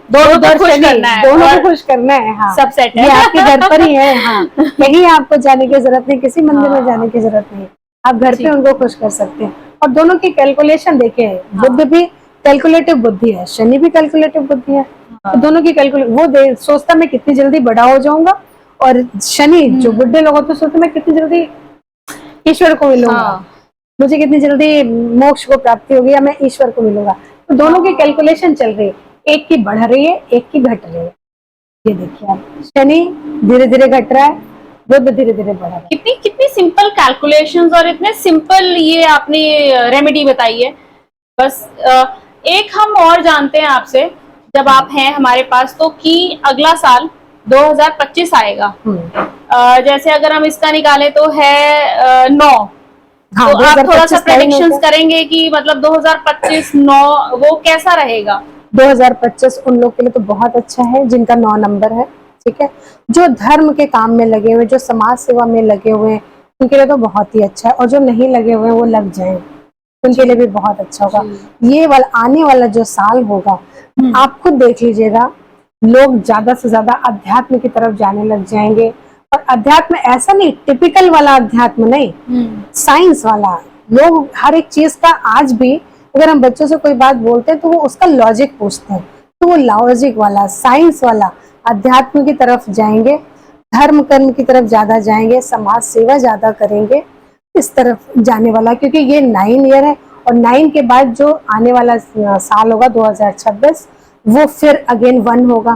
दोनों को खुश करना है, दोनों को खुश करना है। हाँ, सब सेट है, ये आपके घर पर ही है। हाँ, कहीं आपको जाने की जरूरत नहीं, किसी मंदिर में जाने की जरूरत नहीं, आप घर पे उनको खुश कर सकते हैं। और दोनों की कैलकुलेशन देखे, बुद्ध भी कैलकुलेटिव बुद्धि है, शनि भी कैलकुलेटिव बुद्धि है। तो दोनों की कैलकुलेट, वो सोचता मैं कितनी जल्दी बड़ा हो जाऊंगा, और शनि जो बुढ़े लोग होते सोचते मैं कितनी जल्दी ईश्वर को मिलूंगा, मुझे कितनी जल्दी मोक्ष को प्राप्ति होगी, या मैं ईश्वर को मिलूंगा। तो दोनों की कैलकुलेशन चल रही है, एक की बढ़ रही है, एक की घट रही है। ये देखिए आप, शनि धीरे धीरे घट रहा है, बुध धीरे धीरे बढ़ रहा है। कितनी कितनी सिंपल कैलकुलेशंस और इतने सिंपल ये आपने रेमेडी बताई है। बस एक हम और जानते हैं आपसे, जब आप हैं हमारे पास, तो कि अगला साल 2025 आएगा। जैसे अगर हम इसका निकालें तो है 9। हाँ, तो आप थोड़ा सा 2025 प्रेडिक्शंस करेंगे कि मतलब 2025 9 वो कैसा रहेगा? 2025 उन लोग के लिए तो बहुत अच्छा है जिनका 9 नंबर है, ठीक है। जो धर्म के काम में लगे हुए, जो समाज सेवा में लगे हुए हैं, उनके लिए तो बहुत ही अच्छा है। और जो नहीं लगे हुए हैं वो लग जाएं, उनके लिए भी बहुत अच्छा होगा। ये वाला आने वाला जो साल होगा, आप खुद देख लीजिएगा, लोग ज्यादा से ज्यादा अध्यात्म की तरफ जाने लग जाएंगे। और अध्यात्म ऐसा नहीं, टिपिकल वाला अध्यात्म नहीं, साइंस वाला। लोग हर एक चीज का आज भी, अगर हम बच्चों से कोई बात बोलते हैं तो वो उसका लॉजिक पूछते हैं, तो वो लॉजिक वाला, साइंस वाला अध्यात्म की तरफ जाएंगे, धर्म कर्म की तरफ ज्यादा जाएंगे, समाज सेवा ज्यादा करेंगे, इस तरफ जाने वाला। क्योंकि ये 9 ईयर है, और 9 के बाद जो आने वाला साल होगा 2026, वो फिर अगेन 1 होगा,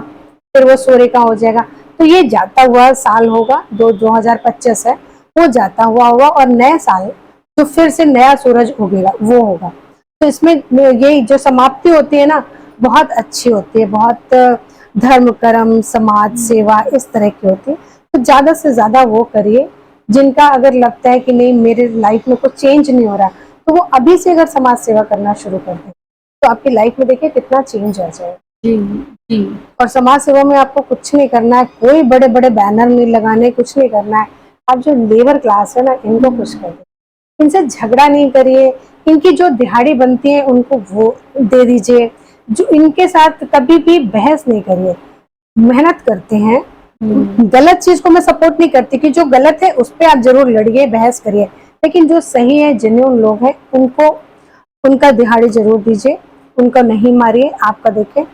फिर वो सूर्य का हो जाएगा। तो ये जाता हुआ साल होगा, 2025 है, वो जाता हुआ होगा, और नए साल जो फिर से नया सूरज उगेगा वो होगा। तो इसमें ये जो समाप्ति होती है ना, बहुत अच्छी होती है, बहुत धर्म कर्म समाज सेवा इस तरह की होती है। तो ज्यादा से ज्यादा वो करिए। जिनका अगर लगता है कि नहीं मेरे लाइफ में कुछ चेंज नहीं हो रहा, तो वो अभी से अगर समाज सेवा करना शुरू कर दें तो आपकी लाइफ में देखिए कितना चेंज आ जाए। जी जी। और समाज सेवा में आपको कुछ नहीं करना है, कोई बड़े बड़े बैनर नहीं लगाने, कुछ नहीं करना है। आप जो लेबर क्लास है ना, इनको खुश कर दे, इनसे झगड़ा नहीं करिए, इनकी जो दिहाड़ी बनती है उनको वो दे दीजिए। जो इनके साथ कभी भी बहस नहीं करिए, मेहनत करते हैं। गलत चीज को मैं सपोर्ट नहीं करती कि जो गलत है उस पर आप जरूर लड़िए, बहस करिए, लेकिन जो सही है जेन्युइन लोग हैं उनको उनका दिहाड़ी जरूर दीजिए, उनको नहीं मारिए। आपका देखिए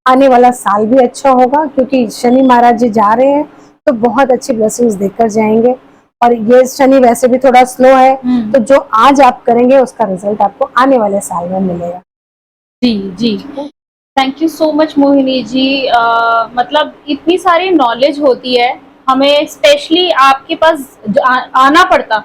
आने वाला साल भी अच्छा होगा, क्योंकि शनि महाराज जी जा रहे हैं तो बहुत अच्छी ब्लेसिंग्स देकर जाएंगे। और ये शनि वैसे भी थोड़ा स्लो है, तो जो आज आप करेंगे उसका रिजल्ट आपको आने वाले साल में मिलेगा। जी जी। Thank you so much Mohini ji. मतलब इतनी सारी नॉलेज होती है, हमें स्पेशली आपके पास आना पड़ता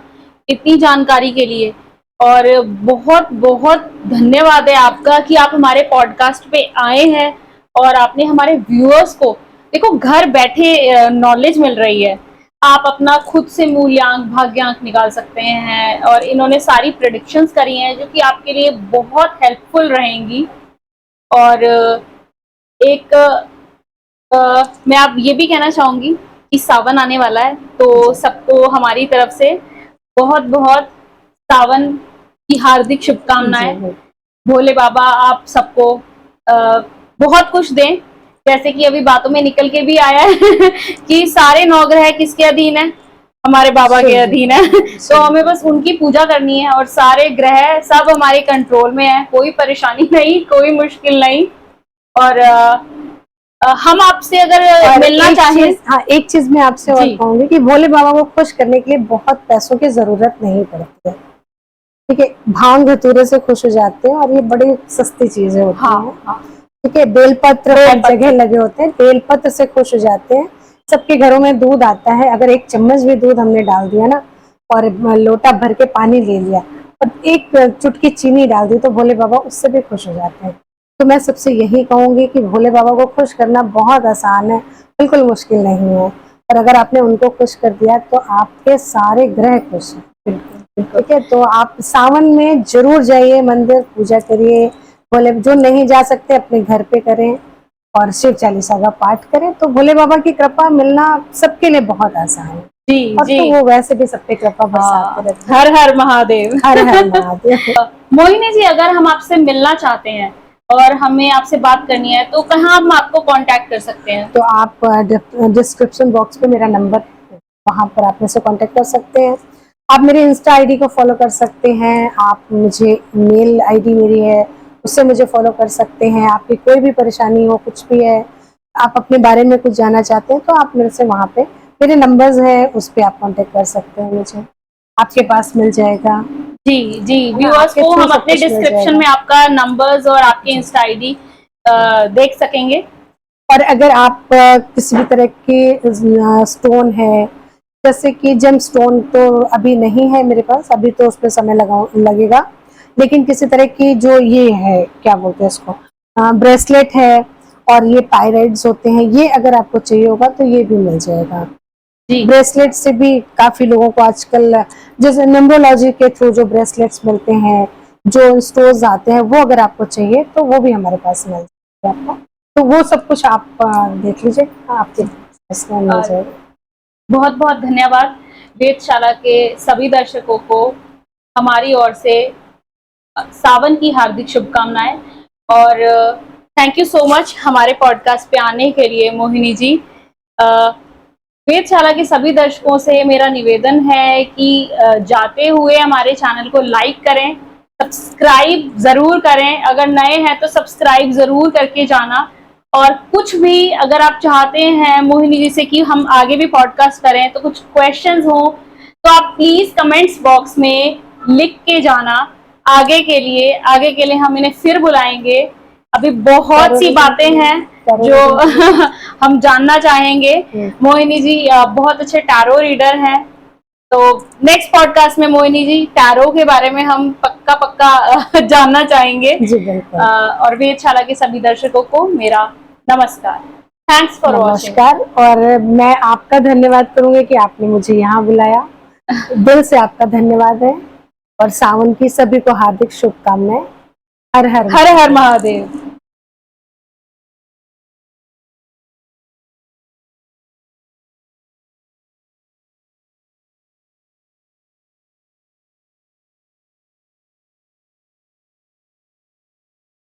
इतनी जानकारी के लिए। और बहुत बहुत धन्यवाद है आपका कि आप हमारे पॉडकास्ट पे आए हैं और आपने हमारे व्यूअर्स को, देखो घर बैठे नॉलेज मिल रही है। आप अपना खुद से मूल्यांक भाग्यांक निकाल सकते हैं, और इन्होंने सारी प्रेडिक्शंस करी हैं जो कि आपके लिए बहुत हेल्पफुल रहेंगी। और एक मैं आप ये भी कहना चाहूंगी कि सावन आने वाला है, तो सबको हमारी तरफ से बहुत बहुत सावन की हार्दिक शुभकामनाएं। भोले बाबा आप सबको बहुत कुछ दें। जैसे कि अभी बातों में निकल के भी आया है कि सारे 9 ग्रह किसके अधीन है? हमारे बाबा के अधीन है। तो हमें बस उनकी पूजा करनी है, और सारे ग्रह सब हमारे कंट्रोल में है, कोई परेशानी नहीं, कोई मुश्किल नहीं। और हम आपसे अगर मिलना चाहें, हाँ एक चीज मैं आपसे और कहूंगी कि भोले बाबा को खुश करने के लिए बहुत पैसों की जरूरत नहीं पड़ती है, ठीक है। भांग धतूरे से खुश हो जाते हैं, और ये बड़ी सस्ती चीजें होती हैं, ठीक है। बेलपत्र हर जगह लगे होते हैं, बेलपत्र से खुश हो जाते हैं। सबके घरों में दूध आता है, अगर एक चम्मच भी दूध हमने डाल दिया ना, और लोटा भर के पानी ले लिया और एक चुटकी चीनी डाल दी, तो भोले बाबा उससे भी खुश हो जाते हैं। तो मैं सबसे यही कहूंगी कि भोले बाबा को खुश करना बहुत आसान है, बिल्कुल मुश्किल नहीं है। और अगर आपने उनको खुश कर दिया तो आपके सारे ग्रह खुश हैं, ठीक है। तो आप सावन में जरूर जाइए मंदिर, पूजा करिए। भोले, जो नहीं जा सकते अपने घर पे करें, और शिव चालीसा का पाठ करें, तो भोले बाबा की कृपा मिलना सबके लिए बहुत आसान है। जी और जी। तो वो वैसे भी सब पे कृपा बरसाते रहते हैं। हर हर महादेव। हर हर महादेव। मोहिनी जी, अगर हम आपसे मिलना चाहते हैं और हमें आपसे बात करनी है, तो कहाँ हम आपको कांटेक्ट कर सकते हैं? तो आप डिस्क्रिप्शन बॉक्स पे मेरा नंबर, वहां पर आप मुझसे कांटेक्ट कर सकते हैं। आप मेरे इंस्टा आईडी को फॉलो कर सकते हैं, आप मुझे मेल आईडी मेरी है उससे मुझे फॉलो कर सकते हैं। आपकी कोई भी परेशानी हो, कुछ भी है, आप अपने बारे में कुछ जानना चाहते हैं, तो आप मेरे से वहाँ पे मेरे नंबर्स हैं, उस पर आप कांटेक्ट कर सकते हैं, मुझे आपके पास मिल जाएगा। जी जी। व्यूअर्स को हम अपने डिस्क्रिप्शन में आपका नंबर्स और आपके इंस्टा आईडी देख सकेंगे। और अगर आप किसी भी तरह की स्टोन है, जैसे कि जेम स्टोन तो अभी नहीं है मेरे पास, अभी तो उस पर समय लगेगा, लेकिन किसी तरह की जो ये है क्या बोलते हैं इसको, ब्रेसलेट है, और ये पायराइड्स होते हैं, ये अगर आपको चाहिए होगा तो ये भी मिल जाएगा। जी ब्रेसलेट से भी काफी लोगों को आजकल जैसे न्यूमरोलॉजी के थ्रू जो ब्रेसलेट्स मिलते हैं, जो स्टोर्स आते हैं, वो अगर आपको चाहिए तो वो भी हमारे पास मिल जाएगा आपको। तो वो सब कुछ आप देख लीजिए, आपके पास में मिल जाएगा। बहुत बहुत धन्यवाद वेदशाला के सभी दर्शकों को हमारी ओर से सावन की हार्दिक शुभकामनाएं और थैंक यू सो मच हमारे पॉडकास्ट पे आने के लिए मोहिनी जी। वेदशाला के सभी दर्शकों से मेरा निवेदन है कि जाते हुए हमारे चैनल को लाइक करें, सब्सक्राइब जरूर करें, अगर नए हैं तो सब्सक्राइब जरूर करके जाना। और कुछ भी अगर आप चाहते हैं मोहिनी जी से कि हम आगे भी पॉडकास्ट करें, तो कुछ क्वेश्चंस हो तो आप प्लीज कमेंट्स बॉक्स में लिख के जाना। आगे के लिए हम इन्हें फिर बुलाएंगे। अभी बहुत सी बातें हैं जो हम जानना चाहेंगे। मोहिनी जी बहुत अच्छे टैरो रीडर हैं, तो नेक्स्ट पॉडकास्ट में मोहिनी जी टैरो के बारे में हम पक्का जानना चाहेंगे। जी बिल्कुल। और वेदशाला के सभी दर्शकों को मेरा नमस्कार। Thanks for watching. नमस्कार। और मैं आपका धन्यवाद करूंगी कि आपने मुझे यहाँ बुलाया, दिल से आपका धन्यवाद है। और सावन की सभी को हार्दिक शुभकामनाएं। हर हर हर हर महादेव।